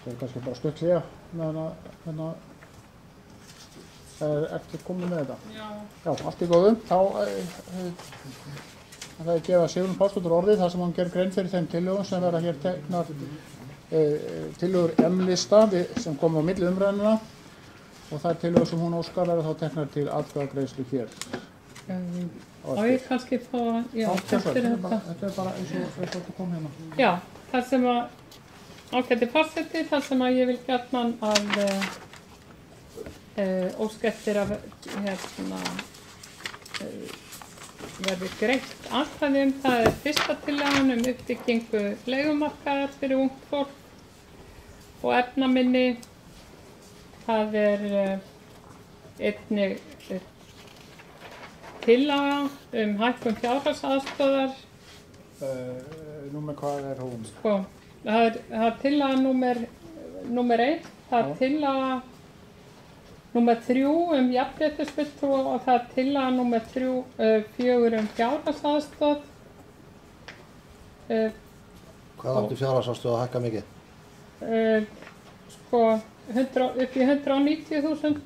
Það er kannski bara stuttlega hérna ertu komið með þetta? Já. Já, allt í góðu. Þá það er gefa Sigrún Pálsdóttur orðið þar sem hann ger grein fyrir þeim tillögum sem verða hér teknar tillögur M-lista sem koma á milli umræðuna og þær tillögur sem hún óskar verða þá teknar til atkvæðagreiðslu hér. Á ég kannski fá að, já, eftir þetta. Þetta er bara eins og þetta kom hérna. Já, þar sem að ágæti forseti, þar sem að ég vil gjarnan að óska eftir að hérna verði greitt atkvæði það er fyrsta tillagan uppbyggingu leigumarkaðar fyrir ungt fólk og efnaminni. Það er einnig tillaga hækkun fjárhagsaðstoðar. Númer hvað er hún? Sko, það er tillaga númer 1, það er tillaga númer 3 jafnréttisfulltrúa og það er tillaga númer 4 fjárhagsaðstoð. Hvað áttu fjárhagsaðstoð að hækka mikið? Sko, upp í 190.000.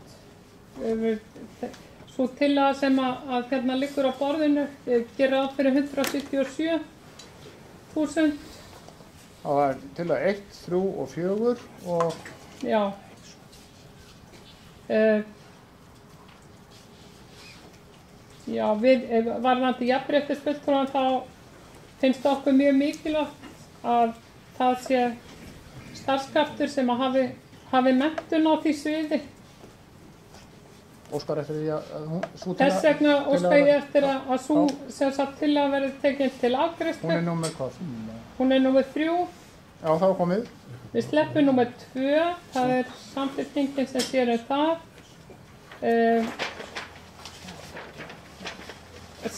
Sú tillaga sem að hérna liggur á borðinu gerir ráð fyrir 177.000. Það er tillaga 1, 3 og 4 og... Já. Já, við varðandi jafnréttisfulltrúan þá finnst okkur mjög mikilvægt að það sé starfskraftur sem að hafi menntun á því sviði. Óskar eftir því að sú Þess vegna óskar ég eftir að sú sem sagt tillaga verði tekin til afgreiðslu. Hún er númer hvað? Hún er númer 3. Já, þá er komið. Við sleppum númer 2, það er Samfylkingin sem sér það.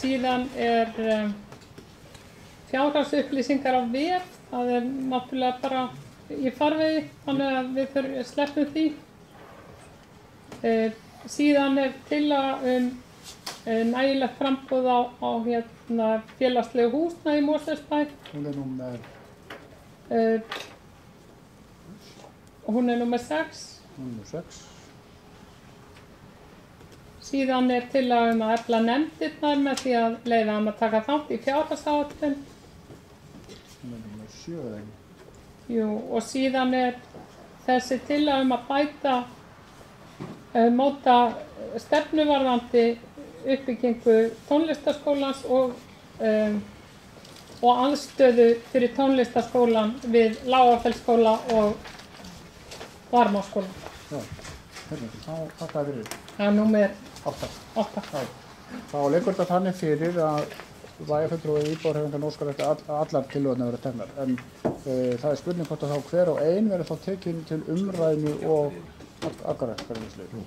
Síðan er fjárhagsupplýsingar á vef, það er náttúrulega bara í farvegi, þannig að við sleppum því. Síðan er tillaga nægilegt framboð á hérna, félagslegu húsnæði í Mosfellsbæ. Hún er númer 6. Númer 6. Síðan er tillaga að efla nefndirnar með því að leyfa þeim að taka þátt í fjárhagsáætlun. Hún er númer 7 eða ekki? Jú, og síðan er þessi tillaga að bæta móta stefnuvarðandi uppbyggingu tónlistarskólans og aðstöðu fyrir tónlistarskólan við Lágafellsskóla og Varmárskóla. Já, þá þakka fyrir. Það er númer 8. 8. Þá leikur þetta þannig fyrir að bæjarfulltrúi íbúðarhreyfingarinnar óskar eftir allar tillögurnar verið teknar. En það er spurning hvort að þá hver og ein verður þá tekin til umræðinu og aðgarðarverðislu.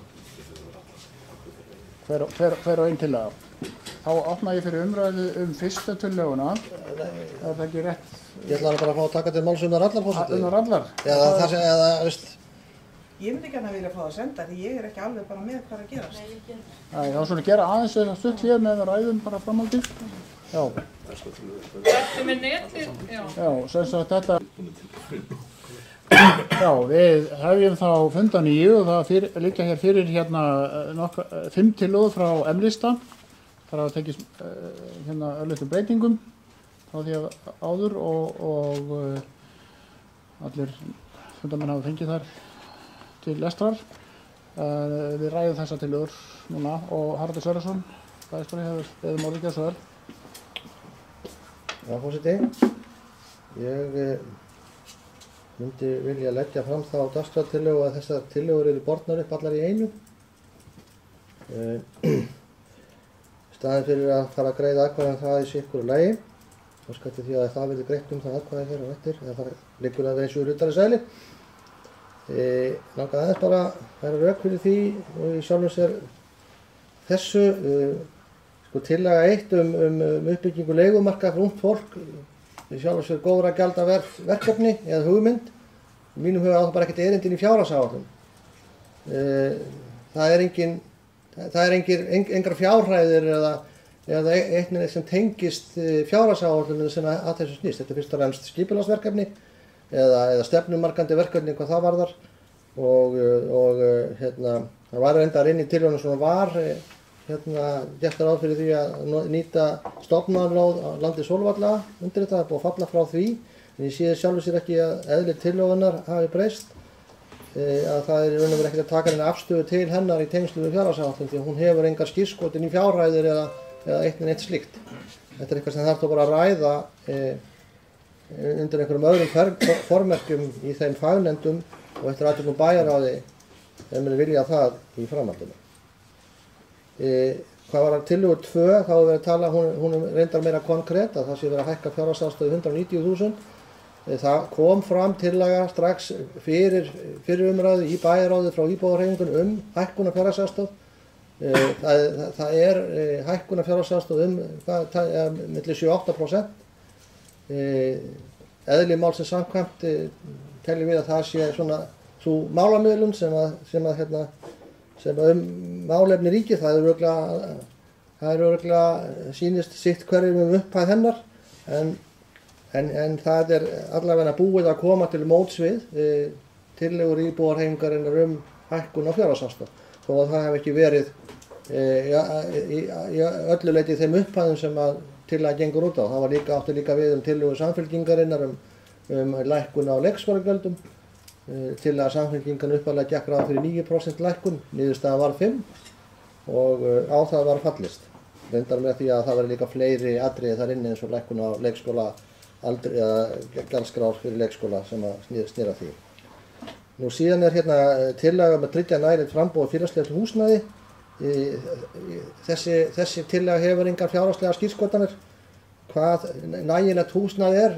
Hver og ein tillaga. Þá opna ég fyrir umræðu fyrstu tillöguna. Er það ekki rétt? Ég ætla bara að fá að taka til máls allar fórseti. Allar? Eða, veist. Ég myndi ekki að vilja fá það að senda því ég er ekki alveg bara með hvað að gerast. Nei, þá svona gera aðeins eða stutt hér með ræðum bara framhaldið. Já. Þetta með netið, já. Já, sem sagt þetta. Já, við hefjum þá fund að nýju og það liggja hér fyrir hérna 5 tillögur frá M-lista. Það er að tekið hérna örlitlum breytingum frá því að áður og allir fundamenn hafa fengið þar til lestrar. Við ræðum þessa tillögur núna og Haraldur Sverrisson, bæjarstjóri, hefur beðið orðið gjörðu svo vel. Já, fórseti. Ég myndi vilja leggja fram þá dagskrártillögu að þessar tillögur eru bornar upp allar í einu. Staðinn fyrir að fara að greiða atkvæði það í sikkur lagi. Óska eftir því að það verði greitt það atkvæði hér á eftir, eða það liggur að vera eins og hlutari sæli. Langar aðeins bara að vera rök fyrir því og í sjálfum sér þessu tillaga 1 uppbyggingu leigumarka fyrir ungt fólk í sjálfum sér góðra gjalda verkefni eða hugmynd. Í mínum huga á það bara ekkert erindin í fjárhagsáætlun. Það er engar fjárhæðir eða eitthvað sem tengist fjárhagsáætlunum sem að þessu snýst. Þetta er fyrst og fremst skipulagsverkefni eða stefnumarkandi verkefni hvað það varðar og það var reyndar inn í tillögunum sem var gert ráð fyrir því að nýta stofnanlóð á landi Sólvalla undir þetta, það er búið að falla frá því en ég sé sjálfur sér ekki að eðli tillögunar hafi breyst að það er raun og veru ekkert að taka henni afstöðu til hennar í tengslu við fjárhagsáætlun því að hún hefur engar skírskotin í fjárhæðir eða eitt slíkt. Þetta er eitthvað sem þarf þá bara að ræða undir einhverjum öðrum formerkjum í þeim fagnefndum og eftir aðtökum bæjarráði ef mér vilja það í framhaldinu. Hvað var að tillögu 2 þá er verið að tala, hún er reyndar meira konkrét að það sé verið að hækka fjárhagsaðstöðu 190.000. Það kom fram tillaga strax fyrir umræðu í bæjarráði frá íbúðarhreyfingunni hækkun af fjárhagsaðstöðu. Það er hækkun af fjárhagsaðstöðu milli 7–8%. Eðli málsins samkvæmt teljum við að það sé svona svo málamiðlun sem málefni ríkið, það er örugglega sýnist sitt hverjum upphæð hennar en það er allavega búið að koma til móts við tillögur íbúðarhreyfingarinnar hækkun á fjárhagsaðstöðu þó að það hef ekki verið í öllu leyti þeim upphæðum sem að tillaga gengur út á. Það var átti líka við tillögu Samfylkingarinnar lækkun á leikskólagjöldum. Tillaga Samfylkingarinnar upphaflega gekk ráð fyrir 9% lækkun, niðurstaðan var 5 og á það var fallist. Reyndar með því að það var líka fleiri atriði þar inni eins og lækkun á leikskóla eða gjaldskrár fyrir leikskóla sem að snýra því. Nú síðan er hérna tillaga með tryggja nægilegt framboð félagslegt húsnæði. Þessi tillaga hefur engar fjárhagslegar skírskotanir. Hvað nægilegt húsnæði er,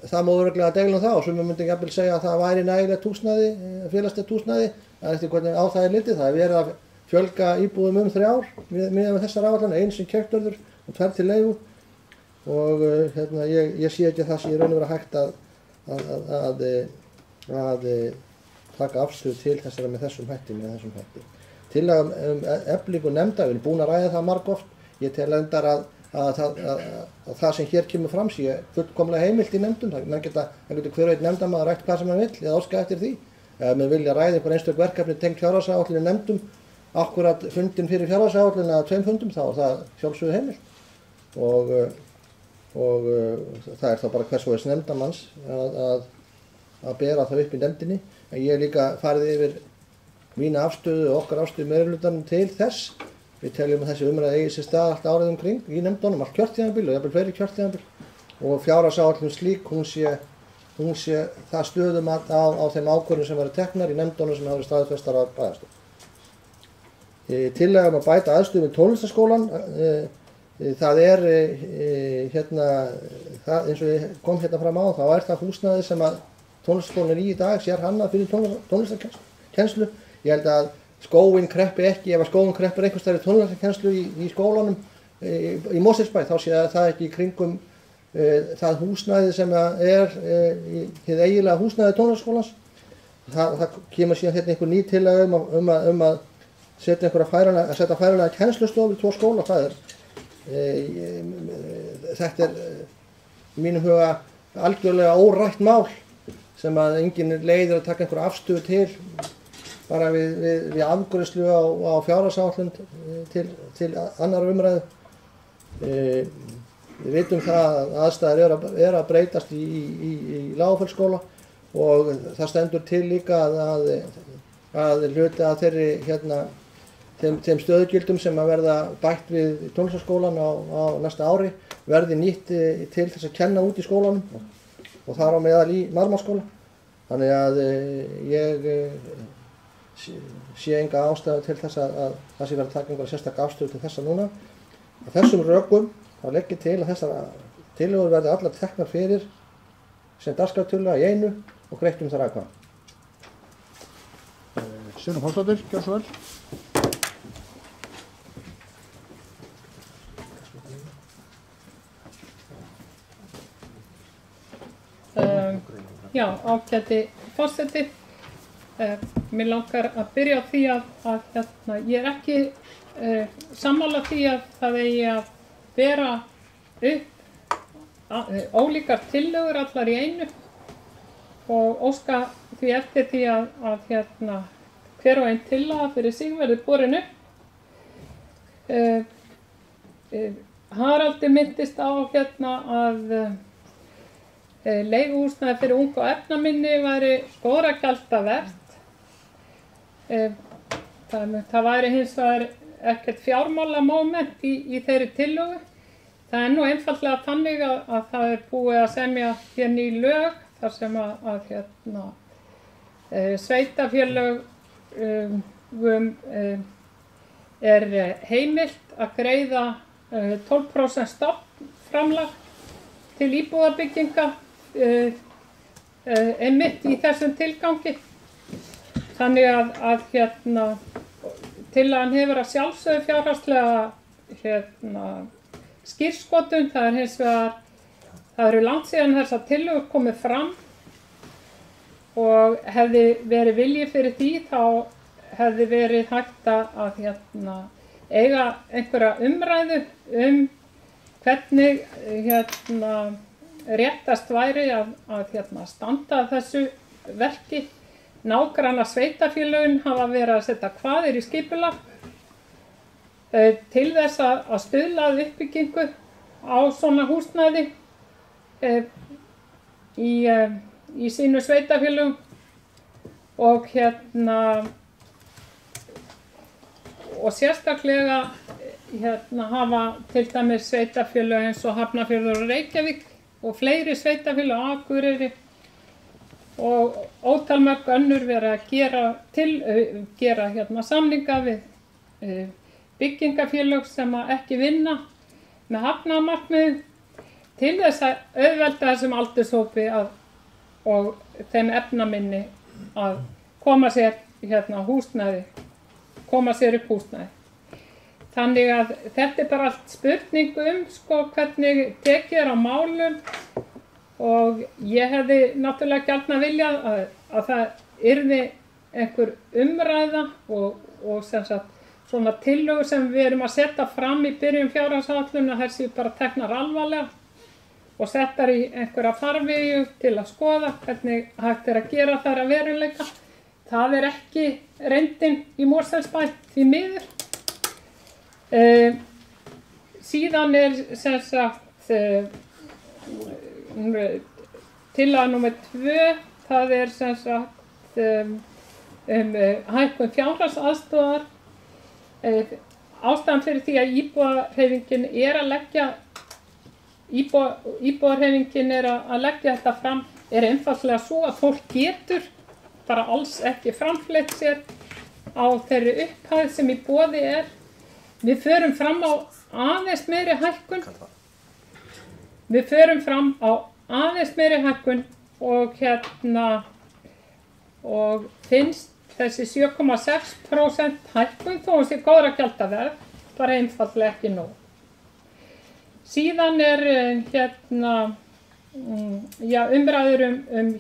það má örugglega deila það og sumir myndi jafnvel segja að það væri nægilegt húsnæði, félagslegt húsnæði. Það er eftir hvernig á það er litið. Það er verið að fjölga íbúðum 3 með þessar áætlanir, 1 sem keyptur og 2 til leigu og ég sé ekki að það sé í raun og veru hægt að taka afstöðu til þessara með þessum hætti. Tillaga eflingu nefnda, við erum búin að ræða það margoft. Ég tel endar að það sem hér kemur fram sé fullkomlega heimilt í nefndum. Það getur hver og einn nefndamaður rætt hvað sem hann vill eða óska eftir því. Ef við vilja ræða einhver einstök verkefni tengt fjárhagsáætlun í nefndum, akkurat fundin fyrir fjárhagsáætlun eða 2 fundum, þá er það sjálfsögðu heimilt. Og það er þá bara hvers og eins nefndamanns að bera það upp í nefndinni. En ég hef líka farið yfir mína afstöðu og okkar afstöðu meirihlutanum til þess. Við teljum að þessi umræða eigi sér stað allt árið umkring í nefndunum, allt kjörtímabil og jafnvel fleiri kjörtímabil. Og fjárhagsáætlun slík, hún sé hún sé það stöðumat á þeim ákvörðunum sem verður teknar í nefndunum sem hafa verið staðfestar af bæjarstjórn. Tillaga að bæta aðstöðu við tónlistarskólann, það eins og ég kom hérna fram á, þá það húsnæði sem að tónlistarskólinn í dag sér hannað fyrir tónlistarkennslu. Ég held að skóginn kreppi ekki, ef að skóginn kreppir einhvers staðar í tónlistarkennslu í skólanum í Mosfellsbæ, þá sé það ekki í kringum það húsnæði sem hið eiginlega húsnæði tónlistarskólans. Það kemur síðan hérna einhver ný tillaga um að setja færanlega kennslustofu í 2 skóla. Þetta í mínum huga algjörlega órætt mál sem að enginn leiðir að taka einhverja afstöðu til bara við afgreiðslu á fjárhagsáætlun til annar umræðu. Við vitum það að aðstæður eru að breytast í Lágafellsskóla og það stendur til líka að hluti að þeim stöðugildum sem að verða bætt við tónlistarskólann á næsta ári verði nýtt til þess að kenna út í skólanum og þar á meðal í Marmárskóla. Þannig að ég sé enga ástæðu til þess að það sé verið að taka einhverja sérstaka afstöðu til þessa núna. Að þessum rökum þá legg ég til að þessar tillögur verði allar teknar fyrir sem dagskrártillaga í einu og greitt þar aðkvæða. Sigrún Pálsdóttir, gjörðu svo vel. Já, ágæti forseti. Mér langar að byrja á því að ég ekki sammála því að það eigi að bera upp ólíkar tillögur allar í einu og óska því eftir því að hver og einn tillaga fyrir sig verði borin upp. Haraldur minntist á að leiguhúsnæði fyrir ung og efnaminni væri góðra gjalda vert. Það væri hins vegar ekkert fjármálamoment í þeirri tillögu. Það nú einfaldlega þannig að það búið að semja hér ný lög þar sem sveitarfélögum heimilt að greiða 12% stofnframlag til íbúðarbygginga einmitt í þessum tilgangi. Þannig að tillagan hefur að sjálfsögðu fjárhagslega skírskotun. Það hins vegar, það eru langt síðan þessar tillögur komið fram og hefði verið vilji fyrir því þá hefði verið hægt að eiga einhverja umræðu hvernig réttast væri að standa að þessu verki. Nágranna sveitarfélögin hafa verið að setja kvaðir í skipulag til þess að stuðla að uppbyggingu á svona húsnæði í sínu sveitarfélögum og og sérstaklega hafa til dæmis sveitarfélög eins og Hafnarfjörður og Reykjavík og fleiri sveitarfélög á Akureyri og ótalmörg önnur verið að gera samninga við byggingafélög sem ekki vinna með hagnaðarmarkmiðum til þess að auðvelda þessum aldurshópi og þeim efnaminni að koma sér húsnæði, koma sér upp húsnæði. Þannig að þetta bara allt spurning hvernig tekið á málum og ég hefði náttúrulega gjarnan viljað að það yrði einhver umræða og sem sagt svona tillögur sem við erum að setja fram í byrjun fjárhagsáætlunar, þær séu bara teknar alvarlega og settar í einhverja farvegi til að skoða hvernig hægt að gera þær að veruleika. Það ekki reyndin í Mosfellsbæ því miður. Síðan sem sagt tillaga númer 2, það sem sagt hækkun fjárhagsaðstoðar. Ástæðan fyrir því að íbúðarhreyfingin er að leggja þetta fram er einfaldlega svo að fólk getur bara alls ekki framfleytt sér á þeirri upphæð sem í boði er. Við förum fram á aðeins meiri hækkun. Við förum fram á aðeins meiri hækkun og og finnst þessi 7,6% hækkun þó að sé góðra gjaldaverð bara einfaldlega ekki nóg. Síðan umræður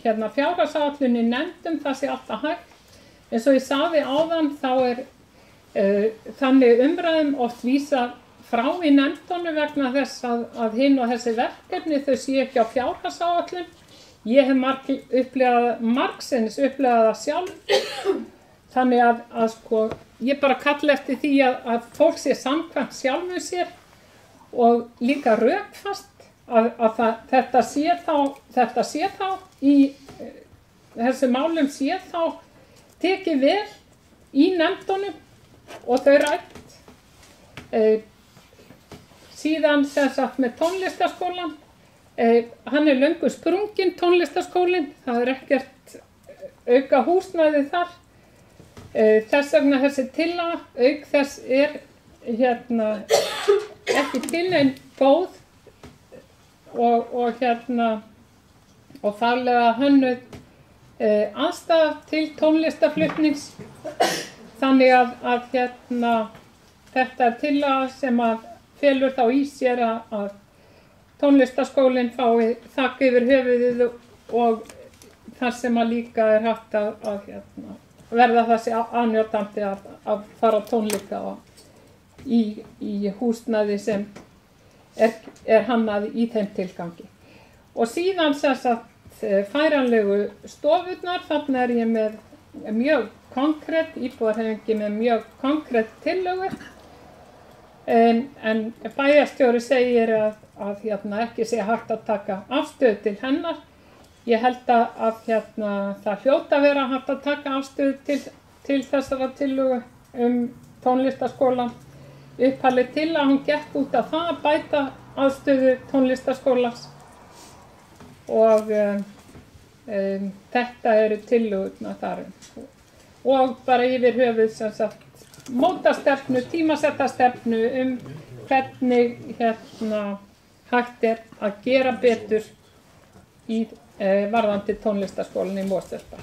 fjárhagsáætlun í nefndum, það sé alltaf hægt. Eins og ég sagði áðan þá þannig umræðum oft vísað frá í nefndunum vegna þess að hinn og þessi verkefni þau sé ekki á fjárhagsáætlun. Ég hef margsinnis upplifað það sjálf. Þannig að sko, ég bara kalla eftir því að fólk sé samkvæmt sjálfu sér og líka rökfast að þetta sé þá í þessi málum sé þá tekið vel í nefndunum og þau rætt. Síðan sem sagt með tónlistarskólann, hann er löngu sprunginn tónlistarskólinn, það er ekkert auka húsnæði þar. Þess vegna þessi tillaga, auk þess er ekki til nein góð og faglega hönnuð aðstaða til tónlistarflutnings. Þannig að þetta er tillaga sem að felur þá í sér að tónlistarskólinn fái þak yfir höfuðið og þar sem að líka er hægt að verða þessi aðnjótandi að fara á tónleika í húsnæði sem er hannað í þeim tilgangi. Og síðan sem sagt færanlegu stofurnar, þarna er ég með mjög konkrétt, íbúðarhreyfingi með mjög konkrétt tillögur. En bæjarstjóri segir að ekki sé hægt að taka afstöðu til hennar. Ég held að það hljóta að vera hægt að taka afstöðu til þessara tillögu tónlistarskólann. Upphaflega til að hún gekk út af það að bæta aðstöðu tónlistarskólans og þetta eru tillögurnar þar. Og bara yfir höfuð sem sagt móta stefnu, tímasetta stefnu hvernig hægt er að gera betur í varðandi tónlistarskólan í Mosfellsbæ.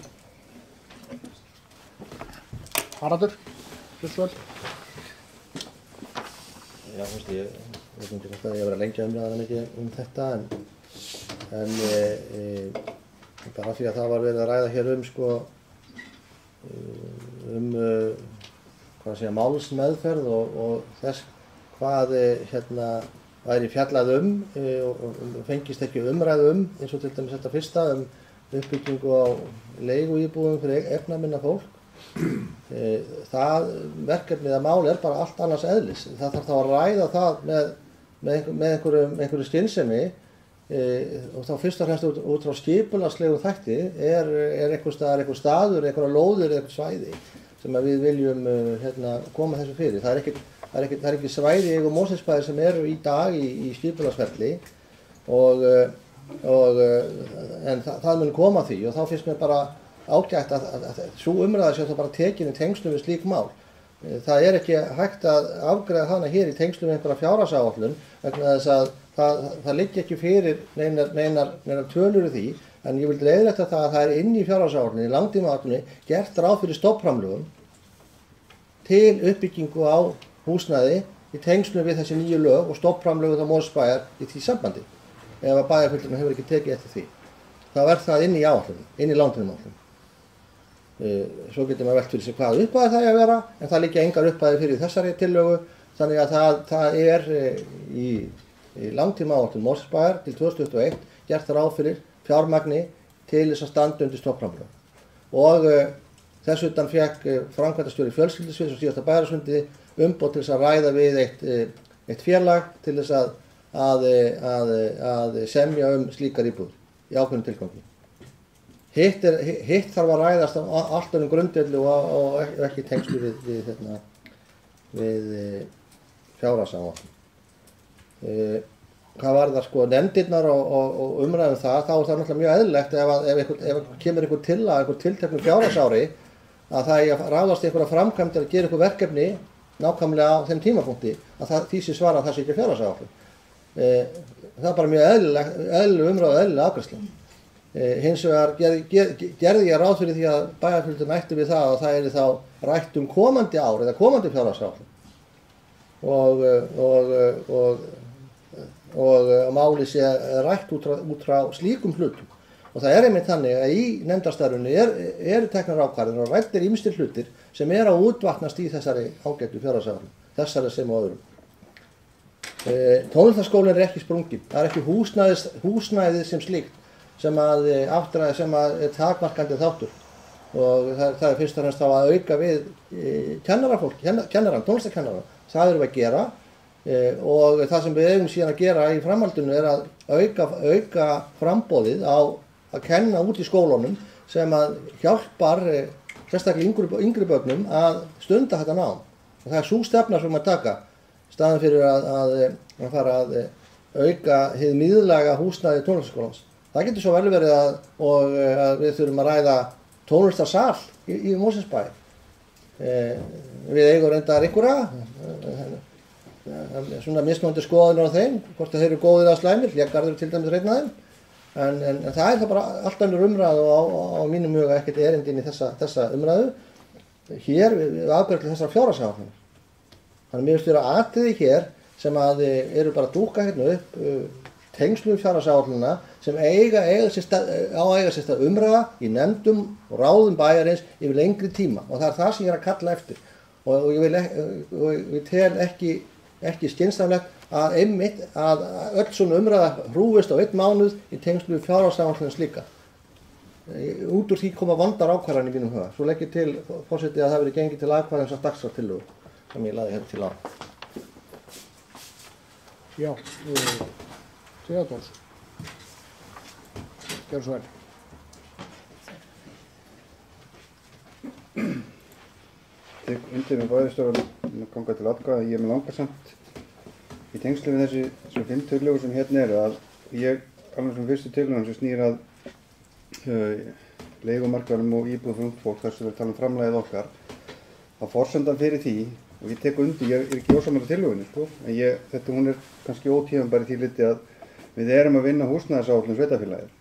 Haraldur, Björnsvöld. Já, ég veit ekki hvort að ég verið að lengja umræðan mikið þetta en bara því að það var verið að ræða hér málsmeðferð og þess hvað væri fjallað og fengist ekki umræðu eins og til dæmis þetta fyrsta uppbyggingu á leiguíbúðum fyrir efnaminna fólk. Það verkefnið að mál er bara allt annars eðlis. Það þarf þá að ræða það með einhverju skynsemi og þá fyrst og fremst út frá skipulagslegu þætti er einhver staður, einhverja lóðir, einhver svæði sem við viljum koma þessu fyrir. Það er ekki svæði í eigu Mosfellsbæjar sem eru í dag í skipulagsferli en það mun koma því og þá finnst mér bara ágætt að sú umræða sé þá bara tekin í tengslum við slík mál. Það er ekki hægt að afgreiða hana hér í tengslum við einhverja fjárhagsáætlun vegna þess að það liggi ekki fyrir neinar tölur í því, en ég vildi leiðrétta það að það er inni í fjárhagsáætlunni, í langtímaáætlunni, gert ráð fyrir stofnframlögum til uppbyggingu á húsnæði í tengslum við þessi nýju lög og stofnframlögum á Mosfellsbæjar í því sambandi, ef að bæjarfulltrúinn hefur ekki tekið eftir því. Þá er það inni í áætlunni, inni í langtímaáætlunni. Svo getur maður velt fyrir sig hvað upphæðir það að vera, en það liggja engar upphæðir fyrir þessari tillögu, þannig að það er í langtímaáætlun Mosfellsbæjar til 2021 gert ráð fyrir fjármagni til þess að standa undir stofnframlög. Og þess utan fékk framkvæmdastjóri fjölskyldusviðs og síðasta bæjarráðsfundi umboð til þess að ræða við eitt félag til þess að semja slíkar íbúðir í ákveðnum tilgangi. Hitt þarf að ræðast á allt öðrum grundvelli og ekki tengslu við fjárhagsáætlun. hvað var það sko nefndirnar og umræðum það, þá er það náttúrulega mjög eðlilegt ef kemur einhver tillaga, einhver tilteknu fjárhagsári að það er að ráðast í einhverja framkvæmdir að gera einhver verkefni nákvæmlega á þeim tímapunkti að því sé svara að það sé ekki fjárhagsáætlun. Það er bara mjög eðlileg umræða og eðlileg afgreiðsla. Hins vegar gerði ég ráð fyrir því að bæjarfélagið ætti við það og það er þá rætt komandi ár eða komandi fjárhagsáætlun og máli sé rætt út frá slíkum hlutum. Og það er einmitt þannig að í nefndarstarfinu eru teknar ákvarðanir og ræddir ýmsir hlutir sem að útvatnast í þessari ágætu fjárhagsáætlun, þessari sem og öðrum. Tónlistarskólinn er ekki sprunginn, það er ekki húsnæðið sem slíkt sem er takmarkandi þáttur. Og það er fyrst og fremst þá að auka við kennarann, tónlistarkennarann. Það erum við að gera og það sem við eigum síðan að gera í framhaldinu er að auka framboðið á að kenna út í skólunum sem að hjálpar sérstaklega yngri börnum að stunda þetta nám. Og það er sú stefna sem að taka staðan fyrir að fara að auka hið miðlæga húsnæði tónlistarskólans. Það getur svo vel verið að við þurfum að ræða tónlistarsal í Mosfellsbæ. Við eigum reyndar einhverja, svona mismunandi skoðanir á þeim, hvort þeir eru góðir eða slæmir, Hlégarður til dæmis einn af þeim, en það er það bara allt önnur umræðu og á mínum huga ekkert erindi inn í þessa umræðu. Hér við afgreiðslu þessar fjárhagsáætlunar. Þannig mér finnst vera atriði hér sem að eru bara að dúkka hérna upp tengslum fjárhagsáætlunina sem eiga sér stað umræða í nefndum og ráðum bæjarins yfir lengri tíma og það er það sem ég er að kalla eftir og ég tel ekki skynsamlegt að einmitt að öll svona umræða hrúfist á 1 mánuð í tengslum fjárhagsáætlunina slíka. Út úr því koma vondar ákvarðanir í mínum huga. Svo legg ég til, forseti, að það verði gengið til atkvæðis að dagskrártillögu sem ég lagði hérna til á. Já, Theodórs. Gjörðu svo vel. Tek undir með bæjarstjóra að ganga til atkvæða. Ég er með langar samt í tengslu við þessi 5 tillögur sem hérna eru að ég, alveg sem fyrstu tillögun sem snýr að leigumarkaðnum og íbúðum fyrir ungt fólk þar sem við tala framlagið okkar að forsendan fyrir því og ég tek undir, ég er ekki ósammála tillögunni sko, en hún er kannski ótímabær í því liti að við erum að vinna húsnæðisáætlun sveitarfélagið.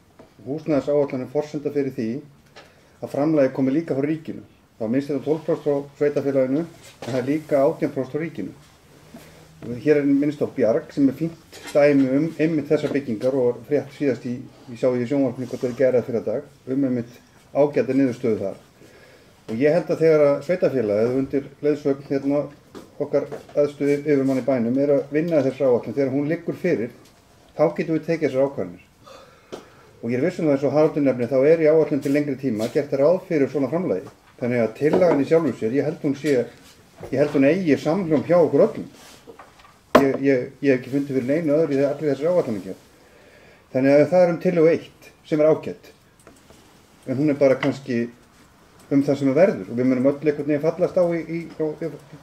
Húsnæðisáætlun er forsenda fyrir því að framlagið komi líka frá ríkinu. Þá minnst þetta 12% frá sveitarfélaginu en það er líka 18% frá ríkinu. Hér er minnst á Bjarg sem er fínt dæmi einmitt þessar byggingar og frétt síðast ég sá í sjónvarpinu hvort það er gerað fyrir dag einmitt ágæta niðurstöðu þar. Og ég held að þegar að sveitarfélagið undir leiðsögn hérna okkar aðstöðu yfirmann í bænum er að vinna þessar áætlun þegar hún liggur fyrir, þá getum við tekið þessar ákvarðanir. Og ég er viss um það eins og Haraldur nefnir, þá er í áætlun til lengri tíma gert ráð fyrir svona framlagi. Þannig að tillagan í sjálfu sér, ég held hún eigi samhljóm hjá okkur öllum. Ég hef ekki fundið fyrir neinu öðru í allir þessar áætlanir. Þannig að það er tillögu 1 sem er ágætt. En hún er bara kannski það sem verður og við munum öll einhvern veginn fallast á í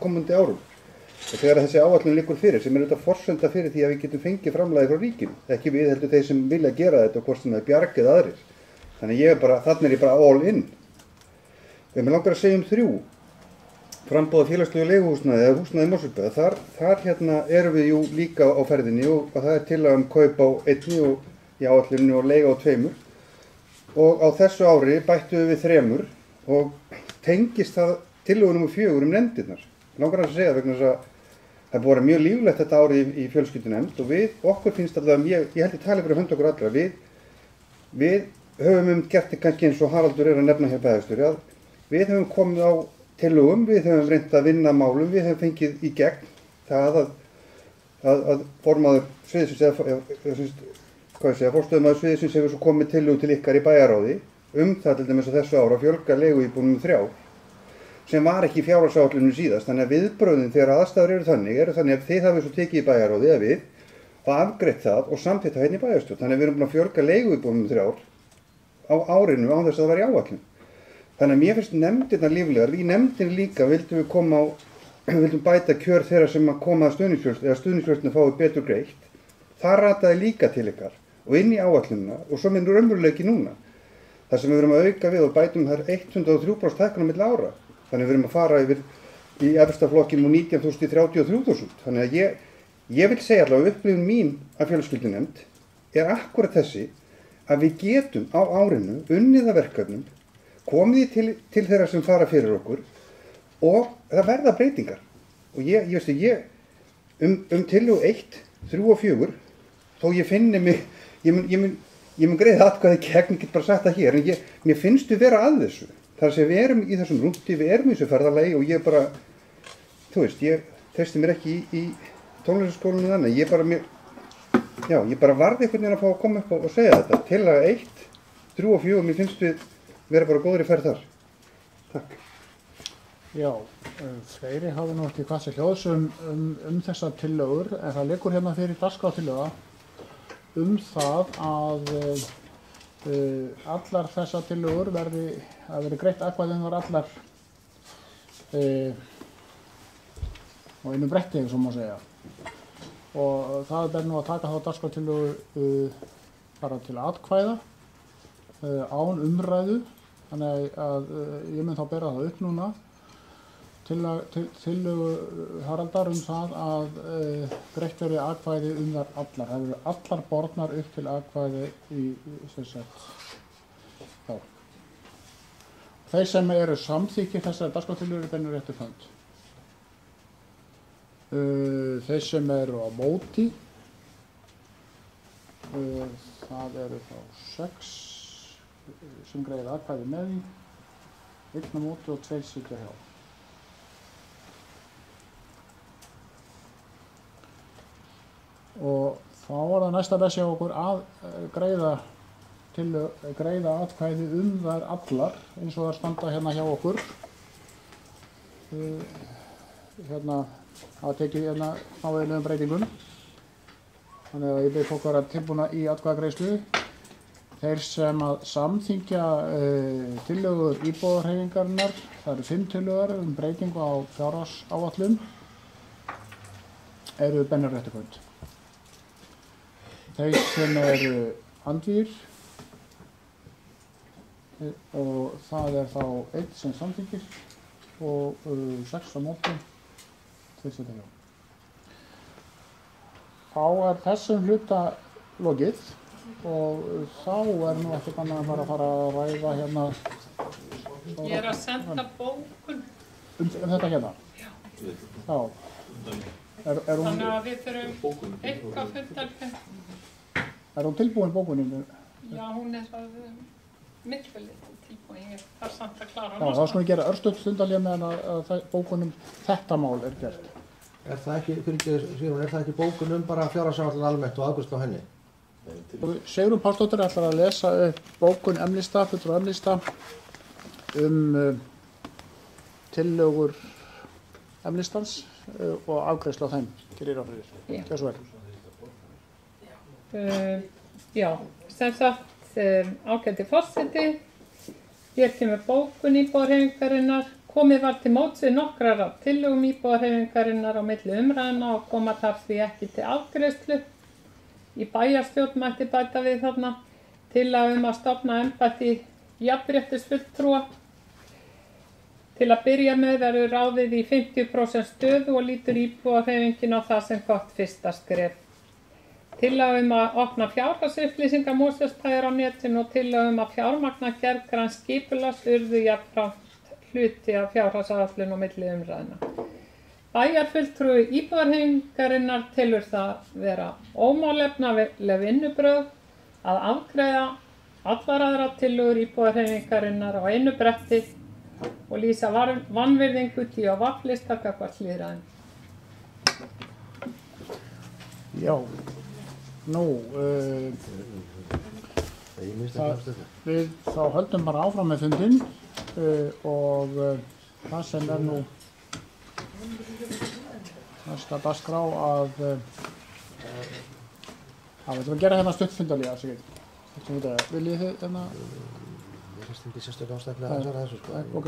komandi árum. Og þegar þessi áætlun liggur fyrir sem er auðvitað forsenda fyrir því að við getum fengið framlagið frá ríkinu. Ekki við heldur þeir sem vilja gera þetta og hvort sem það er Bjarg eða aðrir. Þannig þannig er ég bara all in. Mig langar að segja 3. Framboð félagslegu leiguhúsnæði eða húsnæði Mosfellsbæjar. Þar hérna erum við jú líka á ferðinni og það er tillaga kaup á 1 og í áætluninu og leiga á 2. Og á þessu ári bættum við 3 og tengist það tillögu nr. 4 nefndirnar. Langar að segja vegna þess að það búið mjög líflegt þetta ári í fjölskyldunefnd og okkur finnst alltaf, ég held ég tali fyrir hönd okkur allra, við höfum gert þetta kannski eins og Haraldur er að nefna hér bæjarstjóri að við höfum komið á tillögum, við höfum reynt að vinna málum, við höfum fengið í gegn það að formaður sviðsins forstöðumaður sviðsins hefur svo komið tillögu til ykkar í bæjaráði það til dæmis að þessu ára fjölga leiguíbúðum 3 sem var ekki í fjárhagsáætlunum síðast, þannig að viðbrögðin þegar aðstæður eru þannig að þið hafið svo tekið í bæjaráði eða við og afgreitt það og samþykkt það hérna í bæjarstjórn, þannig að við erum búin að fjölga leiguíbúðum 3 á árinu án þess að það var í áætlun. Þannig að mér finnst nefndirnar líflegar, í nefndin líka vildum bæta kjör þeirra sem að koma að stuðningsfjölskyldum eða stuðningsfjölskyldum fái betur greitt það rataði líka til ykkar og inn í áætlunina og svo minn raunveruleiki núna. Það sem við erum að auka við og bætum þar 103% hækkun á milli ára. Þannig við erum að fara yfir í efsta flokkin úr 19.000 í 33.000. Þannig að ég vil segja allavega upplifun mín af fjölskyldunefnd akkurat þessi að við getum á árinu unnið að verkefnum, komið til þeirra sem fara fyrir okkur og það verða breytingar. Og ég tillögu 1, 3 og 4, þó ég finni mig, ég mun greiða atkvæði gegn, ég get bara sagt það hér, en mér finnst við vera að þessu. Það að við erum í þessum rúndi, við erum í þessu ferðalagi og ég bara, ég treysti mér ekki í tónlistarskólanum þannig, ég bara varði einhvern veginn að fá að koma upp og segja þetta. Tillaga 1, 3 og 4, mér finnst við vera bara góður í ferð þar. Takk. Já, fleiri hafa nú ekki hvað sér hljóðs þessar tillögur, en það liggur hérna fyrir dagskrártillaga það að allar þessar tillögur verði greitt atkvæði þar allar á einu bretti, eins og má segja. Og það ber nú að taka þá dagskrártillögu bara til atkvæða án umræðu, þannig að ég mun þá bera það upp núna. Tillögu Haraldar það að greitt verði atkvæði þær allar. Það eru allar bornar upp til atkvæði í já. Þeir sem eru samþykkir þessari dagskrártillögu beinir réttur hönd. Þeir sem eru á móti, það eru þá 6 sem greiða atkvæði með því, 1 á móti og 2 sitja hjá. Og þá var það næsta bessi á okkur að greiða atkvæði þær allar, eins og það standa hérna hjá okkur. Hérna, það tekið hérna áveðilegum breytingum. Þannig að ég bið fólk vera tilbúna í atkvæðagreiðslu. Þeir sem að samþykkja tillögur íbúðarhreyfingarinnar, það eru 5 tillögur breytingu á fjárhagsáætlun, eru beinir réttur hönd. Þeir sem eru andvígir og það þá 1 sem samþykkir og 6 á móti, 2 sitja hjá. Þá þessum hluta lokið og þá nú ekkert annað að fara að ræða hérna. Ég að senda bókun. Þetta hérna? Já. Já. Þannig að við þurfum eitthvað fundarkenn. Hún tilbúin bókunin? Já, hún mikilvægt tilbúin. Ég þarf samt að klára. Já, þá skulum við gera örstutt stundarlega meðan að bókunum þetta mál gert. Er það ekki bókun bara fjárhagsáætlun almennt og afgreiðslu á henni? Sigrún Pálsdóttir ætlar að lesa upp bókun M-lista, fulltrúa M-lista tillögur M-listans og afgreiðslu á þeim. Gerir ráð fyrir. Gjör svo vel. Já, sem sagt ágæti forseti, hér kemur bókun íbúðarhreyfingarinnar. Komið var til móts við nokkrar af tillögum íbúðarhreyfingarinnar á milli umræðna og koma þar því ekki til afgreiðslu. Í bæjarstjórn mætti bæta við þarna tillaga að stofna embætti jafnréttisfulltrúa. Til að byrja með verður ráðið í 50% stöðu og lítur íbúðarhreyfingin á það sem gott fyrsta skref. Tillaga að opna fjárhagsupplýsingar Mosfellsbæjar á netinu og tillaga að fjármagna gerð granns skipulags urðu jafnframt hluti af fjárhagsáætlun og milli umræðna. Bæjarfulltrúi íbúðarhreyfingarinnar telur það vera ómálefnaleg vinnubrögð að afgreiða allar aðrar tillögur íbúðarhreyfingarinnar á einu bretti og lýsa vanvirðingu til á vaflista gagnvart lýðræðinu. Já, nú, við þá höldum bara áfram með fundinn og það sem nú næsta dagskrá að við ætlum að gera hérna stuttfundarlega, Sigrid. Viljið þið hérna? Ég finnst ekki sérstaklega ástæðlega að svara þessu, sko. Ok.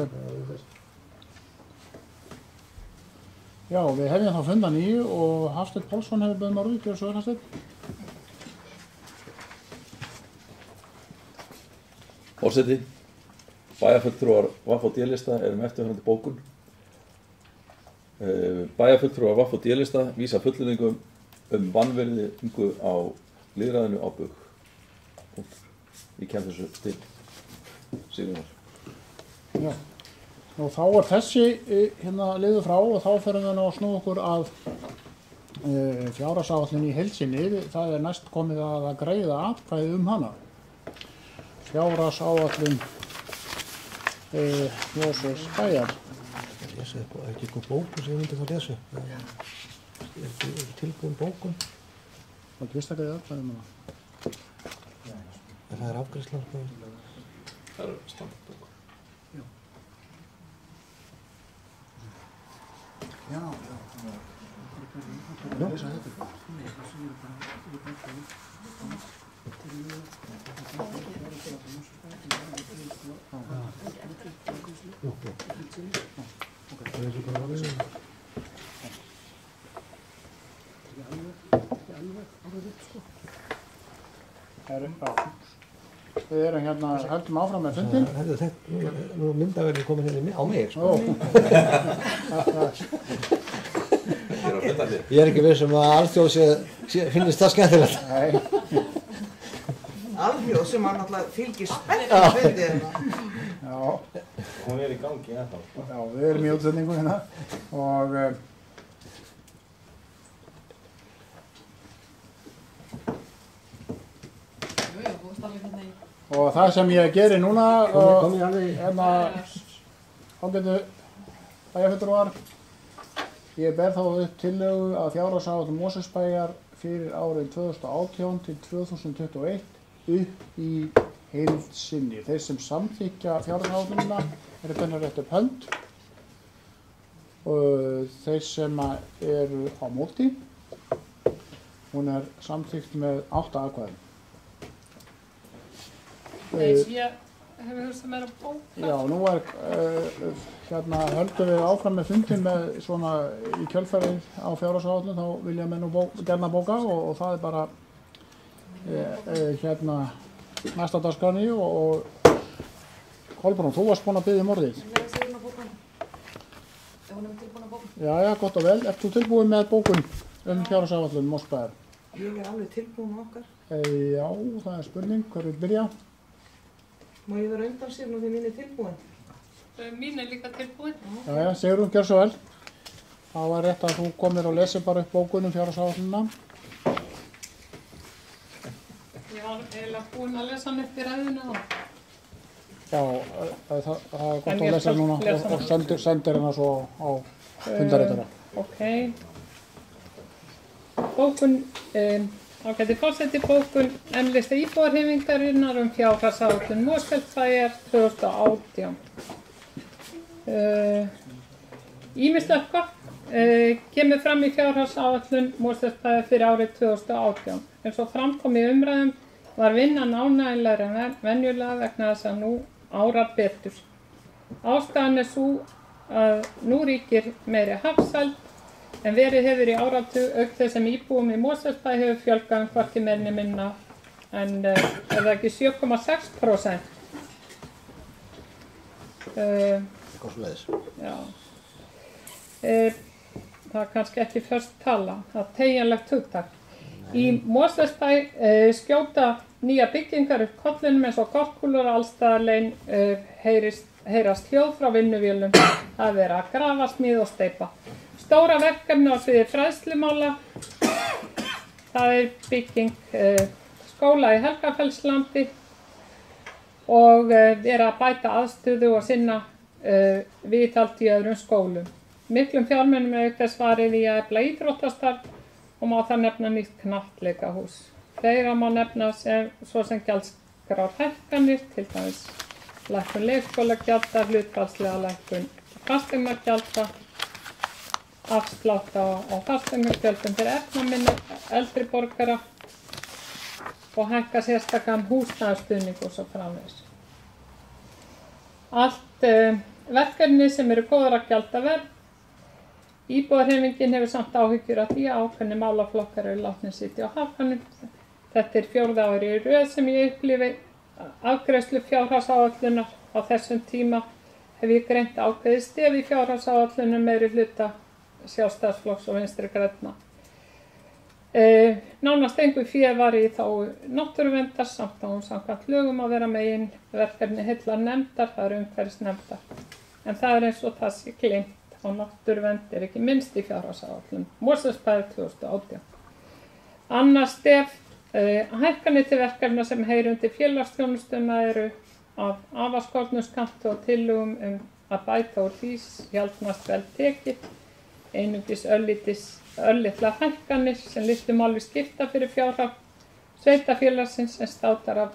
Já, við hefjum þá fund að nýju og Hafsteinn Pálsson hefur beðið maður út, gjör svo Hafsteinn. Forseti, bæjarfulltrúar VD-lista með eftirfarandi bókun. Bæjarfulltrúar VD-lista vísa fullyrðingum vanvirðingu á lýðræðinu á bug. Ég kem þessu til Sigurðar. Já. Og þá þessi liður frá og þá ferum við að snúa okkur að fjárhagsáætlun í heild sinni. Það næst komið að greiða atkvæði hana. Fjárhagsáætlun Mosfellsbæjar. Er ekki eitthvað bókun sem ég myndi að lesa? Er ekki tilbúin bókun? Það er vist að greiða atkvæði hana. Það afgreiðslan. Það standardbókun. Já. Við erum höldum áfram með fundin. Nú myndavelin komin hérna á mig, sko. Ég ekki viss að alþjóð finnist það skemmtilegt. Nei. Alþjóð sem hann náttúrulega fylgir spennt að fundi hérna. Já. Hún í gangi ennþá. Já, við erum í útsendingu hérna og það sem ég geri núna ágætu bæjarfulltrúar, ég ber þá upp tillögu að fjárhagsáætlun Mosfellsbæjar fyrir árið 2018 til 2021 upp í heild sinni. Þeir sem samþykkja fjárhagsáætlunina eru beðnir rétt upp hönd og þeir sem eru á móti, hún samþykkt með 8 atkvæðum. Nei, ég hefur hugsað mér að bóka. Já, nú höldum við áfram með fundin með svona í kjölfarið á fjárhagsáætlun, þá vilja menn nú gerna bóka og það bara næsta dagskránni og Kolbrún, þú varst búin að biðja orðið. Nei, segir hún að bókun. Ef hún tilbúin að bókun. Já, gott og vel. Ert þú tilbúin með bókun fjárhagsáætlun Mosfellsbæjar? Ég alveg tilbúin okkar. Já, það spurning. Hver vil byrja? Má ég vera undan sér nú því mín tilbúin? Mín líka tilbúin. Já, Sigrún, gjör svo vel. Það var rétt að þú komir og lesir bara upp bókunum fjárhagsáætlunina. Ég var eiginlega búin að lesa hann upp í ræðuna. Já, það er gott að lesa núna og sendir hérna svo á fundaritara. Ok. Bókun, ágæti forseti, bókun M-lista íbúðarhreyfingarinnar fjárhagsáætlun Mosfellsbæjar 2018. Ýmislegt gott kemur fram í fjárhagsáætlun Mosfellsbæjar fyrir árið 2018. Eins og framkom í umræðum var vinnan ánægjulegri en venjulega vegna þess að nú árar betur. Ástæðan sú að nú ríkir meiri hagsæld en verið hefur í áratug auk þess sem íbúum í Mosfellsbæ hefur fjölgað hvorki meira né minna en er það ekki 7,6%. Já. Það er kannski ekki först tala, það er teygjanlegt hugtak. Í Mosfellsbæ skjóta nýja byggingar upp kollinum eins og korkúlur allstaðarlegin heyrast hljóð frá vinnuvélum að vera að grafa, smíða og steypa. Stóra verkefni á sviði fræðslumála, það bygging skóla í Helgafellslandi og vera að bæta aðstöðu og sinna viðhald í öðrum skólum. Miklum fjármunum auk þess varið í að efla íþróttastarf og má það nefna nýtt knattleikahús. Fleira má nefna svo sem gjaldskrárhækkanir, til dæmis lækkun leikskólagjalda, hlutfallslega lækkun fasteignagjalda, afslátt á fasteignagjöldum fyrir efnaminni eldri borgara og hækka sérstakann húsnæðisstuðning og svo framvegis. Allt verkefni sem eru góðar að gjalda verð. Íbúðarhreyfingin hefur samt áhyggjur af því að ákveðnir málaflokkar eru látnir sitja á hakanum. Þetta 4. árið í röð sem ég upplifi afgreiðslu fjárhagsáætlunar á þessum tíma hef ég greint ákveðið stef í fjárhagsáætlunum meiri hluta Sjálfstæðisflokks og Vinstri grænna. Nánast engu fé var í þá náttúruverndar samt að hún samkvæmt lögum að vera megin verkefni heillar nefndar, það umhverfisnefndar. En það eins og það sé gleymt á náttúruvernd ekki minnst í fjárhagsáætlun Mosfellsbæjar 2018. Annars stef hækkanir til verkefna sem heyri undir félagsþjónustuna eru af afaskornum skammti og tillögum að bæta úr því sjaldnast vel tekið, einungis örlitlar hækkanir sem litlu máli skipta fyrir fjárhag sveitarfélagsins sem státar af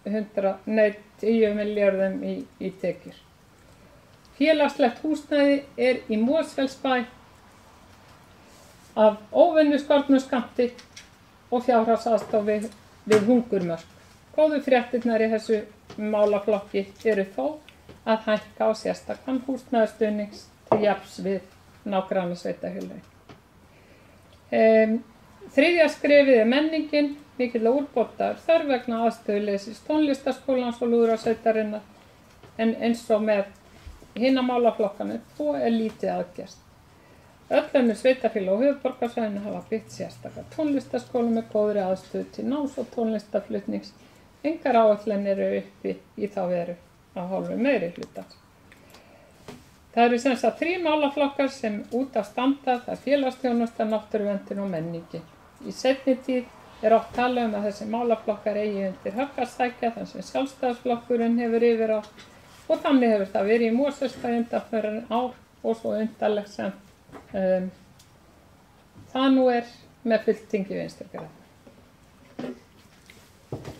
10 milljörðum í tekjur. Félagslegt húsnæði í Mosfellsbæ af óvenju skornum skammti og fjárhagsaðstoð við hungurmörk. Góðu fréttirnar í þessu málaflokki eru þó að hækka á sérstakann húsnæðisstuðnings til jafns við nágrannasveitarfélögin. Þriðja skrefið menningin, mikill úrbóta þörf vegna aðstöðuleysis tónlistarskólans og lúðrasveitarinnar, en eins og með hinna málaflokkanu þó lítið aðgert. Öll önnur sveitarfélög á höfuðborgarsvæðinu hafa byggt sérstaka tónlistarskóla með góðri aðstöðu til náms og tónlistarflutnings. Engar áætlanir eru uppi í þá veru af hálfu meiri hlutar. Það eru sem sagt 3 málaflokkar sem út af standa, það félagsþjónusta, náttúruverndin og menningi. Í seinni tíð oft talað að þessi málaflokkar eigi undir högg að sækja þar sem Sjálfstæðisflokkurinn hefur yfir á og þannig hefur það verið í Mosfellsbæ undanfarin ár og svo undarlegt sem það nú með fulltingi Vinstri grænna.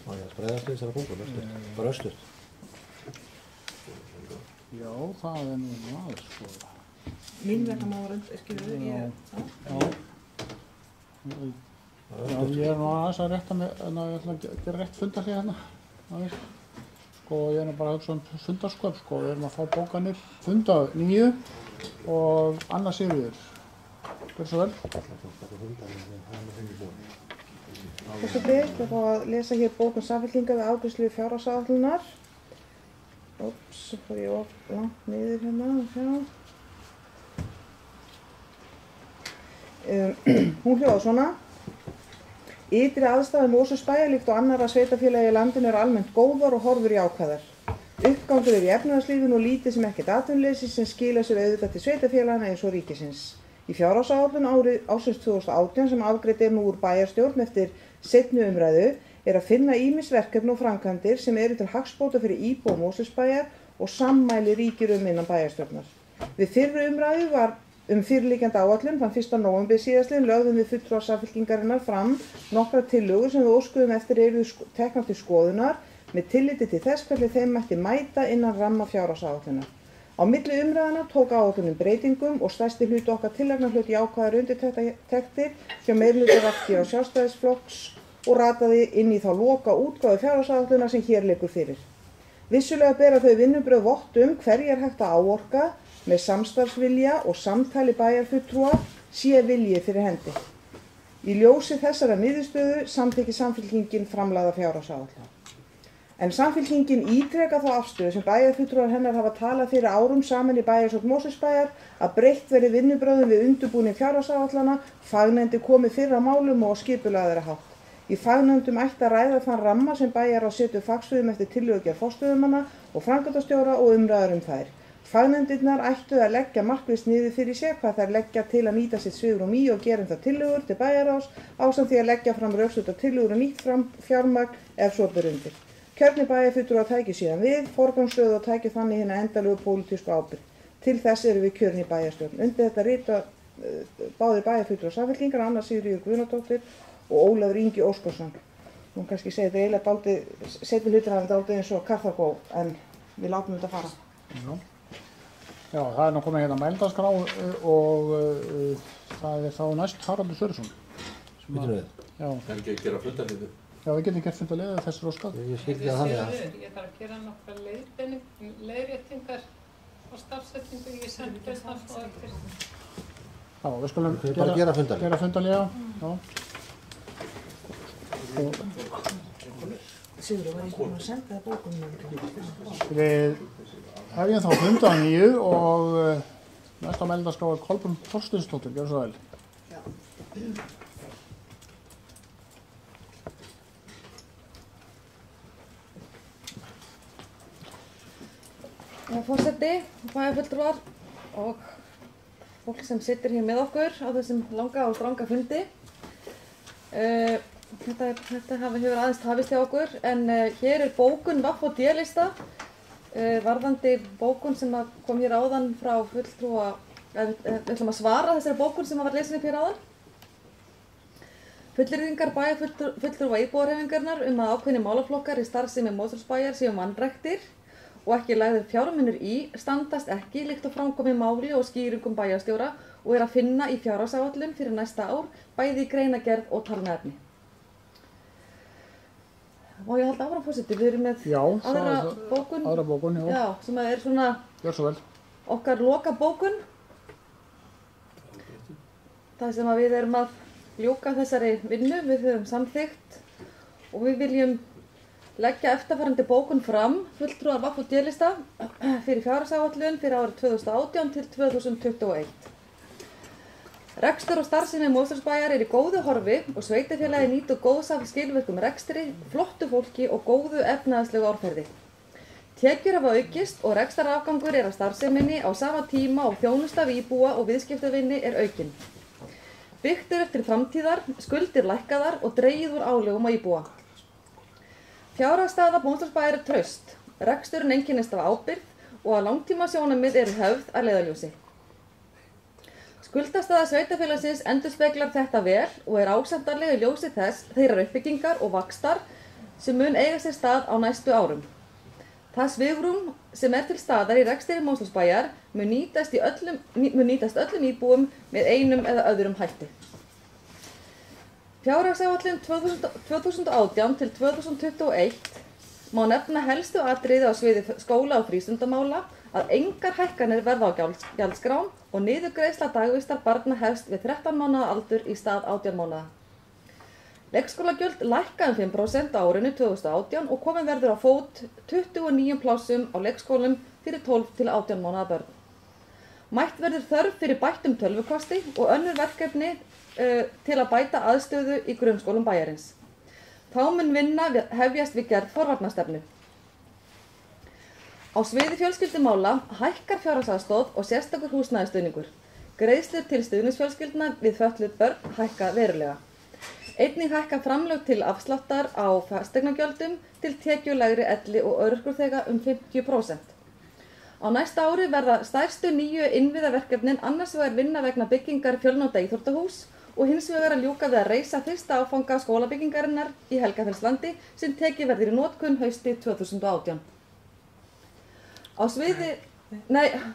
Má ég að spreiðast í þessara búkur, bara östut. Já, það nú aðeins sko. Mín vegna má vera skilur ég. Já, ég nú aðeins að rétta mig, en ég ætla að gera rétt fundarhlið hérna. Sko, ég nú bara að hugsa fundarsköp, sko. Við erum að fá bókanir funda 9 og Anna Sigríður. Gjörðu svo vel. Forseti, ég ætla að lesa hér bókun Samfylkingar við afgreiðslu fjárhagsáætlunar. Óps, svo fór ég of langt niður hérna, hún hljóðar svona. Ytri aðstæður Mosfellsbæjar líkt og annarra sveitarfélaga í landinu eru almennt góðar og horfur jákvæðar. Uppgangur í efnahagslífinu og lítið sem ekkert atvinnuleysi sem skilar sér auðvitað til sveitarfélagana eins og ríkisins. Í fjárhagsáætlun ársins 2018 sem afgreidd nú úr bæjarstjórn eftir seinni umræðu að finna ýmis verkefni og framkvæmdir sem eru til hagsbóta fyrir íbúa Mosfellsbæjar og sammæli ríkir innan bæjarstjórnar. Við fyrri umræðu var fyrirliggjandi áætlun þann 1. nóvember síðastliðinn lögðum við fulltrúar Samfylkingarinnar fram nokkrar tillögur sem við óskuðum eftir yrðu teknar til skoðunar með tilliti til þess hvernig þeim mætti mæta innan ramma fjárhagsáætlunar. Á milli umræðana tók áætlunin breytingum og stærsti hluti okkar tillagnarhlut jákvæðar undirtektir hjá meirihluta VG og Sjálfstæðisflokks og rataði inn í þá loka útgáfu fjárhagsáætlunar sem hér liggur fyrir. Vissulega bera þau vinnubrögð vott hverju hægt að áorka með samstarfsvilja og samtali bæjarfulltrúa sé vilji fyrir hendi. Í ljósi þessara niðurstöðu samþykkir Samfylkingin framlagða fjárhagsáætlun. En Samfylkingin ítrekar þá afstöðu sem bæjarfulltrúar hennar hafa talað fyrir árum saman í bæjarstjórn Mosfellsbæjar að breytt verði vinnubrögðum við undirbúning fjárhagsáætlana, fagnefndir komi fyrr að málum og skipulagðari hátt. Í fagnefndum ætti að ræða þann ramma sem bæjarráð setur fagsviðum eftir tillögugerð forstöðumanna og framkvæmdastjóra og umræður þær. Fagnefndirnar ættu að leggja markvisst niður fyrir sér hvað þær leggja til að nýta sitt svigrúm í og gera það tillögur til bæjarráðs ásamt því að leggja fram rökstuddar tillögur og nýtt fram fjármagn ef svo ber undir. Kjörnir bæjarfulltrúar tækju síðan við, forgangsröðu og tækju þannig hina endalegu pólitísku ábyrgð. Til þess eru við kjörnir bæjarstjórn. Undir þetta rita báðir bæjarfulltrúar Samfylkingar, Anna Sigríður Guðnadóttir og Ólafur Ingi Óskarsson. Nú kannski segja þetta eiginlega dálítið, setja hlutina dálítið eins og Karþagó, en við látum þetta fara. Já, það nú komið hérna mælendaskrá og það þá næst Haraldur Sverrisson. Býtum við? Já. Er ekki að gera fundarliði? Já, við getum gert fundarliði þessir óskað. Ég skildi það þannig að... Ég þarf að gera nokkra leiðréttingar og stafsetningu í sendurnar og eftir. Já, við skulum gera fundarliði. Já. Sigur, var ég búin að senda það bókunum? Við hefjum þá fund að 9 og næsta mælendaskrá er Kolbrún Þorsteinsdóttir, gjörðu svo vel. Forseti, bæjarfulltrúar og fólk sem situr hér með okkur á þessum langa og stranga fundi. Þetta hefur aðeins hafist hjá okkur, en hér er bókun VD-lista, varðandi bókun sem kom hér áðan frá fulltrúa, við ætlum að svara þessari bókun sem var lesin upp hér áðan. Fullyrðingar bæjarfulltrúa íbúðarhreyfingarinnar að ákveðnir málaflokkar í starfsemi Mosfellsbæjar séu vanræktir og ekki lagðir fjármunir í standast ekki líkt og framkomi máli og skýringum bæjarstjóra og að finna í fjárhagsáætlun fyrir næsta ár, bæði í greinargerð og talnaefni. Má ég halda áfram, forseti? Við erum með aðra bókun, já, sem er svona okkar loka bókun. Það sem við erum að ljúka þessari vinnu, við höfum samþykkt og við viljum leggja eftirfarandi bókun fram, fulltrúar VD-lista fyrir fjárhagsáætlun fyrir árið 2018 til 2021. Rekstur og starfsemi Mosfellsbæjar í góðu horfi og sveitarfélagið nýtur góðs af skilvirkum rekstri, flottu fólki og góðu efnahagslegu árferði. Tekjur hafa aukist og rekstrarafgangur af starfseminni á sama tíma og þjónusta við íbúa og viðskiptavini aukinn. Byggt eftir framtíðar, skuldir lækkaðar og dregið úr álögum á íbúa. Fjárhagsstaða Mosfellsbæjar traust, reksturinn einkennist af ábyrgð og að langtímasjónarmið höfð að leiðarljósi. Skuldastaða sveitarfélagsins endurspeglar þetta vel og ásættanleg í ljósi þess þeirrar uppbyggingar og vaxtar sem mun eiga sér stað á næstu árum. Það svigrúm sem til staðar í rekstri Mosfellsbæjar mun nýtast öllum íbúum með einum eða öðrum hætti. Fjárhagsáætlun 2018 til 2021 má nefna helstu atriði á sviði skóla og frístundamála að engar hækkanir verða á gjaldskrám og niðurgreiðsla dagvistar barna hefst við 13 mánaða aldur í stað 18 mánaða. Leikskólagjöld lækka 5% á árinu 2018 og komin verður á fót 29 plássum á leikskólum fyrir 12 til 18 mánaða börn. Mætt verður þörf fyrir bættum tölvukosti og önnur verkefni til að bæta aðstöðu í grunnskólum bæjarins. Þá mun vinna hefjast við gerð forvarnastefnu. Á sviði fjölskyldumála hækkar fjárhagsaðstoð og sérstakur húsnæðisstuðningur. Greiðslur til stuðningsfjölskyldna við fötluð börn hækka verulega. Einnig hækka framlög til afsláttar á fasteignagjöldum til tekjulegri elli og örorkuþega 50%. Á næsta ári verða stærstu nýju innviðaverkefnin annars vegar vinna vegna byggingar fjölnota íþróttahús og hins vegar að ljúka við að reisa fyrsta áfanga skólabyggingarinnar í Helgafellslandi sem tekið verður í notkun haustið 2018. Á sviði,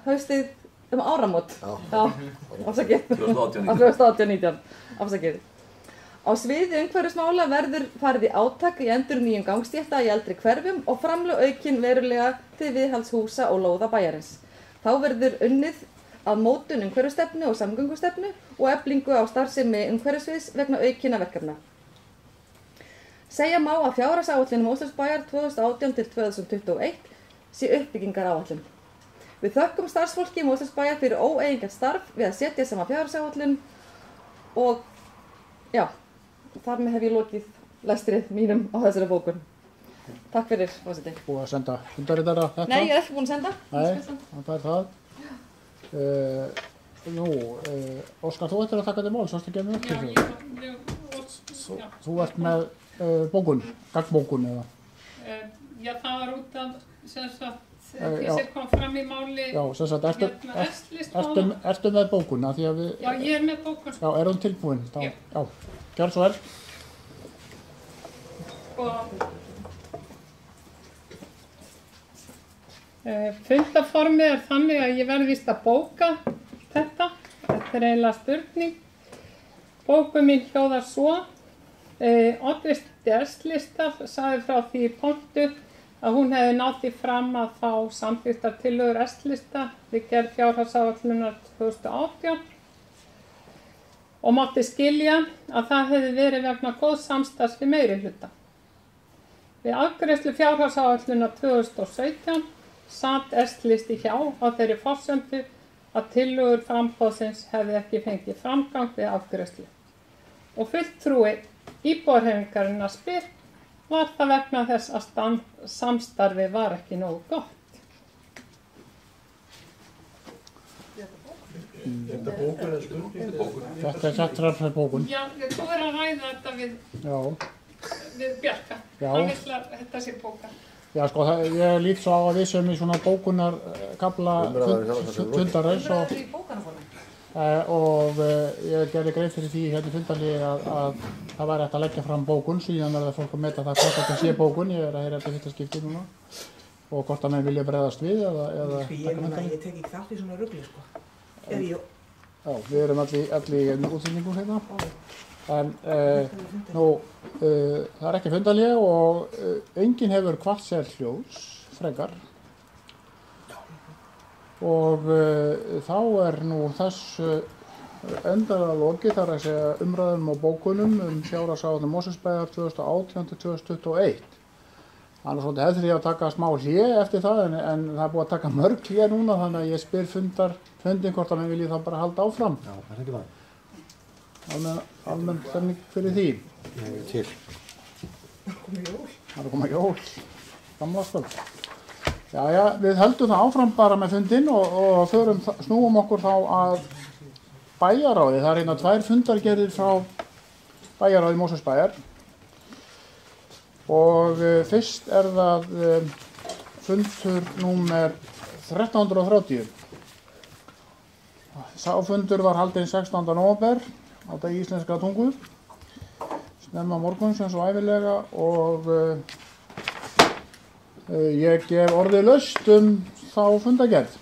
haustið áramót. Já, afsakið. 2018-19, afsakið. Á sviði umhverfismála verður farið í átak í endurnýjun gangstétta í eldri hverfum og framlög aukin verulega til viðhalds húsa og lóða bæjarins. Þá verður unnið að mótun umhverfisstefnu og samgöngustefnu og eflingu á starfsemi umhverfisviðs vegna aukinna verkefna. Segja má að fjárhagsáætlun Mosfellsbæjar 2018 til 2021 sé uppbyggingaráætlun. Við þökkum starfsfólki Mosfellsbæjar fyrir óeigingjarnt starf við að setja saman fjárhagsáætlun og já, þar með hef ég lokið lestrið mínum á þessari bókun. Takk fyrir, forseti. Búið að senda fundarritara þetta? Nei, ég er ekki búin að senda. Nei, það er það. Óskar, þú ættir að taka þetta mál, svo ertu ekki að mjög til. Þú ert með bókun, gagnbókun eða? Já, það var út af, sem sagt, því sem kom fram í máli. Já, sem sagt, ertu með bókuna? Já, ég er með bókun. Já, er hún tilbúin? Já, gjör svo vel. Fundaformið er þannig að ég verð víst að bóka þetta. Þetta er eiginlega spurning. Bókun mín hljóðar svo. Oddviti S-listar sagði frá því í pontu að hún hefði náð því fram að fá samþykktar tillögur S-lista við gerð fjárhagsáætlunar 2018 og mátti skilja að það hefði verið vegna góðs samstarfs við meirihluta. Við afgreiðslu fjárhagsáætlunar 2017 sat S-listi hjá á þeirri forsendu að tillögur framboðsins hefði ekki fengið framgang við afgreiðslu. Og fulltrúi íbúahreyfingarinnar spyr, var það vegna þess að samstarfi var ekki nógu gott? Þetta bókun eða spurning? Þetta sett fram fyrir bókun. Já, þú að ræða þetta við Bjarka. Já. Hann vill að þetta sé bókun. Já, sko, ég lít svo á að við sem í svona bókunar kafla fundarins og ég gerði grein fyrir því hérna í fundarliði að það væri hægt að leggja fram bókun, síðan verður fólk að meta það hvort þetta sé bókun, ég að heyra þetta fyrsta skipti núna og hvort að menn vilja bregðast við eða Ég tek ekki þátt í svona rugli, sko. Já, við erum allir útsendingum hérna. En það er ekki fundarlega og enginn hefur hvart sér hljóðs frekar og þá er nú þessu endanlega lokið, þar að segja umræðum og bókunum fjárhagsáætlun Mosfellsbæjar 2018-2021. Það er svolítið hefði því að taka smá hlé eftir það en það er búið að taka mörg hlé núna þannig að ég spyr fundin hvort að við viljum það bara halda áfram. Já, það er ekki það. Almenn stemning fyrir því. Ég er til. Það er að koma jól. Gamla skvöld. Jæja, við höldum það áfram bara með fundin og snúum okkur þá að bæjarráði. Það er hérna 2 fundargerðir frá bæjarráði Mosfellsbæjar. Og fyrst er það fundur númer 1330. Sá fundur var haldinn 16. nóvember á degi íslenskrar tungu, snemma morguns eins og ævilega og ég gef orðið laust þá fundargerð.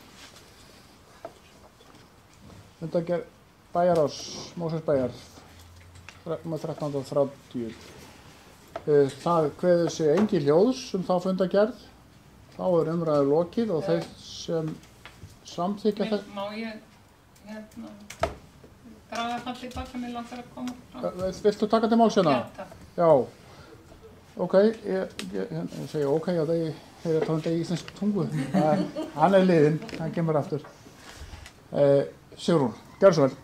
Fundargerð bæjarráðs Mosfellsbæjar númer 1330. Það kveður sig engin hljóðs þá fundargerð, þá er umræðu lokið og þeir sem samþykja þetta. Má ég draga það tilbaka, mér langar að koma fram. Viltu taka til máls hérna? Já, takk. Já, ok, ég segi ok á degi, þegar ég tóðum degi íslensk tungu. Hann er liðinn, hann kemur aftur. Sigrún, gjörðu svo vel.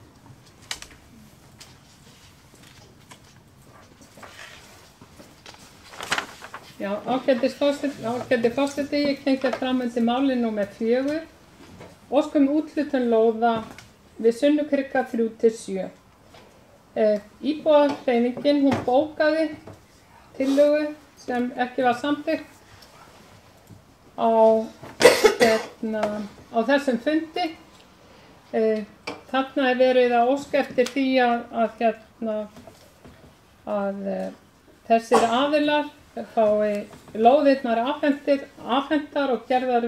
Já, ágæti forseti, ég kengi fram undir máli númer 4. Óskum úthlutun lóða við Sunnukrika 3-7. Íbúahreyfingin, hún bókaði tillögu sem ekki var samþykkt á þessum fundi. Þarna er verið að óska eftir því að þessir aðilar fái lóðirnar afhentar og gerður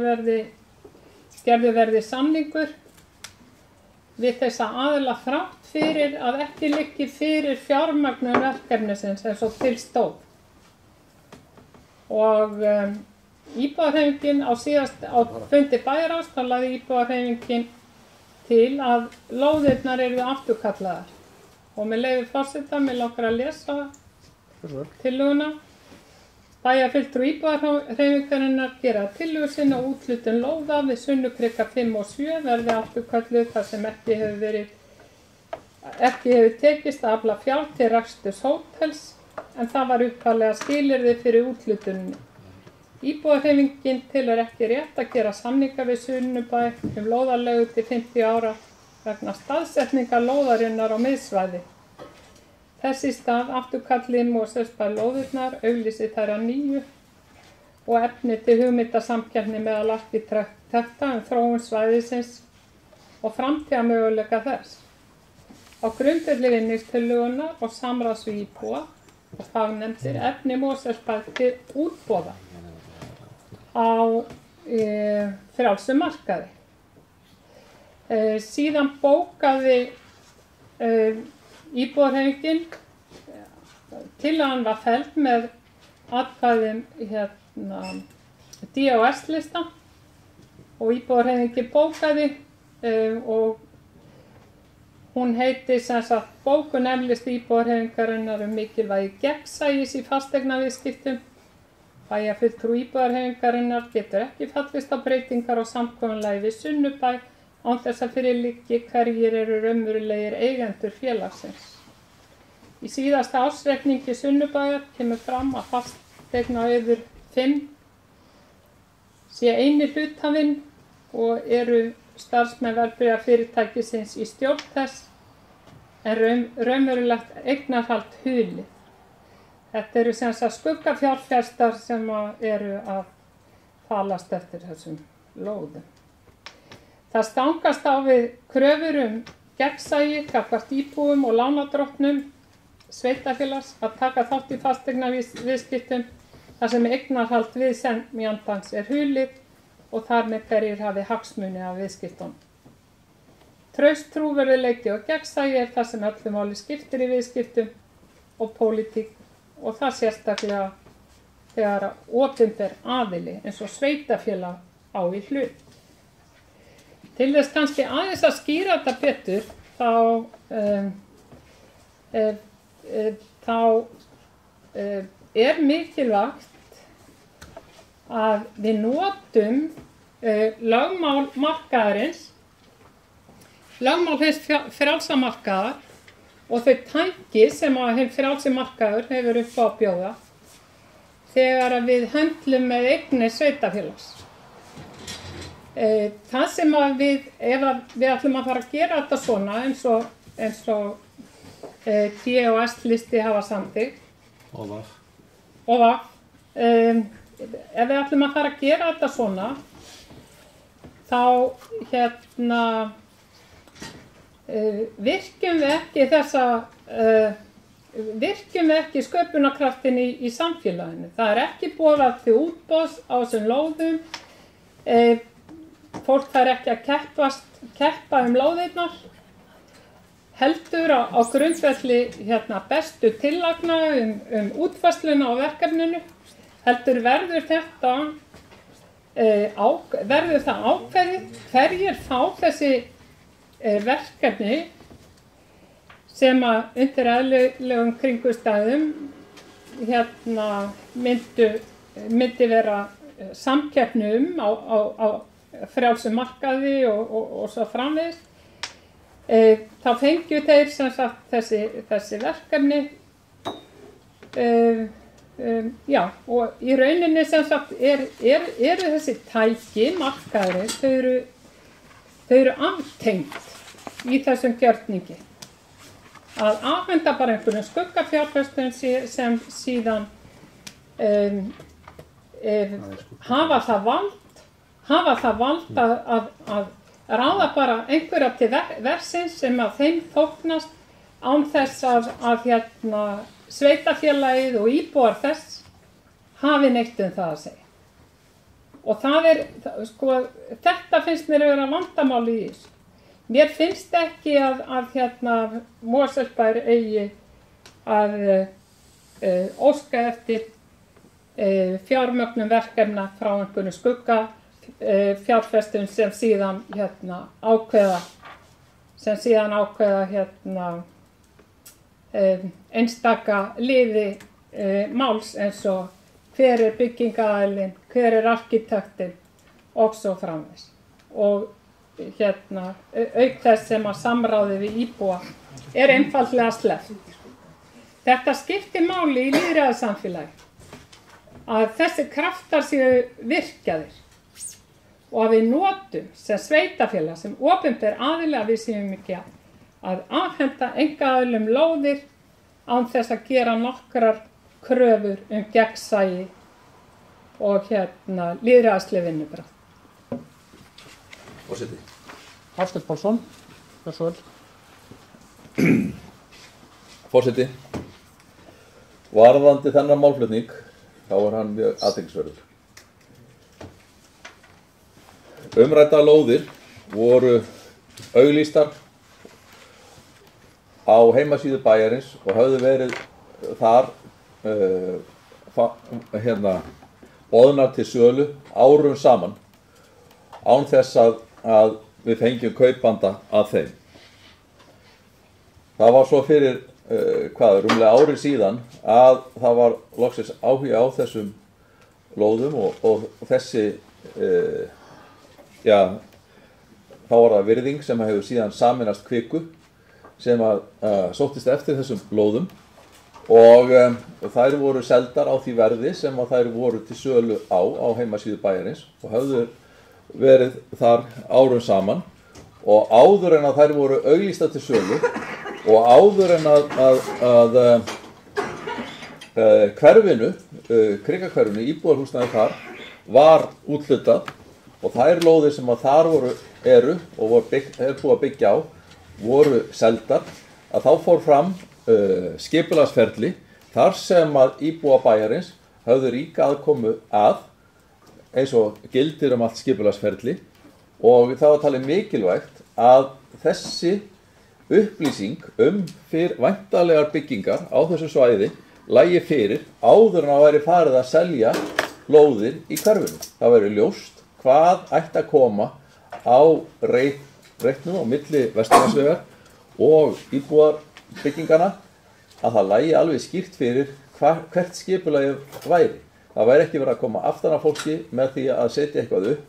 verði samningur við þessa aðila þrátt fyrir að ekki liggi fyrir fjármögnun verkefnisins eins og til stóð. Og íbúahreyfingin á fundi bæjarráðs þá lagði íbúahreyfingin til að lóðirnar yrðu afturkallaðar. Og með leyfi forseta, mig langar að lesa tillöguna. Bæjarfulltrúi íbúahreyfingarinnar gera tillögu sinni og úthlutun lóða við Sunnukrika 5 og 7 verði afturkölluð þar sem ekki hefur tekist að afla fjár til raksturs hótels en það var upphaflega skilyrði fyrir úthlutuninni. Íbúahreyfingin telur ekki rétt að gera samninga við Sunnubæ lóðarleigu til 50 ára vegna staðsetningar lóðarinnar á miðsvæði. Þess í stað afturkalli Mosfellsbæjar lóðirnar, auglýsi þær að nýju og efni til hugmyndasamkeppni meðal arkitekta þróun svæðisins og framtíðarmöguleika þess. Á grundvelli vinningstillögunnar og samráðs við íbúa og fagnefndir efni Mosfellsbæjar til útboða á frjálsum markaði. Síðan bókaði íbúahreyfingin, tillagan var felld með atkvæðum DOS-lista og íbúahreyfingin bókaði og hún heiti sem sagt bókun eflist íbúahreyfingarinnar mikilvægi gegnsæis í fasteignaviðskiptum Bæjarfulltrúi íbúðarhreyfingarinnar getur ekki fallist á breytingar á samkomulagi við Sunnubæ án þess að fyrir liggi hverjir eru raunverulegir eigendur félagsins. Í síðasta ársreikningi Sunnubæjar kemur fram að fasteignaauður 5 sé eini hluthafinn og eru starfsmenn verðbréfafyrirtækisins í stjórn þess en raunverulegt eignarhald hulið. Þetta eru sem sagt skuggafjárfestar sem eru að falast eftir þessum lóðum. Það stangast á við kröfur gegnsæi gagnvart íbúum og lánardrottnum sveitarfélags að taka þátt í fasteignaviðskiptum þar sem eignarhald viðsemjandans hulið og þar með hverjir hafi hagsmuni af viðskiptunum. Traust, trúverðugleiki og gegnsæi það sem öllu máli skiptir í viðskiptum og pólitík og það sérstaklega þegar opinber aðili eins og sveitarfélag á í hlut. Til þess kannski aðeins að skýra þetta betur þá er mikilvægt að við notum lögmál markaðarins, lögmál hins frjálsa markaðar og þau tæki sem að hinn frjálsi markaður hefur upp á að bjóða þegar við höndlum með eignir sveitarfélags. Það sem að ef við ætlum að fara að gera þetta svona eins og T og S-listi hafa samþykkt og VAF, ef við ætlum að fara að gera þetta svona þá virkjum við ekki sköpunarkraftin í samfélaginu. Það er ekki boðað til útboðs á þessum lóðum. Fólk þarf ekki að keppa lóðirnar. Heldur á grundvelli bestu tillagna útfærsluna á verkefninu. Heldur verður það ákveðið hverjir fá þessi verkefni sem að undir eðlilegum kringumstæðum myndi vera samkeppni á frjálsum markaði og svo framvegis. Þá fengju þeir sem sagt þessi verkefni og í rauninni sem sagt eru þessi tæki markaðarins, þau eru aftengd í þessum gjörningi. Að afhenda bara einhverjum skuggafjárfestum sem síðan hafa það vald að ráða bara einhverja til versins sem að þeim þóknast án þess að sveitarfélagið og íbúar þess hafi neitt það að segja. Og þetta finnst mér að vera vandamáli í þessu. Mér finnst ekki að Mosfellsbær eigi að óska eftir fjármögnun verkefna frá einhverjum skuggafjárfestum sem síðan ákveða einstaka liði máls eins og hver er byggingaaðilinn, hver er arkitektinn og svo framvegis. Og auk þess sem að samráði við íbúa er einfaldlega sleppt. Þetta skiptir máli í lýðræðissamfélagi að þessi kraftar séu virkjaðir og að við notum sem sveitarfélag, sem opinber aðili að við séum ekki að afhenda einkaaðilum lóðir án þess að gera nokkrar kröfur gegnsæi og lýðræðisleg vinnubrögð. Forseti. Hafsteinn Pálsson, hversu vel? Forseti, varðandi þennan málflutning, þá er hann mjög athyglisverður. Umræddar lóðir voru auglýstar á heimasíðu bæjarins og höfðu verið þar boðnar til sölu árum saman án þess að við fengjum kaupanda að þeim. Það var svo fyrir rúmlega ári síðan að það var loksins áhugi á þessum lóðum og þessi þá var það Virðing sem hefur síðan sameinast Kviku sem að sóttist eftir þessum lóðum og þær voru seldar á því verði sem að þær voru til sölu á heimasíðu bæjarins og höfðu verið þar árum saman og áður en að þær voru auglýstar til sölu og áður en að hverfinu, Krikahverfinu, íbúðarhúsnæði þar var úthlutað og þær lóðir sem að þar eru og er búið að byggja á voru seldar að þá fór fram skipulagsferli þar sem að íbúa bæjarins höfðu ríka aðkomu að eins og gildir allt skipulagsferli og það var talið mikilvægt að þessi upplýsing væntanlegar byggingar á þessu svæði lægi fyrir áður en að væri farið að selja lóðir í hverfinu. Það væri ljóst hvað ætti að koma á reitnum á milli Vesturlandsvegar og íbúðarbyggingana að það lægi alveg skýrt fyrir hvert skipulagið væri. Það væri ekki verið að koma aftan af fólki með því að setja eitthvað upp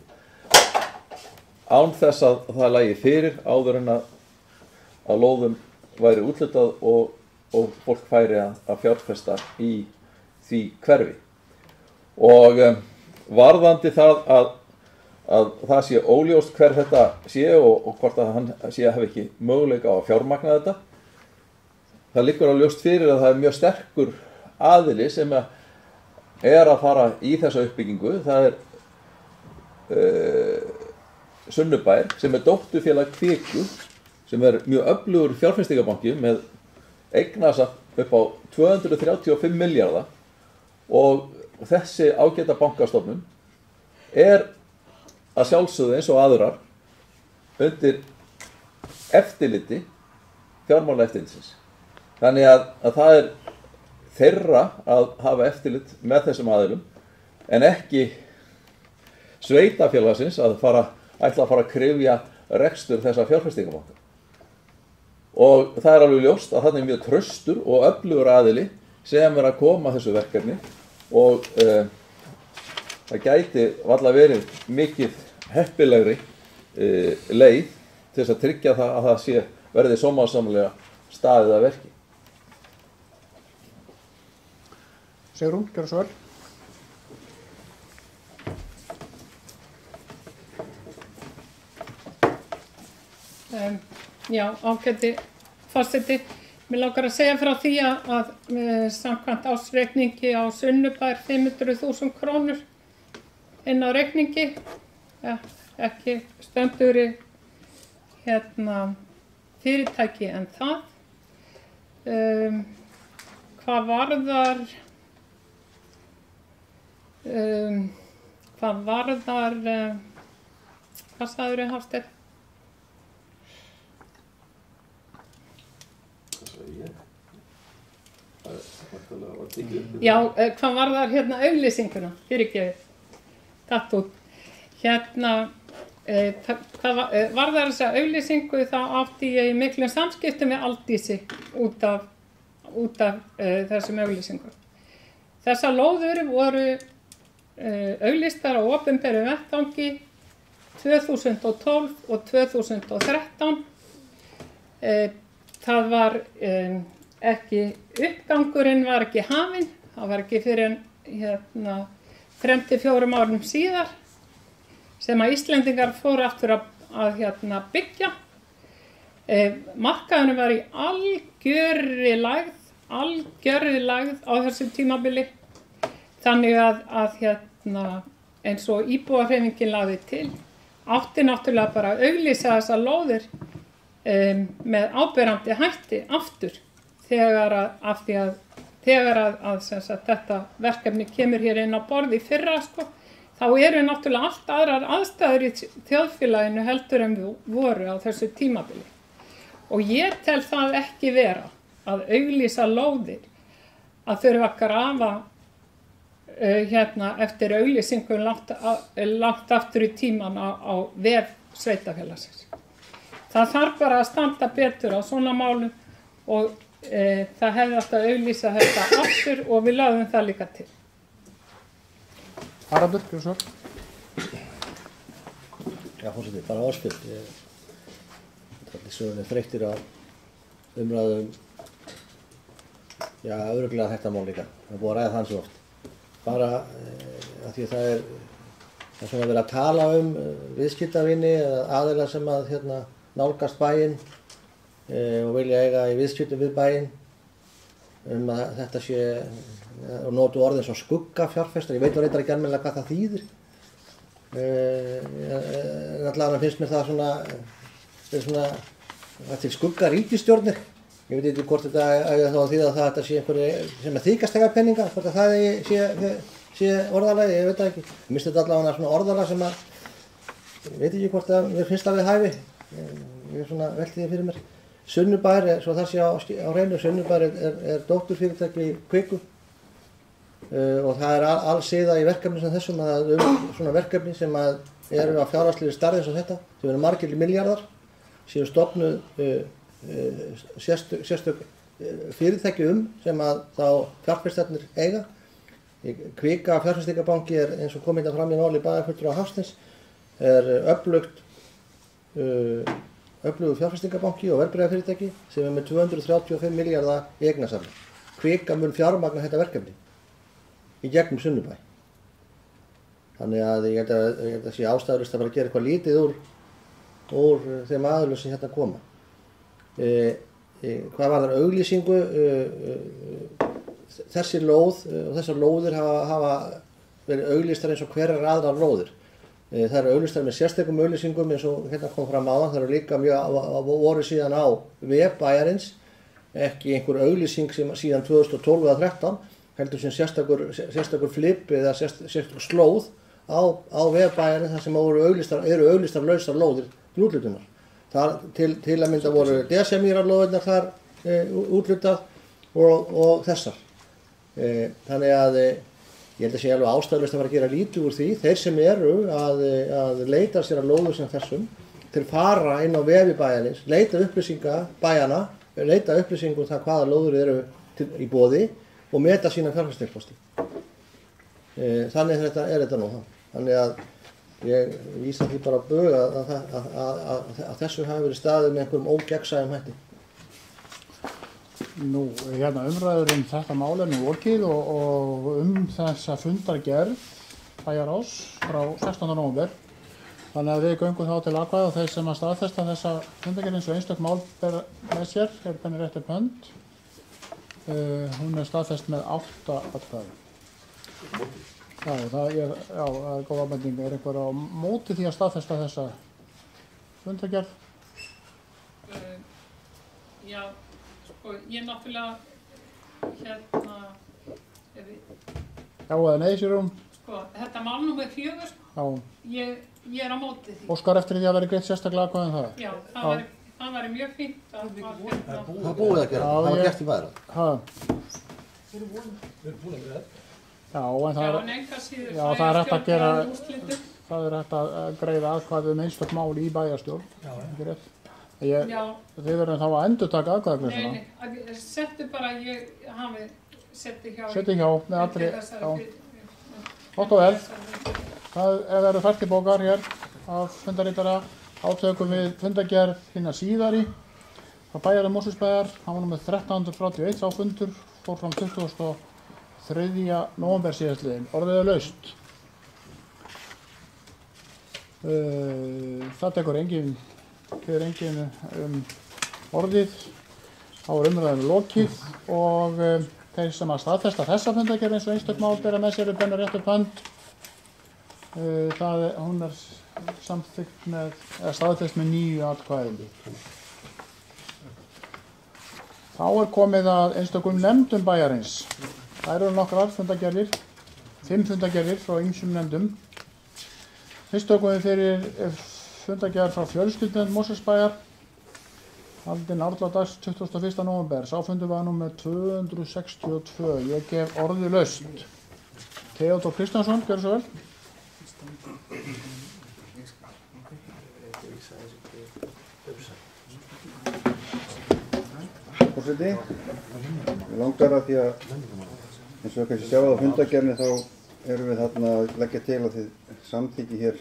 án þess að það lægi fyrir áður en að lóðum væri úthlutað og fólk færi að fjárfesta í því hverfi. Og varðandi það að það sé óljóst hver þetta sé og hvort að hann sé að hafa ekki möguleika á að fjármagna þetta. Það liggur á ljóst fyrir að það er mjög sterkur aðili sem er að fara í þessa uppbyggingu. Það er Sunnubær sem er dótturfélag Kviku sem er mjög öflugur fjárfestingarbanki með eignasafn upp á 235 milljarða og þessi ágæta bankastofnun er að sjálfsögðu eins og aðrar undir eftirliti fjármálaeftirlitsins. Þannig að það er þeirra að hafa eftirlit með þessum aðilum en ekki sveitafélagsins að ætla að fara að kryfja rekstur þessa fjárfestingarbanka. Og það er alveg ljóst að þarna er mjög traustur og öflugur aðili sem er að koma að þessu verkefni og það gæti varla verið mikið heppilegri leið til þess að tryggja það að það verði sómasamlega staðið að verki. Sigrún, gjörðu svo vel. Já, ágæti forseti. Mér langar að segja frá því að samkvæmt ársreikningi á Sunnubær 500.000 krónur inn á reikningi, ekki stöndugri fyrirtæki en það. Hvað sagðirðu, Hafsteinn? Já, hvað varðar auglýsinguna, fyrirgefið, datt út. Hvað varðar þessa auglýsingu þá átti ég í miklum samskiptum með Aldísi út af þessum auglýsingum. Þessar lóður voru auglýstar á opinberu vettvangi 2012 og 2013. Það var uppgangurinn var ekki hafinn, það var ekki fyrir 3-4 árum síðar sem að Íslendingar fóru aftur að byggja. Markaðurinn var í algjörri lægð á þessu tímabili, þannig að eins og íbúahreyfingin lagði til, átti náttúrulega bara að auglýsa þessar lóðir með áberandi hætti aftur þegar þetta verkefni kemur hér inn á borð í fyrra, þá eru náttúrulega allt aðrar aðstæður í þjóðfélaginu heldur en voru á þessu tímabili. Og ég tel það ekki vera að auglýsa lóðir að þurfa að grafa eftir auglýsingum langt aftur í tíman á vef sveitafélagsins. Það þarf bara að standa betur á svona málum og það hefði átt að auglýsa þetta aftur og við lögðum það líka til. Haraldur, gjörðu svo vel. Já, forseti, bara áspil. Ég er sögurinn þreyttir á umræðum, já, örugglega þetta mál líka. Það er búið að ræða það svo oft. Bara af því að það er svona verið að tala viðskiptavini eða aðila sem að nálgast bæinn og vilja eiga í viðskiptum við bæinn að þetta sé, og notu orðin svo skuggafjárfestar, ég veit reyndar ekki almennilega hvað það þýðir. En allavega finnst mér það svona til skugga ríkisstjórnir. Ég veit ekki hvort þetta eiga þá að þýða það að þetta sé einhverju sem þykast eiga peninga, hvort að það sé orðalagi, ég veit það ekki. Mér finnst þetta allavega svona orðalag sem að, ég veit ekki hvort að mér finnst það við hæfi. Ég svona velti því fyrir mér. Sunnubær, svo það sé á hreinu, Sunnubær er dótturfyrirtæki í Kviku og það er allsíða í verkefni sem þessum að svona verkefni sem að eru á fjárhagslegri stærð eins og þetta, sem eru margir milljarðar, séu stofnuð sérstök fyrirtæki sem að þá fjárfestarnir eiga. Kvika fjárfestingarbanki er eins og kom hérna fram í máli bæjarfulltrúa Hafsteins öflugur fjárfestingarbanki og verðbréfafyrirtæki sem er með 235 milljarða í eignasafni. Kvika mun fjármagna þetta verkefni í gegnum Sunnubæ. Þannig að ég held að sé ástæðulaust að fara að gera eitthvað lítið úr þeim aðilum sem hérna koma. Hvað varðar auglýsingu, þessi lóð og þessar lóðir hafa verið auglýstar eins og hverjar aðrar lóðir. Það eru auglýstar með sérstökum auglýsingum eins og hérna kom fram áðan, það eru líka voru síðan á vef bæjarins, ekki einhver auglýsing sem síðan 2012 eða 2013, heldur sem sérstakur flip eða sérstakur slóð á vef bæjarins þar sem eru auglýstar lausar lóðir til úthlutunar. Til að mynda voru desemírarlóðirnar þar úthlutað og þessar. Þannig að ég held að sé alveg ástæðulaust að fara að gera lítið úr því. Þeir sem eru að leita sér að lóðum sem þessum til fara inn á vefi bæjarins, leita upplýsinga bæjana, leita upplýsingum það hvaða lóður eru í boði og meta sína fjárfestingarkosti. Þannig er þetta nú. Þannig að ég vísa því bara á bug að þessu hafi verið staðið með einhverjum ógegnsæjum hætti. Nú, hérna umræður þetta mál er nú lokið og þessa fundargerð bæjarráðs frá 16. nóvember. Þannig að við göngum þá til atkvæða og þeir sem að staðfesta þessa fundargerð eins og einstök mál ber með sér, benni rétt upp hönd. Hún er staðfest með 8 atkvæðum. Já, það er góð ábending. Er einhver á móti því að staðfesta þessa fundargerð? Já, sko, ég náttúrulega Já, eða nei, sér hún? Sko, þetta mál númer 4, ég er á móti því. Óskar eftir því að vera greitt sérstaklega atkvæði það? Já, það væri mjög fínt að það búið að gera, það var gert í bæra. Við erum búin að gera þetta. Já, en það er hægt að gera, það er hægt að greiða atkvæði einstök mál í bæjarstjórn, ekki rétt? Þið verðum þá að endurtaka atkvæðagreiðsluna. Nei, settu bara, ég hafi setti hjá. Setti hjá, með allri, já. Gott og vel. Það eru færtibókar hér af fundarritara. Átökum við fundargerð hinna síðari. Frá bæjarins Mosfellsbæjar, hann var númer 1331 á fundur, fór fram 23. nóvember síðastliðinn. Orðið er laust. Það tekur engin orðið. Þá er umræðinu lokið og þeir sem að staðfesta þessa fundargerð eins og einstök mál bera með sér benni rétt upp hönd. Hún er samþykkt með, eða staðfest með 9 atkvæðum. Þá er komið að einstökum nefndum bæjarins. Það eru nokkrar fundargerðir, 5 fundargerðir frá ýmsum nefndum. Fyrst tökum við fyrir fundargerð frá fjölskyldunefnd Mosfellsbæjar, haldinn árladags 21. nóvember. Sá fundur var númer 262. Ég gef orðið laust. Theodór Kristjánsson, gjörðu svo vel. Forseti, við langar að því að eins og kannski sjá á fundargerðinni þá erum við þarna að leggja til að þið samþykki hér,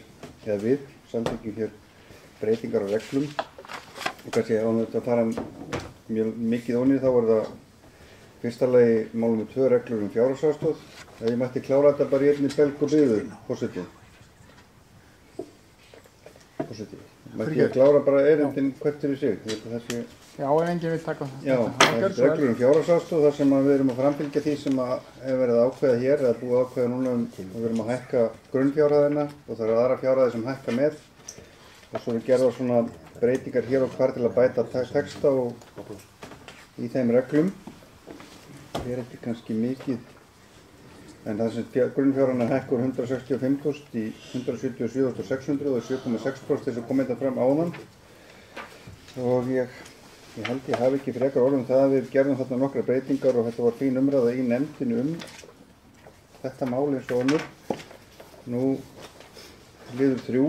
eða við samþykjum hér breytingar á reglum. Og kannski ánum þetta að fara mjög mikið ónið, þá var það fyrsta lagi málum við 2 reglur fjárhagsaðstoð. Ef ég mætti klára þetta bara í einni belg og byggðu, forseti. Forseti. Mætti ég klára bara erindin hvert fyrir sig. Þessi... Já, ef enginn vil taka það. Já, það er reglur fjárhagsaðstoð þar sem við erum að framfylgja því sem hefur verið ákveða hér, eða búið ákveða núna við erum að hækka grunnfjárhæðina og það eru aðra fjárhæði sem hækka með. Og svo við gerðum svona breytingar hér og hvar til að bæta texta og í þeim reglum. Það er ekki kannski mikið, en það sem grunnfjárhæðina hækkur 165.000 í 177.600 og 7,6% þess að koma þetta fram áðan. Og ég held ég hafi ekki frekar orðum það, við gerðum þarna nokkra breytingar og þetta var fín umræða í nefndinu þetta mál eins og önnur. Nú liður 3,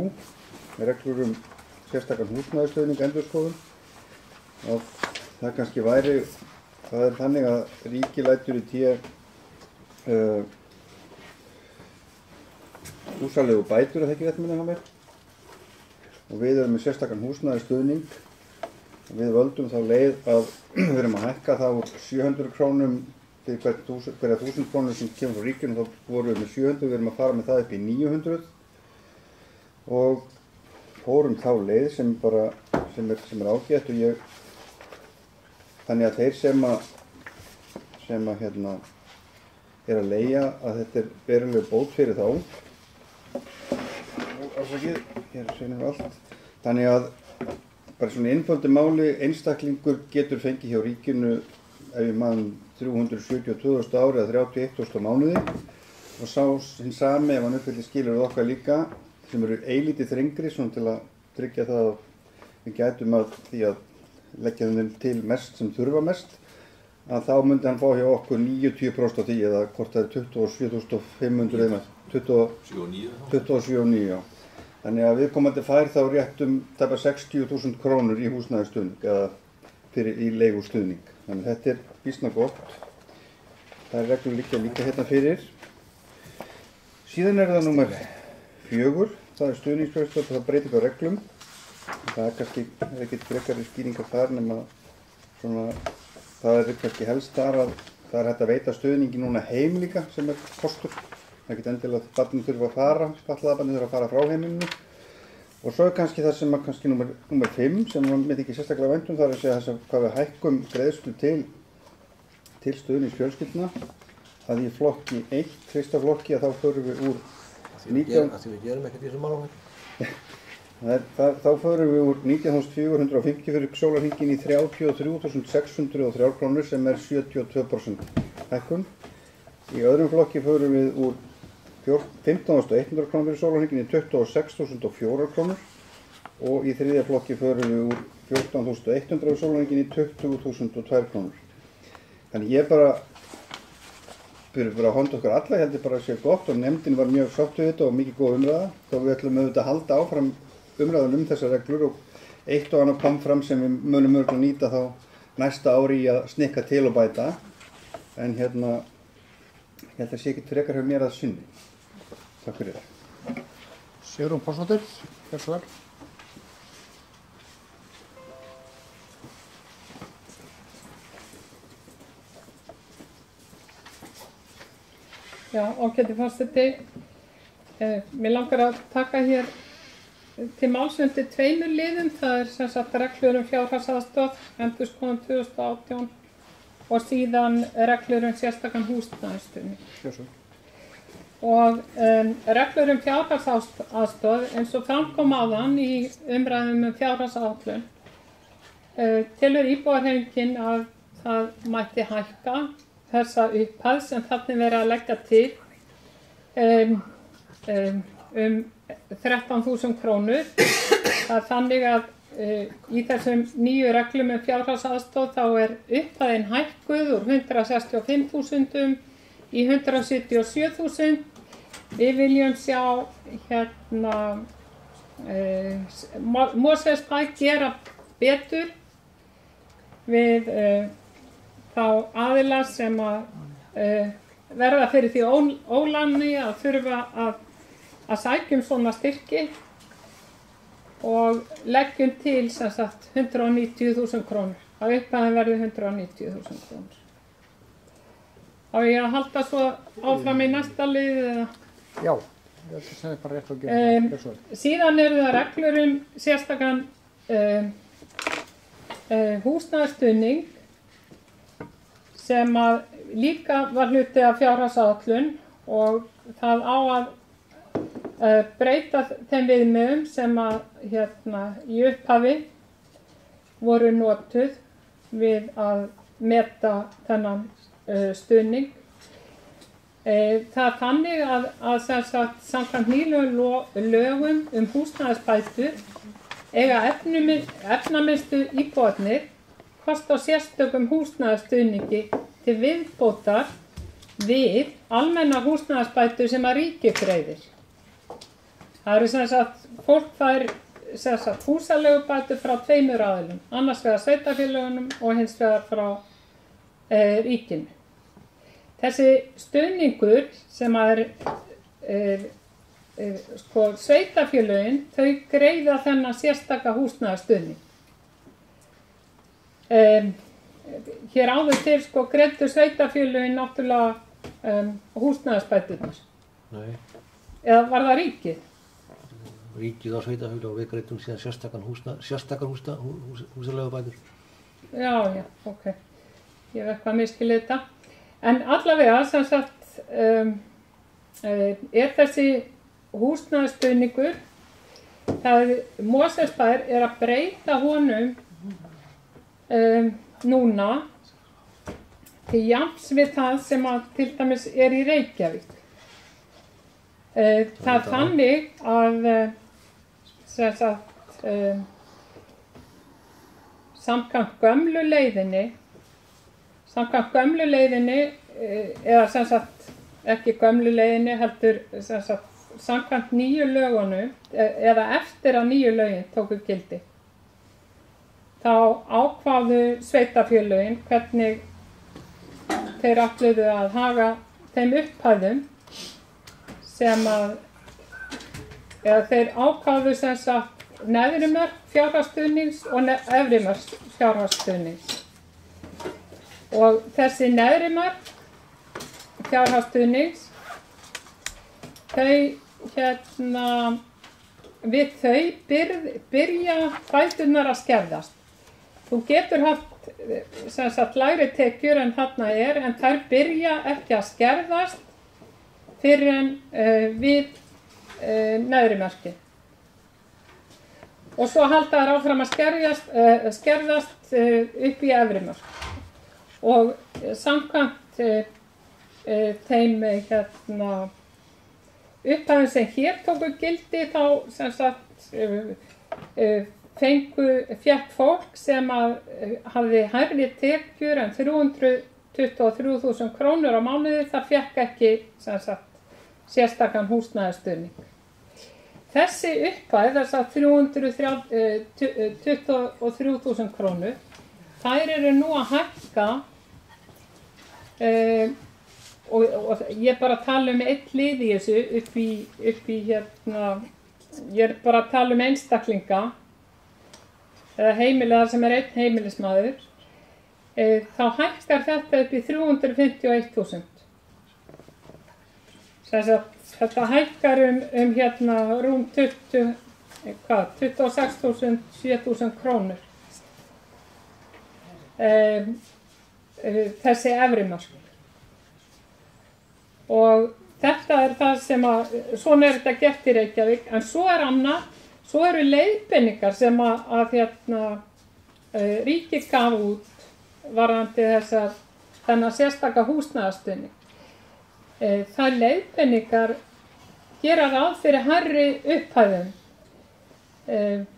reglur sérstakann húsnæðisstuðning endurskoðun. Og það kannski væri, það er þannig að ríki lætur í té húsalegu bætur, er það ekki rétt minna hjá mér? Og við erum með sérstakann húsnæðisstuðning. Við völdum þá leið að við erum að hækka það úr 700 krónum fyrir hverja 1000 krónur sem kemur frá ríkinu, þá vorum við með 700, við erum að fara með það upp í 900 og fórum þá leið sem er ágætt og þannig að þeir sem er að leigja að þetta er veruleg bót fyrir þá og afsakið, hér seinum við allt, þannig að bara svona einföldu máli, einstaklingur getur fengið hjá ríkinu ef ég mann 372.000 ári eða 31.000 mánuði og sá hinn sami ef hann uppfyllir skilyrði okkar líka sem eru eilítið þrengri svona til að tryggja það að við gætum að því að leggja þeim til mest sem þurfa mest að þá myndi hann fá hjá okkur 90% af því eða hvort það er 27.500 eða 27.900 já. Þannig að viðkomandi fær þá rétt tæpa 60.000 krónur í húsnæðisstuðning eða í leigustuðning. Þannig að þetta er býsna gott. Það er reglur líka hérna fyrir. Síðan er það númer 4. Það er stuðningsfjárhagsaðstoð og það breyting á reglum. Það er kannski ekkert frekari skýringar þar nema svona, það er kannski helst þar að það er hægt að veita stuðningi núna heim líka sem er kostur. Það er ekkert endilega að barnið þurfa að fara, fatlaða barnið þurfa að fara frá heimilinu. Og svo er kannski það sem er kannski númer 5 sem við ekki sérstaklega væntum, það er að segja þess að hvað við hækkum greiðslu til stuðningsfjölskyldna. Það í flokki 1, fyrsta flokki að þá förum við úr 19... Því við gerum ekkert í þessum málum. Þá förum við úr 19.450 fyrir sólarhringinn í 33.603 krónur sem er 72% hækkun. Í öðrum flokki förum við úr 15.100 krónur fyrir sólarhringinn í 26.004 krónur og í þriðja flokki förum við úr 14.100 fyrir sólarhringinn í 20.002 krónur. Þannig ég bara að honda okkar alla, ég held ég bara að sé gott og nefndin var mjög sátt við þetta og mikið góð umræða. Þá við ætlum auðvitað að halda áfram umræðan þessar reglur og eitt og annað kom fram sem við munum örgulega nýta þá næsta ári í að snikka til og bæta. En ég held að sé ekki frekar hjá mér að sinni. Takk fyrir það. Sigrún Pálsdóttir, gjörðu svo vel. Já, ágæti forseti. Mér langar að taka hér til máls undir 2 liðum. Það er sem sagt reglur fjárhagsaðstoð, endurskoðun 2018 og síðan reglur sérstakann húsnæðisstuðning. Og reglur fjárhagsaðstoð eins og framkom áðan í umræðum fjárhagsáætlun telur íbúahreyfingin að það mætti hækka þessa upphæð sem þarna verið að leggja til 13.000 krónur. Það er þannig að í þessum nýju reglum fjárhagsaðstoð þá er upphæðin hækkuð úr 165.000 í 177.000. Við viljum sjá hérna Mosfellsbæ gera betur við þá aðila sem verða fyrir því óláni að þurfa að sækjum svona styrki og leggjum til sem sagt 190.000 krónur. Að upphæðin verði 190.000 krónur. Á ég að halda svo áfram í næsta lið eða? Já, það er bara rétt að gera svo. Síðan eru það reglur sérstakann húsnæðisstuðning sem að líka var hluti af fjárhagsáætlun og það á að breyta þeim viðmiðum sem að í upphafi voru notuð við að meta þennan stuðning. Það er þannig að samkvæmt nýlegum lögum húsnæðisbætur eiga efnaminnstu íbúarnir kost á sérstökum húsnæðisstuðningi til viðbótar við almenna húsnæðisbætur sem að ríkið greiðir. Það eru fólk fær húsaleigubætur frá tveimur aðilum, annars vegar sveitarfélögunum og hins vegar frá ríkinu. Þessi stuðningur sem að sveitarfélögin, þau greiða þennan sérstaka húsnæðisstuðning. Hér áður til greiddu sveitarfélögin náttúrulega húsnæðisbæturnar. Nei. Eða var það ríkið? Ríkið á sveitarfélög og við greiddum síðan sérstakan húsaleigubætur. Já, ok. Ég hef eitthvað miskilið þetta. En allavega sem sagt er þessi húsnæðisstuðningur, Mosfellsbær er að breyta honum núna til jafns við það sem að til dæmis er í Reykjavík. Það er þannig að samkvæmt gömlu leiðinni eða sem sagt ekki gömlu leiðinni heldur sem sagt samkvæmt nýju lögunum eða eftir að nýju lögin tóku gildi. Þá ákváðu sveitarfélögin hvernig þeir ætluðu að haga þeim upphæðum sem að eða þeir ákváðu sem sagt neðri mörk fjárhagsstuðnings og efri mörk fjárhagsstuðnings. Og þessi neðri mörk fjárhagsstuðnings við þau byrja bæturnar að skerðast. Þú getur haft sem sagt lægri tekjur en þarna en þær byrja ekki að skerðast fyrir en við neðri mörkin. Og svo halda þær áfram að skerðast upp í efri mörk. Og samkvæmt þeim upphæðum sem hér tóku gildi þá sem sagt fékk fólk sem að hafði hærri tekjur en 323.000 krónur á mánuði, það fékk ekki sem sagt sérstakan húsnæðisstuðning. Þessi upphæð, þess að 323.000 krónur, þær eru nú að hækka og ég bara tala eitt lið í þessu upp í ég er bara að tala einstaklinga eða heimilega sem einn heimilismaður, þá hækkar þetta upp í 351.000. Þetta hækkar rúm 26.000, 7.000 krónur. Þessi efri mörk. Og þetta er það sem að, svona er þetta gert í Reykjavík, en svo er annað, svo eru leiðbeiningar sem að ríkið gaf út varðandi þennan sérstaka húsnæðisstuðning. Þær leiðbeiningar gera ráð fyrir hærri upphæðum.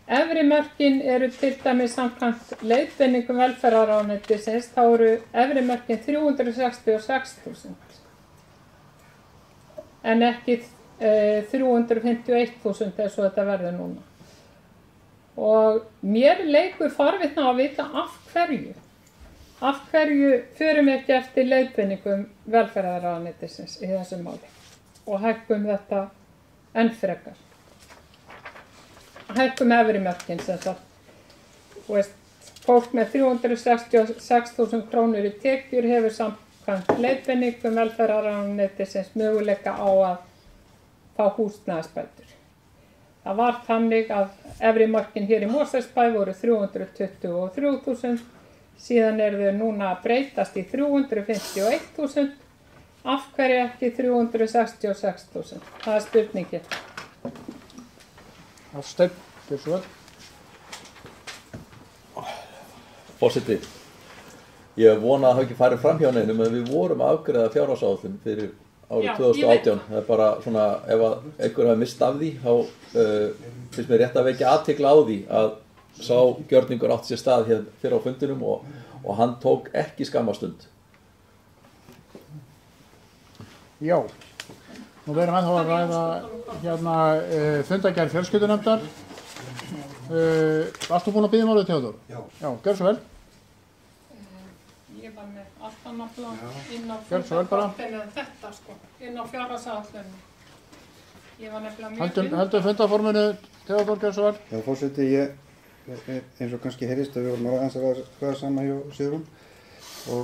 Efri mörkin eru til dæmis samkvæmt leiðbeiningum velferðarráðuneytisins, þá eru efri mörkin 366.000. En ekki 351.000 eins og þetta verður núna. Og mér leikur forvitna að vita af hverju. Af hverju förum við ekki eftir leiðbeiningum velferðarráðuneytisins í þessu máli og hækkum þetta enn frekar? Hækkum efri mörkin sem sagt. Þú veist, fólk með 366.000 krónur í tekjur hefur samkvæmt leiðbeiningum velferðarráðuneytisins möguleika á að fá húsnæðisbætur. Það var þannig að efri mörkin hér í Mosfellsbæ voru 323.000, síðan eru þau núna að breytast í 351.000. Af hverju ekki 366.000? Það er spurningin. Hafsteinn, þessu vel. Forseti, ég vona að það hafi ekki farið fram hjá neinum að við vorum að afgreiða fjárhagsáætlun fyrir árið 2018. Það er bara svona, ef að einhver hafi mist af því, þá finnst mér rétt að vekja athygli á því að sá gjörningur átti sér stað hér fyrir á fundinum og hann tók ekki skammastund. Já, nú verðum ennþá að ræða hérna fundargerð fjölskyldunefndar. Varstu búin að biðja málið, Theodór? Já, gjör svo vel. Ég var með allt annað plan inn á fundarkortinu en þetta sko, inn á fjárhagsáætlunni. Ég var nefnilega mjög Heldur fundarforminu, Theodór, gjör svo vel. Já, forseti, eins og kannski heyrist að við vorum aðeins að ræða saman hjá Sigrún og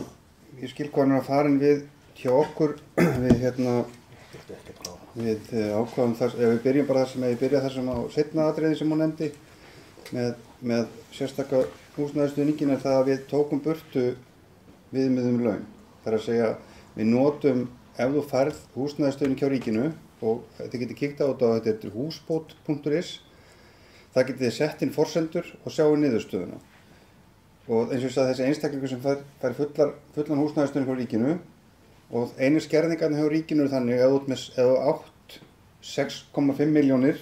ég skil hvað hann er að farin við hjá okkur við ákváðum þess, ef við byrjum bara þar sem ég byrja þessum á seinna atriði sem hún nefndi með sérstaka húsnæðisstuðningin er það að við tókum burtu viðmiðum laun. Það er að segja, við notum, ef þú færð húsnæðisstuðning hjá ríkinu og þetta getur kíkt á þetta, þetta er húsbót.is, það getur þið sett inn forsendur og sjáu niðurstöðuna. Og eins og ég sagði, þessi einstaklingur sem fær fullan húsnæðisstuðning hjá ríkinu og einu skerðingarna hjá ríkinu er þannig að ef þú átt 6,5 milljónir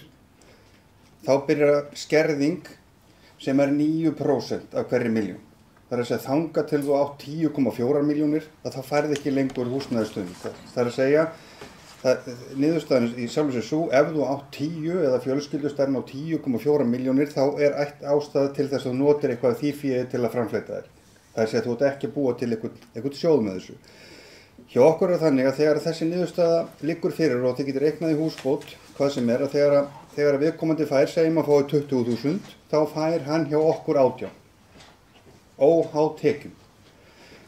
þá byrjar skerðing sem er 9% af hverri milljón. Það er að segja þanga til þú átt 10,4 milljónir að það færði ekki lengur húsnæðisstuðning. Það er að segja niðurstaðan í sjálfu sér svo, ef þú átt 10 eða fjölskyldustærn á 10,4 milljónir þá er ástæða til þess að þú notir eitthvað því fé til að framfleyta þér. Það er að segja að þú ert ekki að búa til eitthvað sjóð með þessu. Hjá okkur er þannig að þegar þessi niðurstaða liggur fyrir og þið getur reiknað í húsbót hvað sem er að þegar viðkomandi fær, segjum að fái 20.000, þá fær hann hjá okkur 18. Óháð tekjum.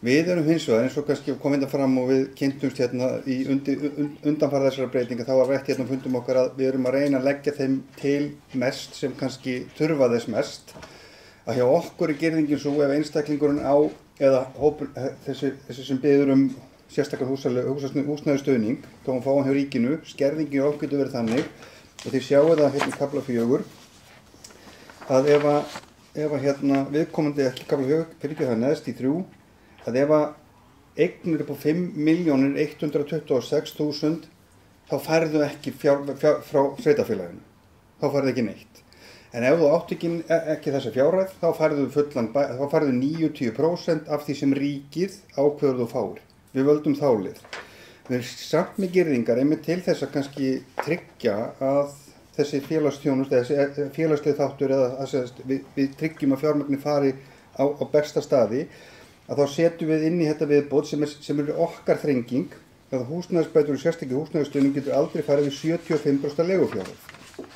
Við erum hins vegar, eins og kannski kom þetta fram og við kynntumst hérna í undanfara þessara breytinga, þá var rætt hérna fundum okkar að við erum að reyna að leggja þeim til mest sem kannski þurfa þess mest. Að hjá okkur er girðingin svo ef einstaklingurinn á eða hópur, þessi sem biður sérstakar húsnæðisstuðning, þá hann fá hann hjá ríkinu, skerðingin á okkur getur verið þannig, og þið sjáu það hérna í kafla 4, að ef viðkomandi ekki kafla 4, fyrir ekki það neðst í 3, að ef eignir upp á 5.126.000, þá færðu ekki frá sveitarfélaginu, þá færðu ekki neitt. En ef þú átt ekki þessa fjárhæð, þá færðu 90% af því sem ríkið ákveður þú fáir. Við völdum þá lið. Við erum samt með girðingar einmitt til þess að kannski tryggja að þessi félagslega þáttur eða við tryggjum að fjármagni fari á besta staði, að þá setjum við inn í þetta viðbót sem er okkar þrenging, að húsnæðisbætur og sérstaklega húsnæðisstuðning getur aldrei farið við 75% leigufjárhæð.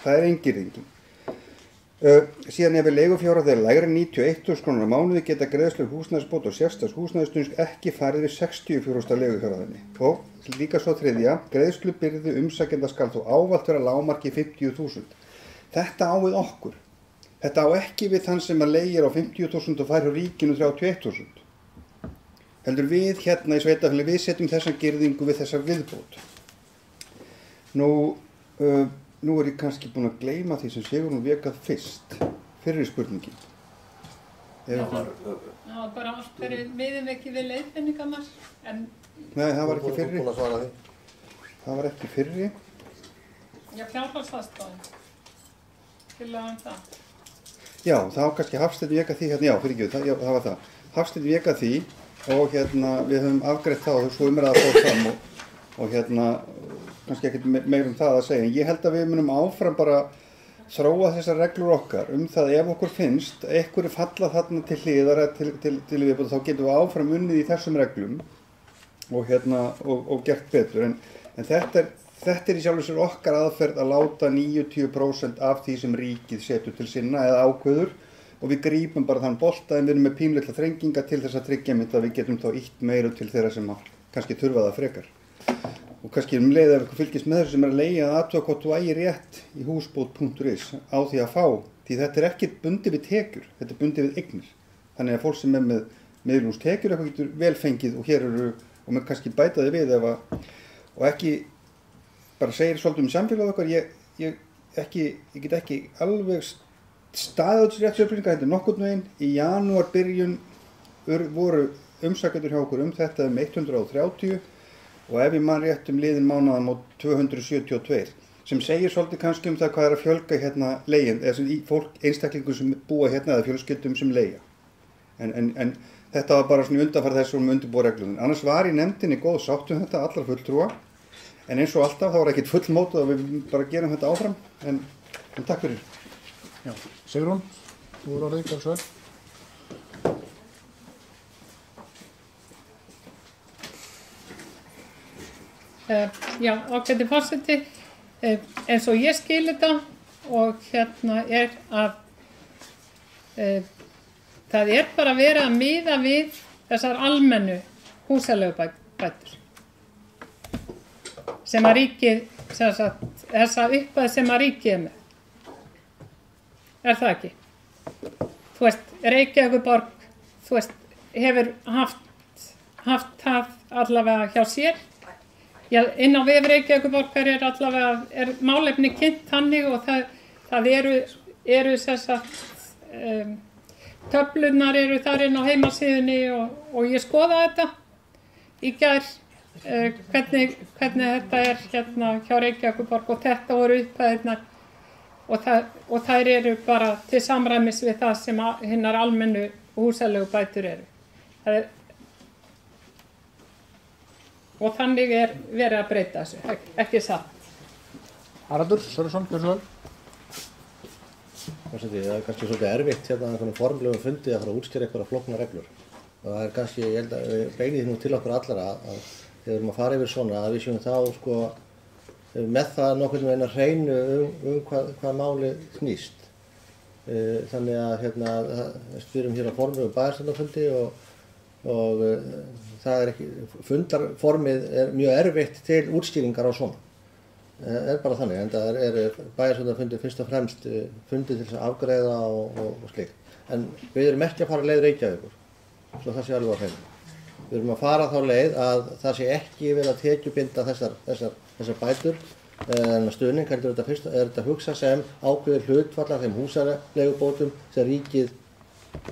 Það er ein girðingin. Síðan ef leigufjárhæð er lægri en 91.000 krónur á mánuði geta greiðslur húsnæðisbót og sérstaks húsnæðisstuðnings ekki farið við 60% leigufjárhæðinni. Og líka svo þriðja, greiðslubyrði umsækjenda skal þó ávallt vera lágmarki 50.000. Þetta á við okkur. Þetta á ekki við þann sem að leigir á 50.000 og fær hjá ríkinu 31.000. Heldur við hérna í sveitafélagi, við setjum þessa girðingu við þessa viðbót. Nú er ég kannski búinn að gleyma því sem Sigrún vekað fyrst, fyrri spurningin. Það var bara allt fyrir miðum ekki við leiðbeiningarnar, en... Nei, það var ekki fyrri. Það var ekki fyrri. Já, fjárhagsaðstoðin. Tillaga það. Já, það var kannski Hafsteinn vekað því hérna, já, fyrirgefðu, það var það. Hafsteinn vekað því og hérna við höfum afgreitt það og svo umræða fór fram og hérna kannski ekkert meir það að segja. En ég held að við munum áfram bara þróað þessar reglur okkar það ef okkur finnst einhverju falla þarna til hliðar til viðbótar, þá getum við áfram unnið í þessum reglum og gert betur. En þetta er í sjálfu sér okkar aðferð að láta 90% af því sem ríkið setur til sinna eða ákveður og við grípum bara þann bolta en við erum með pínlitla þrenginga til þess að tryggja að við getum þá ítt meira til þeirra sem kannski þurfa það frekar. Og kannski leið ef ykkur fylgist með þessu sem að leigja að athuga hvort þú ægir rétt í húsbót.is á því að fá, því þetta er ekki bundið við tekjur, þetta er bundið við eignir. Þannig að fólk sem er með miðlungstekjur eitthvað getur vel fengið og hér eru, og maður kannski bæta þið við og ekki bara segir svolítið samfélag okkar, ég get ekki alveg staðið þessu réttsupplýsingar, þetta er nokkurn veginn, í janúar byrjun voru umsækjendur hjá okkur þetta 130 og ef ég man rétt liðin mánaðan á 272 sem segir svolítið kannski það hvað að fjölga leigjum eða fólk, einstaklingum sem búa eða fjölskyldum sem leigja. En þetta var bara svona undanfara þess undirbúa reglum. Annars var í nefndinni góð sátt þetta, allar fulltrúa, en eins og alltaf þá var ekkert fullmótað og við bara gerum þetta áfram, en takk fyrir. Já, Sigrún, þú eru orðið ekki svar. Já, ágæti forseti, eins og ég skil þetta og er að það er bara verið að miða við þessar almennu húsaleigubætur sem að ríkið, þessa upphæð sem að ríkið er með. Er það ekki? Þú veist, Reykjavíkurborg, þú veist, hefur haft það allavega hjá sér. Já, inn á vef Reykjavíkurborgar er málefni kynnt þannig og það eru töflunar eru þar inn á heimasíðunni og ég skoða þetta í gær hvernig þetta er hjá Reykjavíkurborg og þetta voru upphæðirnar og þær eru bara til samræmis við það sem hinnar almennu húsaleigubætur eru. Og þannig er verið að breyta þessu, ekki satt. Haraldur Sörjesson, hversu vel? Það er kannski svolítið erfitt einhvern formlegum fundi að fara að útskýra eitthvað flóknar reglur. Og það er kannski, ég held að við beinið því nú til okkur allra að þegar við erum að fara yfir svona að við séum þá með það nokkurn veginn að hreinu hvað máli snýst. Þannig að við erum hér á formlegum bæjarstjórnarfundi og það er ekki, fundarformið er mjög erfitt til útskýringar á svona. Það er bara þannig, en það er bæjarstjórnarfundir fyrst og fremst fundið til þess að afgreiða og slíkt. En við erum ekki að fara leið Reykjavíkur, svo það sé alveg á hreinu. Við erum að fara þá leið að það sé ekki verið að tekjubinda þessar bætur, stuðning, heldur þetta hugsa sem ákveðið hlutfall af þeim húsaleigubótum sem ríkið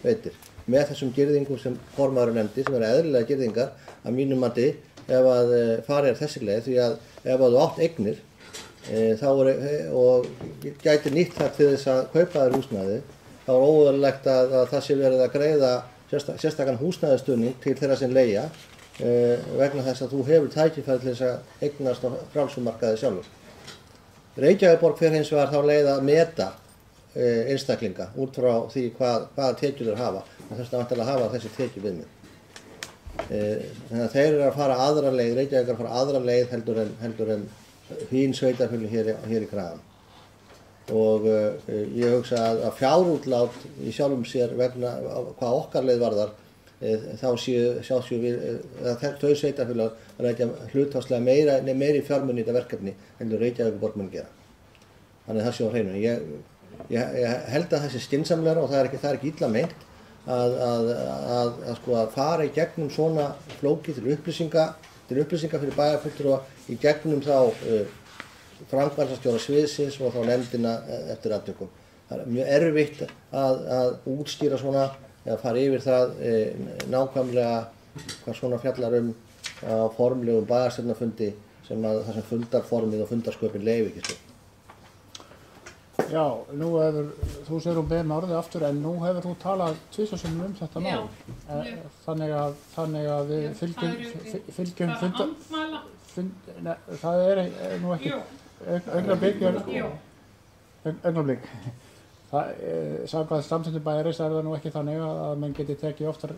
veitir. Með þessum girðingum sem formaðurinn nefndi, sem eru eðlilega girðingar, að mínum mati, ef að farið er þessi leið, því að ef að þú átt eignir, og gæti nýtt það til þess að kaupa þér húsnæði, þá er óeðlilegt að það sé verið að greiða sérstakann húsnæðisstuðning til þeirra sem leigja, vegna þess að þú hefur tækifæri til þess að eignast á frjálsmarkaði sjálfur. Reykjavíkurborg fer hins vegar þá leið að meta einstaklinga út frá því hvaða tekjur þeir hafa og þess að vantilega hafa þessi tekjuviðmið. Þannig að þeir eru að fara aðra leið, Reykjavík er að fara aðra leið heldur en hín sveitarfélögin hér í kraganum. Og ég hugsa að fjárútlát í sjálfum sér vegna hvað okkar leið varðar, þá séu við þau sveitarfélög að leggja hlutfallslega meiri fjármuni í þetta verkefni heldur Reykjavíkurborg mun gera. Þannig að það sé á hreinu. Ég held að það sé skynsamlegra og það er ekki illa meint að fara í gegnum svona flóki til upplýsinga fyrir bæjarfulltrúa í gegnum þá framkvæmdastjóra sviðsins og þá nefndina eftir atvikum. Það er mjög erfitt að útskýra svona eða fara yfir það nákvæmlega hvað svona fjallar á formlegum bæjarstjórnarfundi þar sem fundarformið og fundarsköpin leyfi ekki svo. Já, nú þú segir beðið með orðið aftur en nú hefur þú talað tvisvar þetta mál. Þannig að við fylgjum fundar. Það er nú ekki augnablik. augnablik. Samkvæmt samþykktum bæjarins það nú ekki þannig að menn geti tekið oftar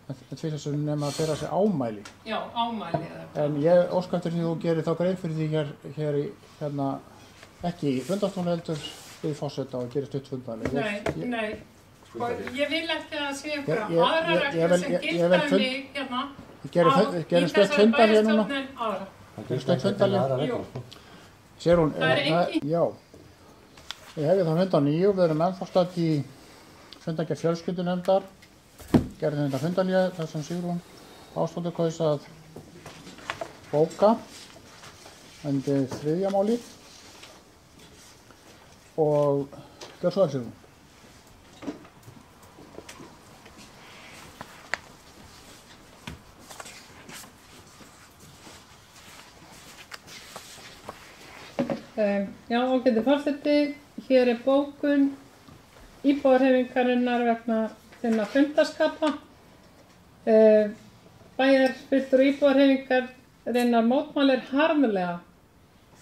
tvisvarsinnum nema að bera sig ámæli. Já, ámæli. En ég óska eftir því þú gerir þá grein fyrir því hérna ekki í fundarstofu heldur við forseta og gerir stutt fundar. Nei. Sko, ég vil ekki að sé ykkur aðra reglur sem gilda mig hérna Gerum stutt fundar hér núna. Gerum stutt fundar hér. Sér hún, já. Ég hefði þá fundar 9, við erum ennþá stödd í fundargerð fjölskyldunefndar. Gerðum þetta fundarlið þar sem Sigrún Ásdóttir kaus að bóka undir 3. máli og gjör svo vel Sigrún. Já, ágæti forseti, hér er bókun íbúðarhreyfingarinnar vegna þeirra fundarskapa. Bæjarfulltrúi íbúðarhreyfingarinnar mótmælir harðlega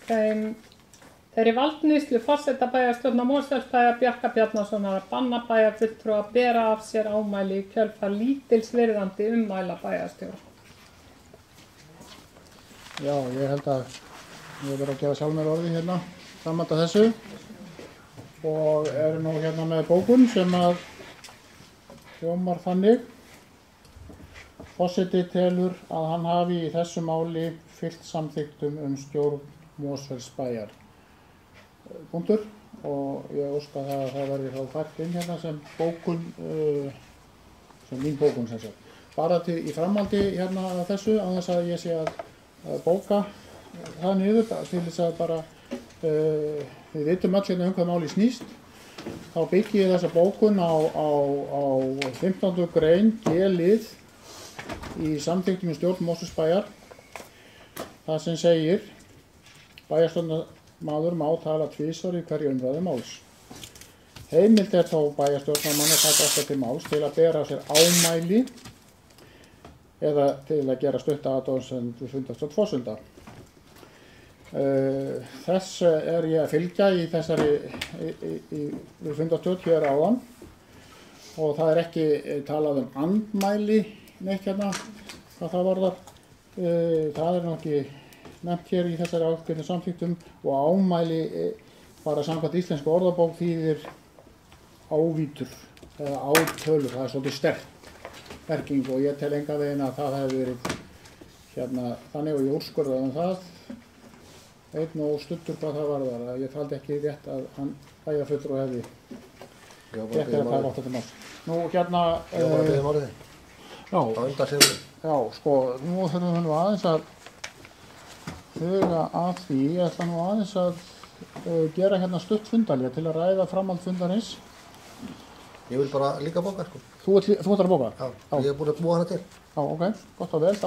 þeirri valdníðslu forseta bæjarstjórnar Mosfellsbæjar Bjarka Bjarnasonar að banna bæjarfulltrúa að bera af sér ámæli í kjölfar lítilsvirðandi ummæla bæjarstjóra. Já, ég held að ég verið að gefa sjálf mér orði hérna framhald af þessu og nú hérna með bókun sem að hljómar þannig. Forseti telur að hann hafi í þessu máli fylgt samþykktum stjórn Mosfellsbæjar. Punktur og ég óska það að það verði þá fært inn hérna sem bókun, sem mín bókun sem sagt. Bara í framhaldi hérna af þessu á þess að ég sé að bóka það niður til þess að bara við vitum öll hérna hvað máli snýst. Þá byggi ég þessa bókun á 15. grein G-lið í samþykktum stjórn Mosfellsbæjar. Það sem segir bæjarstjórnarmaður má tala tvisvar í hverju umræðu máls. Heimilt þó bæjarstjórnarmann að taka aftur til máls til að bera sér ámæli eða til að gera stutta athugasemd við fundarstjórn forseta. Þess ég að fylgja í þessari við fundarstjórn hér áðan og það ekki talað andmæli neitt hérna hvað það varðar. Það nú ekki nefnt hér í þessari ákveðnu samþykktum og ámæli bara samkvæmt íslensku orðabók þýðir ávítur eða átölur, það svolítið sterk merking og ég tel engan veginn að það hefði verið hérna þannig og ég úrskurðaði það einn og stuttur hvað það varðar að ég taldi ekki rétt að hann bæjarfulltrúi hefði rétt að taka átt þetta mál. Nú hérna já, sko, nú þurfum við nú aðeins að huga að því, ég ætla nú aðeins að gera hérna stutt fundalja til að ræða framhald fundarins. Ég vil bara líka bóka, sko. Þú ætlar að bóka? Já, ég búin að búa hana til. Já, ok, gott og vel.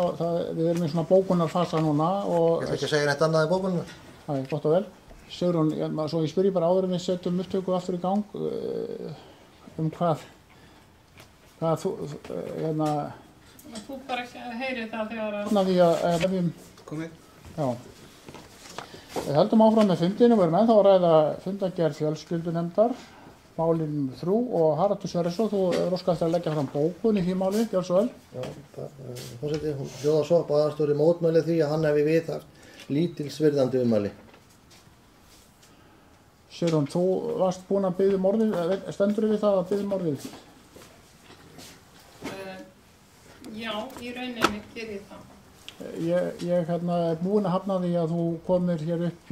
Við erum í svona bókunarfasa núna og... Ég ætla ekki að segja neitt annað í bókunum. Það gott og vel. Sigrún, svo ég spyr bara áður en við setjum upptöku aftur í gang hvað þú, hérna... Þú bara heyrir það þegar að... Komið. Já. Við höldum áfram með fundinu og erum ennþá að ræða fundargerð fjölskyldunefndar, málin 3 og Haraldur Sverrisson, þú óskar eftir að leggja fram bókun í því máli, gjör svo vel. Já, forseti, hún hljóðar svo, bæjarstjóri mótmæli því að hann hefði viðhaft lítilsvirðandi ummæli. Sigrún, þú varst búin að biðja orðið, stendur við það að biðja orðið? Já, í rauninni gerir ég það. Ég er búinn að hafna því að þú komir hér upp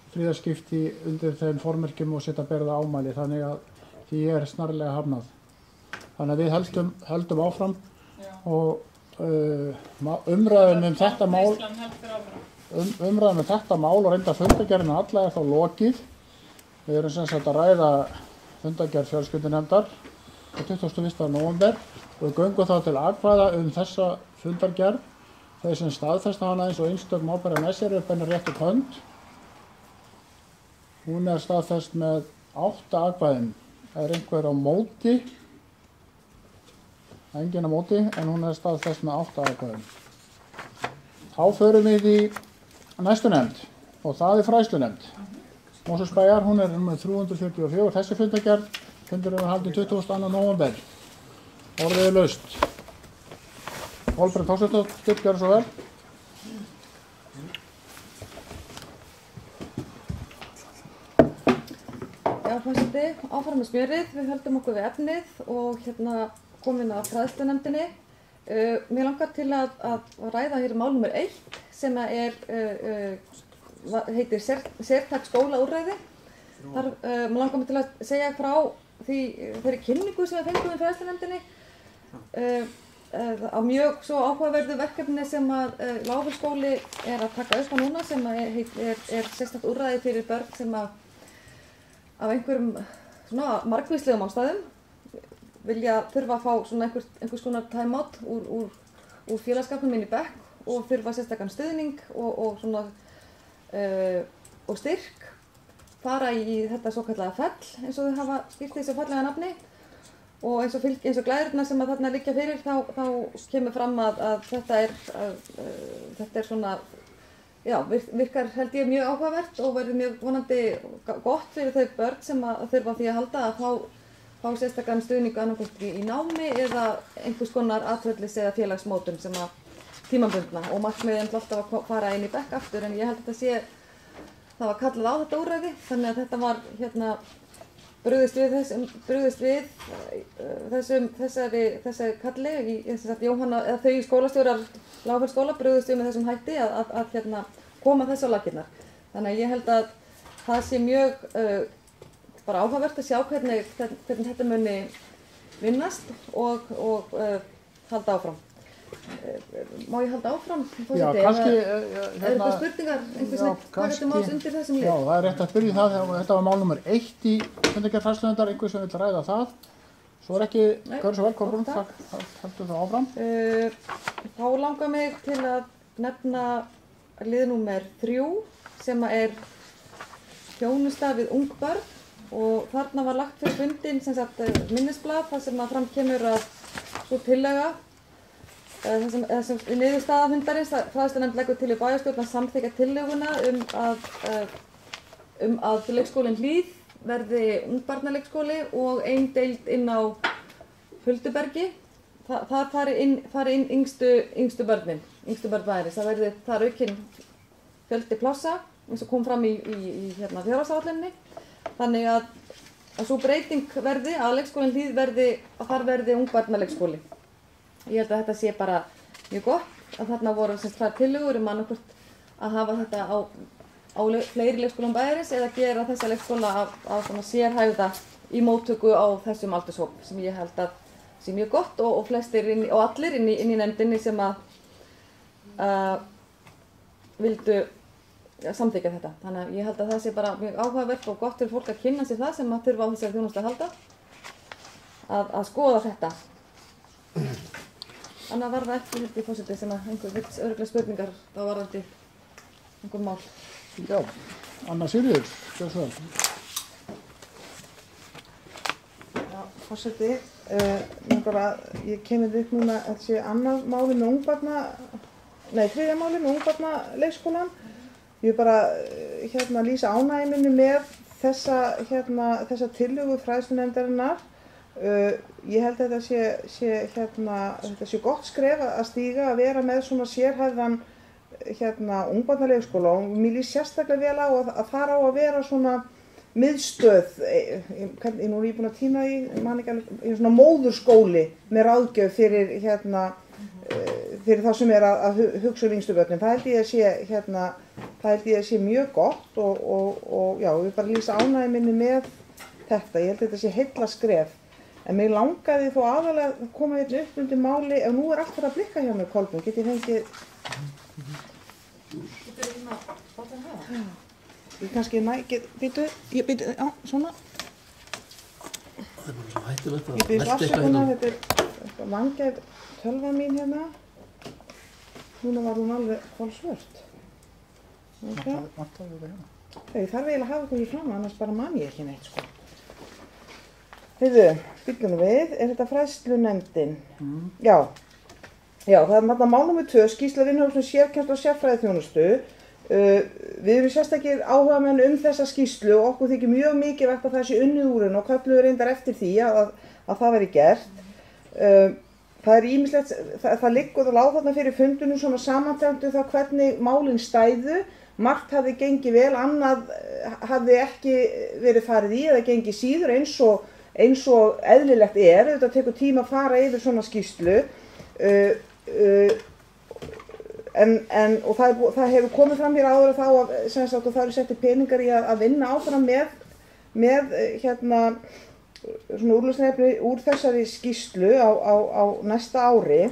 þriðaskipti undir þeim formerkjum og setja berða ámæli, þannig að því snarlega hafnað. Þannig að við höldum áfram og umræðum þetta mál og reynda fundargerðina alla þá lokið. Við erum sem sagt að ræða fundargerð fjölskyldunefndar á 21. nóvember og við göngum þá til atkvæða þessa fundargerð. Þeir sem staðfesta hana eins og einstök mábæra með sér beinir rétt upp hönd. Hún staðfest með 8 atkvæðum. Einhver á móti? Engin á móti, en hún staðfest með 8 atkvæðum. Þá förum við í næstu nefnd og það fræðslunefnd. Mosfellsbæjar, hún er nr. 344. Þessi fundargerð, fundurinn var haldinn 22. nóvember. Orðið er laust. Kolbrún Þorsteinsdóttir, gjörðu svo vel. Já, forseti, áfram með smjörið. Við höldum okkur við efnið og komin að fræðslunefndinni. Mér langar til að ræða hér mál nr. 1 sem heitir sértæk skólaúrræði. Þar langar mig til að segja frá þeirri kynningu sem við fengum í fræðslunefndinni á mjög svo áhugaverðu verkefni sem Lágfellsskóli er að taka upp á núna, sem er sérstakt úrræði fyrir börn sem af einhverjum margvíslegum ástæðum vilja þurfa að fá einhvers konar time-out úr félagskapnum inn í bekk og þurfa sérstakann stuðning og styrk, fara í þetta svokallaða fell, eins og þau hafa skýrt þessu fallega nafni. Og eins og glæðurnar sem þarna liggja fyrir, þá kemur fram að þetta er svona, já, virkar held ég mjög áhugavert og verður mjög vonandi gott fyrir þau börn sem þurfa á því að halda að fá sérstakann stuðningu annarkvort í námi eða einhvers konar atferlis eða félagsmótun sem tímabundna, og markmiðið alltaf að fara inn í bekk aftur, en ég held að það var kallað á þetta úrræði, þannig að þetta var brugðist við þessari kalli, Jóhanna, eða þau skólastjórar Lágfellsskóla brugðist við með þessum hætti að koma þessu á laggirnar. Þannig að ég held að það sé mjög bara áhugavert að sjá hvernig þetta muni vinnast og halda áfram. Má ég halda áfram? Já, kannski... Er eitthvað spurningar? Einhvers veginn taka þetta máls undir þessum lið? Já, það er rétt að spyrja það þegar þetta var mál nr. 1 í fundargerð fræðslunefndar, einhver sem vil ræða það. Svo er ekki, gjörðu svo vel, Kolbrún, heldur það áfram. Þá langar mig til að nefna lið nr. 3 sem er þjónusta við ung börn, og þarna var lagt fyrir fundinn minnisblað þar sem fram kemur að svo tillaga þessum niðurstaða fundarins, fræðslunefnd leggur til í bæjarstjórn að samþykkja tillöguna að leikskólinn Hlíð verði ungbarnaleikskóli og ein deild inn á Huldubergi. Þar fari inn yngstu börn bæjarins. Það verði þar aukinn fjöldi plássa, eins og kom fram í fjárhagsáætluninni. Þannig að sú breyting verði að leikskólinn Hlíð verði ungbarnaleikskóli. Ég held að þetta sé bara mjög gott að þarna voru tvær tillögur annarkvort að hafa þetta á fleiri leikskólum bæjarins eða gera þessa leikskóla af sérhæfða í móttöku á þessum aldurshóp, sem ég held að sé mjög gott og flestir og allir inn í nefndinni sem vildu samþykkja þetta. Þannig að ég held að það sé bara mjög áhugavert og gott fyrir fólk að kynna sér það sem þurfa á þessari þjónustu að halda, að skoða þetta. Annað var það ekki held í forseti sem einhver vill örugglega spurningar þá varðandi einhver mál. Já, Anna Sigríður, gjörðu svo vel. Já, forseti, ég kemur upp núna að þetta sé annað máli með þriðja máli með ungbarnaleikskólann. Ég vil bara lýsa ánægju minni með þessa tillögu fræðslunefndarinnar. Ég held að þetta sé gott skref að stíga að vera með svona sérhæfðan ungbarnaleikskóla, og mér líst sérstaklega vel á að það á að vera svona miðstöð, nú er ég búin að týna í svona móðurskóli með ráðgjöf fyrir þá sem er að hugsa yngstu börnin. Það held ég að sé mjög gott og já, ég vil bara lýsa ánægju minni með þetta. Ég held að þetta sé heilla skref. En mig langaði þó aðalega að koma hérna upp undir máli, ef nú er allt fyrir að blikka hjá mér, Kolbrún, get ég fengið... Ég kannski býtu, já, svona. Það er bara svo hættulegt að Ég býðist afsökunar, þetta er vangæð tölva mín hérna. Núna var hún alveg kolsvört. Vantaði þetta hérna? Ég þarf eiginlega að hafa eitthvað í fram, annars bara man ég ekki neitt, sko. Heiðu, byrjum við, er þetta fræðslunefndin? Já, það er mál nr. 2, skýrsla vinnuhóps um sérkennslu og sérfræðiþjónustu. Við erum sérstakir áhugamenn þessa skýrslu og okkur þykir mjög mikilvægt að það sé unnið úr henni og kölluðu reyndar eftir því að það veri gert. Það er ýmislegt, það liggur og lág þarna fyrir fundunum svona samantengt það hvernig málin stæðu. Margt hafði gengið vel, annað hafði ekki verið farið í eða gengið síður eins og eðlilegt er. Þetta tekur tíma að fara yfir svona skýrslu. Og það hefur komið fram hér áður og það eru settir peningar í að vinna áfram með svona úrlausnarefni úr þessari skýrslu á næsta ári.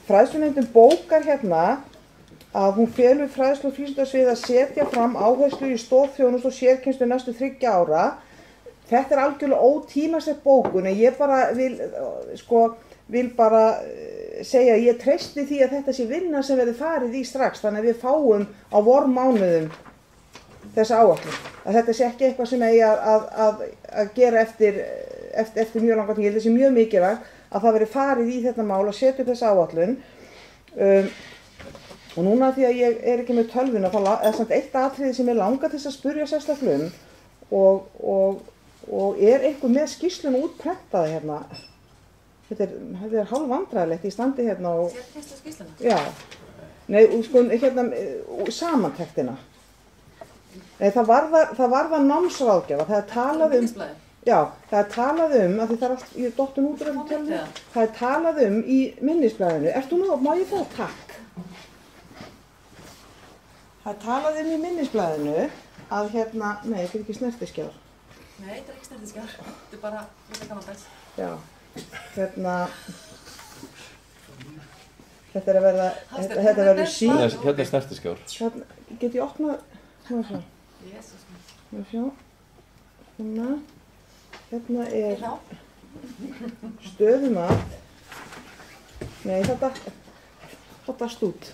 Fræðslunefndin bókar hérna að hún felur fræðslu- og vísindasvið að setja fram áherslu í stoðþjónustu og sérkennslu næstu 3 ára. Þetta er algjörlega ótímasett bókun en ég bara vil bara segja að ég treysti því að þetta sé vinna sem verður farið í strax þannig að við fáum á vormánuðum þessa áætlun. Að þetta sé ekki eitthvað sem eigi að gera eftir mjög langan tíma. Þetta sé mjög mikilvægt að það verður farið í þetta mál að setja upp þessa áætlun. Og núna því að ég er ekki með tölvuna, það er samt eitt atriði sem ég langar til að spyrja sérstaklega og er einhver með skýrsluna útprentaði hérna. Þetta er hálf vandræðilegt, ég standi hérna og... Sérkennslu skýrsluna? Já. Nei, sko, hérna, samantektina. Nei, það varðar námsráðgjafa, það er talað Já, það er talað að því það er allt, ég er dottun út úr tölvunni, það er talað í minnisblaðinu, má ég fá takk? Það er talað í minnisblaðinu að hérna, nei, þetta er ekki snertiskjár. Nei, þetta er ekki snertiskjár, þetta er bara gamaldags. Já, hérna, þetta er að verða, þetta verður síðan. Hérna er snertiskjár. Get ég opnað, má sjá. Má sjá, hérna er stöðumat. Nei, það datt út.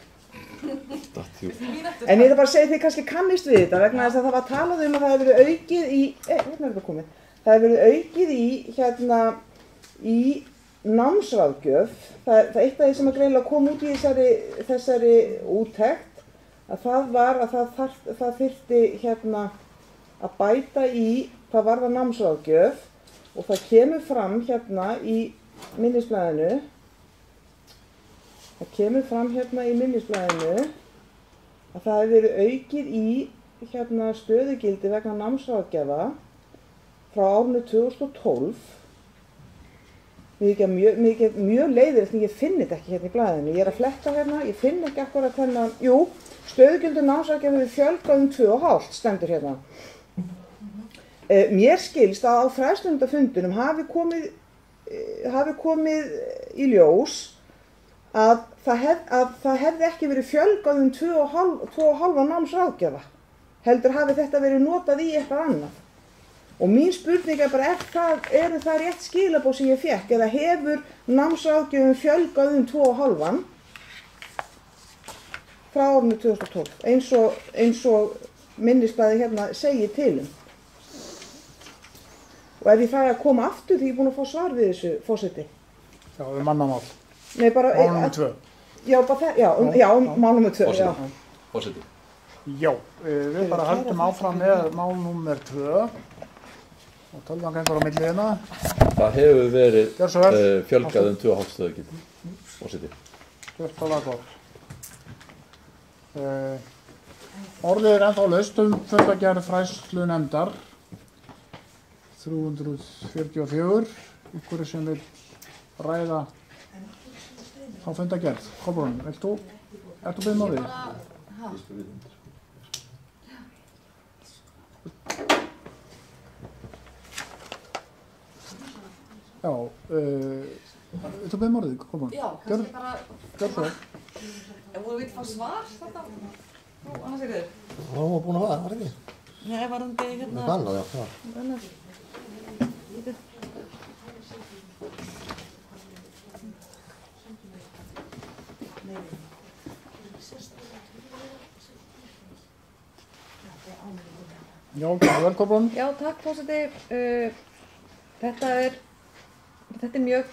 En ég er bara að segja þið kannski kannist við þetta vegna þess að það var talað að það hefur verið aukið í, hérna er þetta komið, það hefur verið aukið í námsráðgjöf. Það er eitt af því sem að greinilega kom út í þessari úttekt að það var að það þyrfti hérna að bæta í hvað varðar námsráðgjöf og það kemur fram hérna í minnisblaðinu. Það kemur fram hérna í minnisblaðinu að það hefur verið aukið í hérna stöðugildi vegna námsráðgjafa frá árinu 2012. Mér er mjög leiðilegt en ég finn þetta ekki hérna í blaðinu. Ég er að fletta hérna, ég finn ekki akkurat hérna. Jú, stöðugildi námsráðgjafa hefur fjölgað 2,5 stendur hérna. Mér skilst að á fræðslunefndarfundinum hafi komið í ljós að það hefði ekki verið fjölgað 2,5 námsráðgjafa. Heldur hafi þetta verið notað í eitthvað annað. Og mín spurning er bara, eru það rétt skilaboð sem ég fékk eða hefur námsráðgjöfum fjölgað 2,5 frá árinu 2012 eins og minnisblaðið hérna segir til Og ef ég fæ að koma aftur því ég er búin að fá svar við þessu forseti. Já, mannamál. Nei, bara... Mál nr. 2. Já, bara mál nr. 2, já. Forseti. Já, við bara höldum áfram með mál nr. 2 og tölvan gengur á milliðina. Það hefur verið fjölgað 2,5 stöðugildi. Forseti. Gjörsamlega gott. Orðið er ennþá laust fundargerð fræðslunefndar 344, einhverju sem vil ræða á fundargerð. Kolbrún, ertu beðin á því? Já, ertu beðin á því, Kolbrún? Já, kannski bara... Gjör svo. Ef þú vilt fá svar, þetta? Nú, annars er þér. Það var búin að hafa, var ekki? Nei, varandi hérna... Það bannað, já. Já, velkomin. Já, takk forseti. Þetta er mjög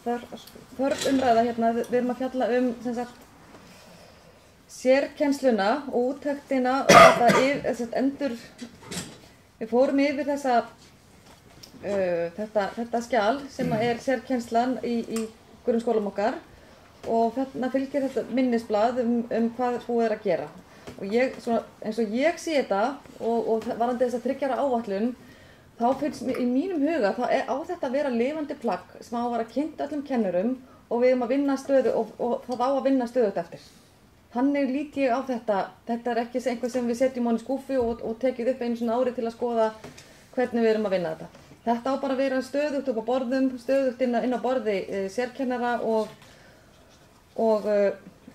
þörf umræða hérna. Við erum að fjalla sem sagt, sérkennsluna og úttektina og við fórum yfir þetta skjal sem er sérkennslan í grunnskólum okkar og þarna fylgir þetta minnisblað hvað búið er að gera. Og eins og ég sé þetta og varðandi þess að 3 ára áætlun, þá finnst mér í mínum huga á þetta að vera lifandi plagg sem á að vera kynnt öllum kennurum og við að vinna og það á að vinna stöðugt eftir. Þannig lít ég á þetta. Þetta er ekki einhver sem við setjum á skúffu og tekið upp einu svona ári til að skoða hvernig við erum að vinna þetta. Þetta á bara að vera stöðugt upp á borðum, stöðugt inn á borði sérkennara og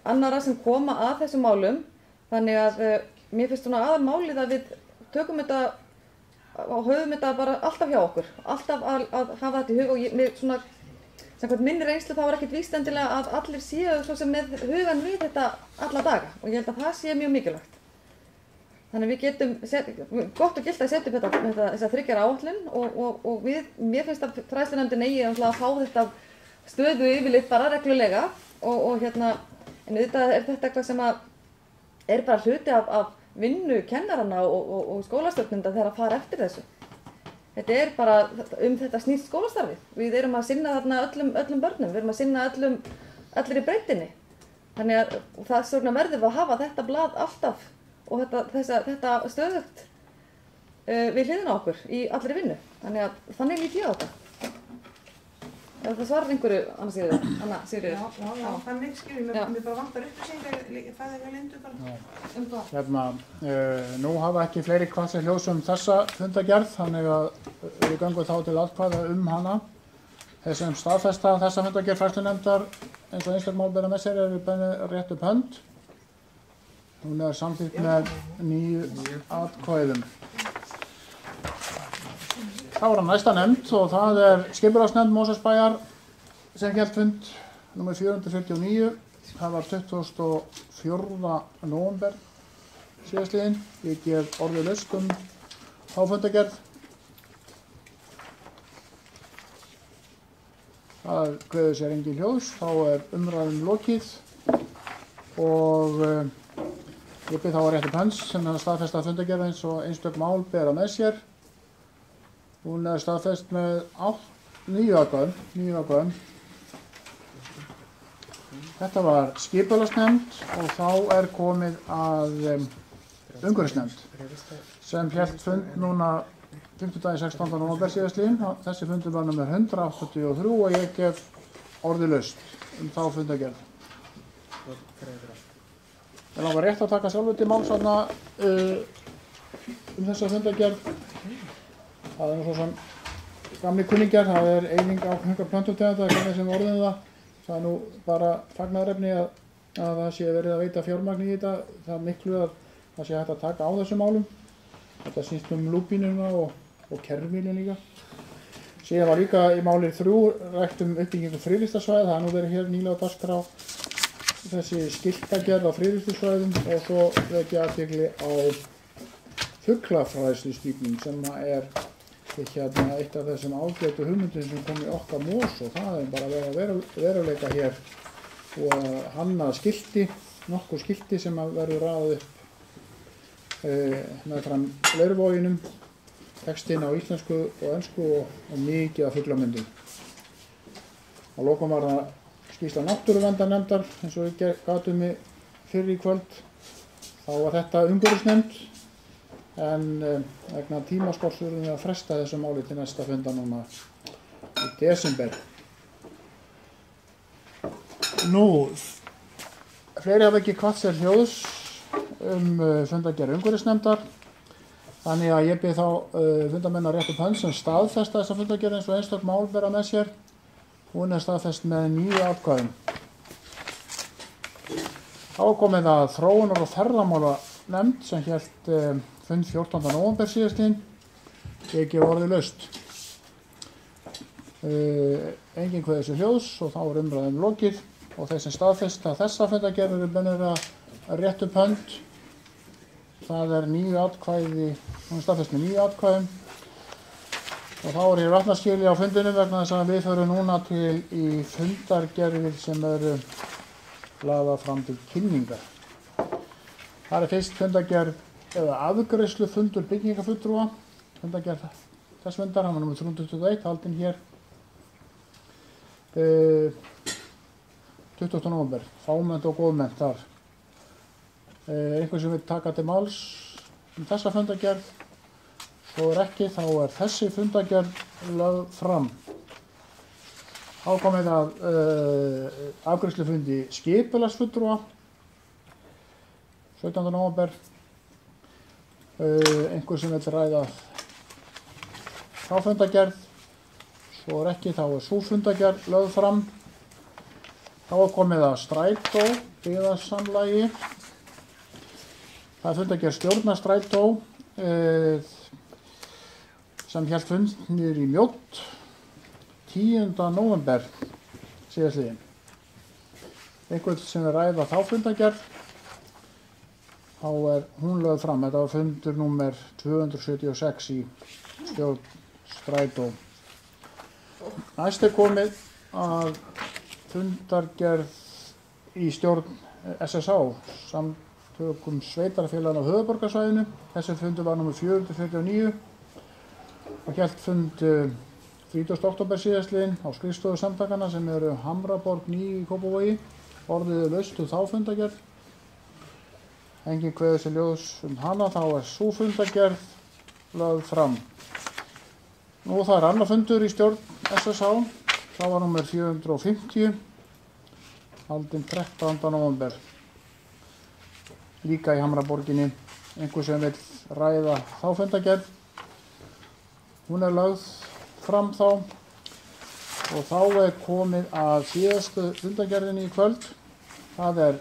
annara sem koma að þessum málum. Þannig að mér finnst svona aðalmálið að við tökum þetta og höfum þetta bara alltaf hjá okkur. Alltaf að hafa þetta í hug og samkvæmt minni reynslu þá ekkert víst endilega að allir séu svo sem með hugan við þetta alla daga og ég held að það sé mjög mikilvægt. Þannig við getum, gott og gilt að setja upp þessa 3 ára áætlun og mér finnst að fræðslunefndin eigi að fá þetta stöðu yfirleitt bara reglulega en auðvitað er þetta eitthvað sem er bara hluti af vinnu kennaranna og skólastjórnenda þegar að fara eftir þessu. Þetta er bara þetta snýst skólastarfið. Við erum að sinna þarna öllum börnum, við erum að sinna allir í breytinni. Þannig að það verðum við að hafa þetta blað alltaf og þetta stöðugt við hliðina á okkur í allri vinnu. Þannig lít ég á þetta. Ef það svarar einhverju, Anna Sigríður. Já, þannig skilur mér bara vantar upplýsingar, fæði ekki Lindu bara. Nú hafa ekki fleiri kvað sér hljóðs þessa fundargerð, þannig að við göngum þá til atkvæða hana. Þeir sem staðfesta þessa fundargerð fræðslunefndar eins og einstök mál bera með sér rétt upp hönd. Hún er samþykkt með 9 atkvæðum. Þá er næsta nefnd og það er skipulagsnefnd Mosfellsbæjar sem hélt fund nr. 449. Það var 24. nóvember síðastliðinn. Ég gef orðið laust þá fundargerð. Það kveður sér engin hljóðs, þá er umræðum lokið og ég bið þá að rétt upp hönd sem er staðfesta fundargerð eins og einstök mál bera með sér. Hún er staðfest með 9 atkvæðum. Þetta var skipulagsnefnd og þá er komið að umhverfisnefnd sem hélt fund núna 5. 16. nóvember síðastliðinn. Þessi fundur var nr. 183 og ég gef orðið laust þá fundargerð. Ég langar rétt að taka sjálfur til máls þessa fundargerð. Það er nú svo sem gamli kunningjar, það er eyðing á plöntutegunda, hvernig sem orðum það. Það er nú bara fagnaðarefni að það sé verið að veita fjármagn í þetta. Það er miklu að það sé hægt að taka á þessum málum. Þetta snýst lúpínuna og kerfilin líka. Síðan var líka í máli 3 rætt uppbyggingu friðlistasvæða. Það er nú verið hér nýlega á dagskrá þessi skiltagerð á friðlistasvæðum og svo vekja athygli á fuglafræðslustýrning sem er eitt af þessum ágætu hugmyndum sem kom í okkar mós og það er bara að vera veruleika hér og að hanna skilti, nokkur skilti sem að verður raðað upp meðfram leirvoginum, textin á íslensku og ensku og mikið af fuglamyndum. Á lokum var það skýrsla náttúruverndarnefndar eins og við gátum fyrr í kvöld. Þá var þetta umhverfisnefnd en vegna tímaskorts verðum við að fresta þessu máli til næsta fundar núna í desember. Nú, fleiri hafa ekki kvatt sér hljóðs fundargerð umhverfisnefndar, þannig að ég bið þá fundarmenn að rétt upp hönd sem staðfesta þessa fundargerð eins og einstök mál bera með sér. Hún er staðfest með 9 atkvæðum. Þá er komið að þróunar- og ferðamálanefnd sem hélt fund 14. nóvember síðastliðinn. Ég gef orðið laust. Enginn kveður sér hljóðs og þá er umræðum lokið og þeir sem staðfesta þessa fundargerð eru bennir að rétt upp hönd. Það er 9 atkvæði, hún er staðfest með 9 atkvæðum og þá er hér vatnaskili á fundinu vegna þess að við förum núna til í fundargerðir sem eru lagðar fram til kynningar. Það er fyrst fundargerð eða afgreiðslufundur byggingafulltrúa. Fundargerð þess fundar, hann var nr. 321, haldinn hér 20. nóvember. Fámennt og góðmennt þar. Einhver sem vil taka til máls þessa fundargerð? Svo ekki, þá þessi fundargerð lögð fram. Þá komið að afgreiðslufundi skipulagsfulltrúa 17. nóvember. Einhver sem vil ræða þá fundargerð? Svo ekki, þá sú fundargerð lögð fram. Þá komið að Strætó byggðasamlagi. Það fundargerð stjórnar Strætó sem hélt fund niður í Mjódd 10. nóvember síðastliðinn. Einhvern sem vil ræða þá fundargerð? Þá hún lögð fram. Þetta var fundur númer 276 í stjórn Strætó. Næst komið að fundargerð í stjórn SSH, samtökum sveitarfélagana á höfuðborgarsvæðinu. Þessi fundur var númer 449 og hélt fund 30. október síðastliðinn á skrifstofu samtakana sem eru Hamraborg 9 í Kópavogi. Orðið laust þá fundargerð. Engin kveður sér ljós hana, þá sú fundargerð lögð fram. Nú það annar fundur í stjórn SSH, það var númer 450, haldinn 13. nóvember. Líka í Hamraborginni, einhver sem vil ræða þá fundargerð. Hún lögð fram þá og þá komið að síðastu fundargerðinni í kvöld. Það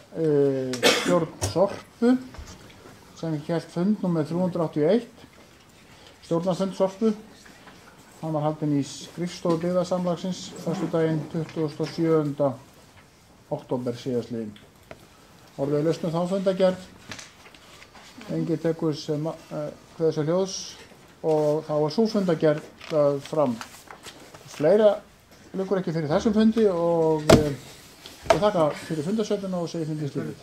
stjórn Sorpu sem hélt fund númer 381, stjórnarfund Sorpu. Hann var haldinn í skrifstofu byggðasamlagsins föstudaginn 27. október síðastliðinn. Orðið laust þá fundargerð. Enginn tekur sem kveður sér hljóðs og þá sú fundargerð lögð fram. Fleira liggur ekki fyrir þessum fundi og ég þakka fyrir fundarsöfnuna og segi fundið slitið.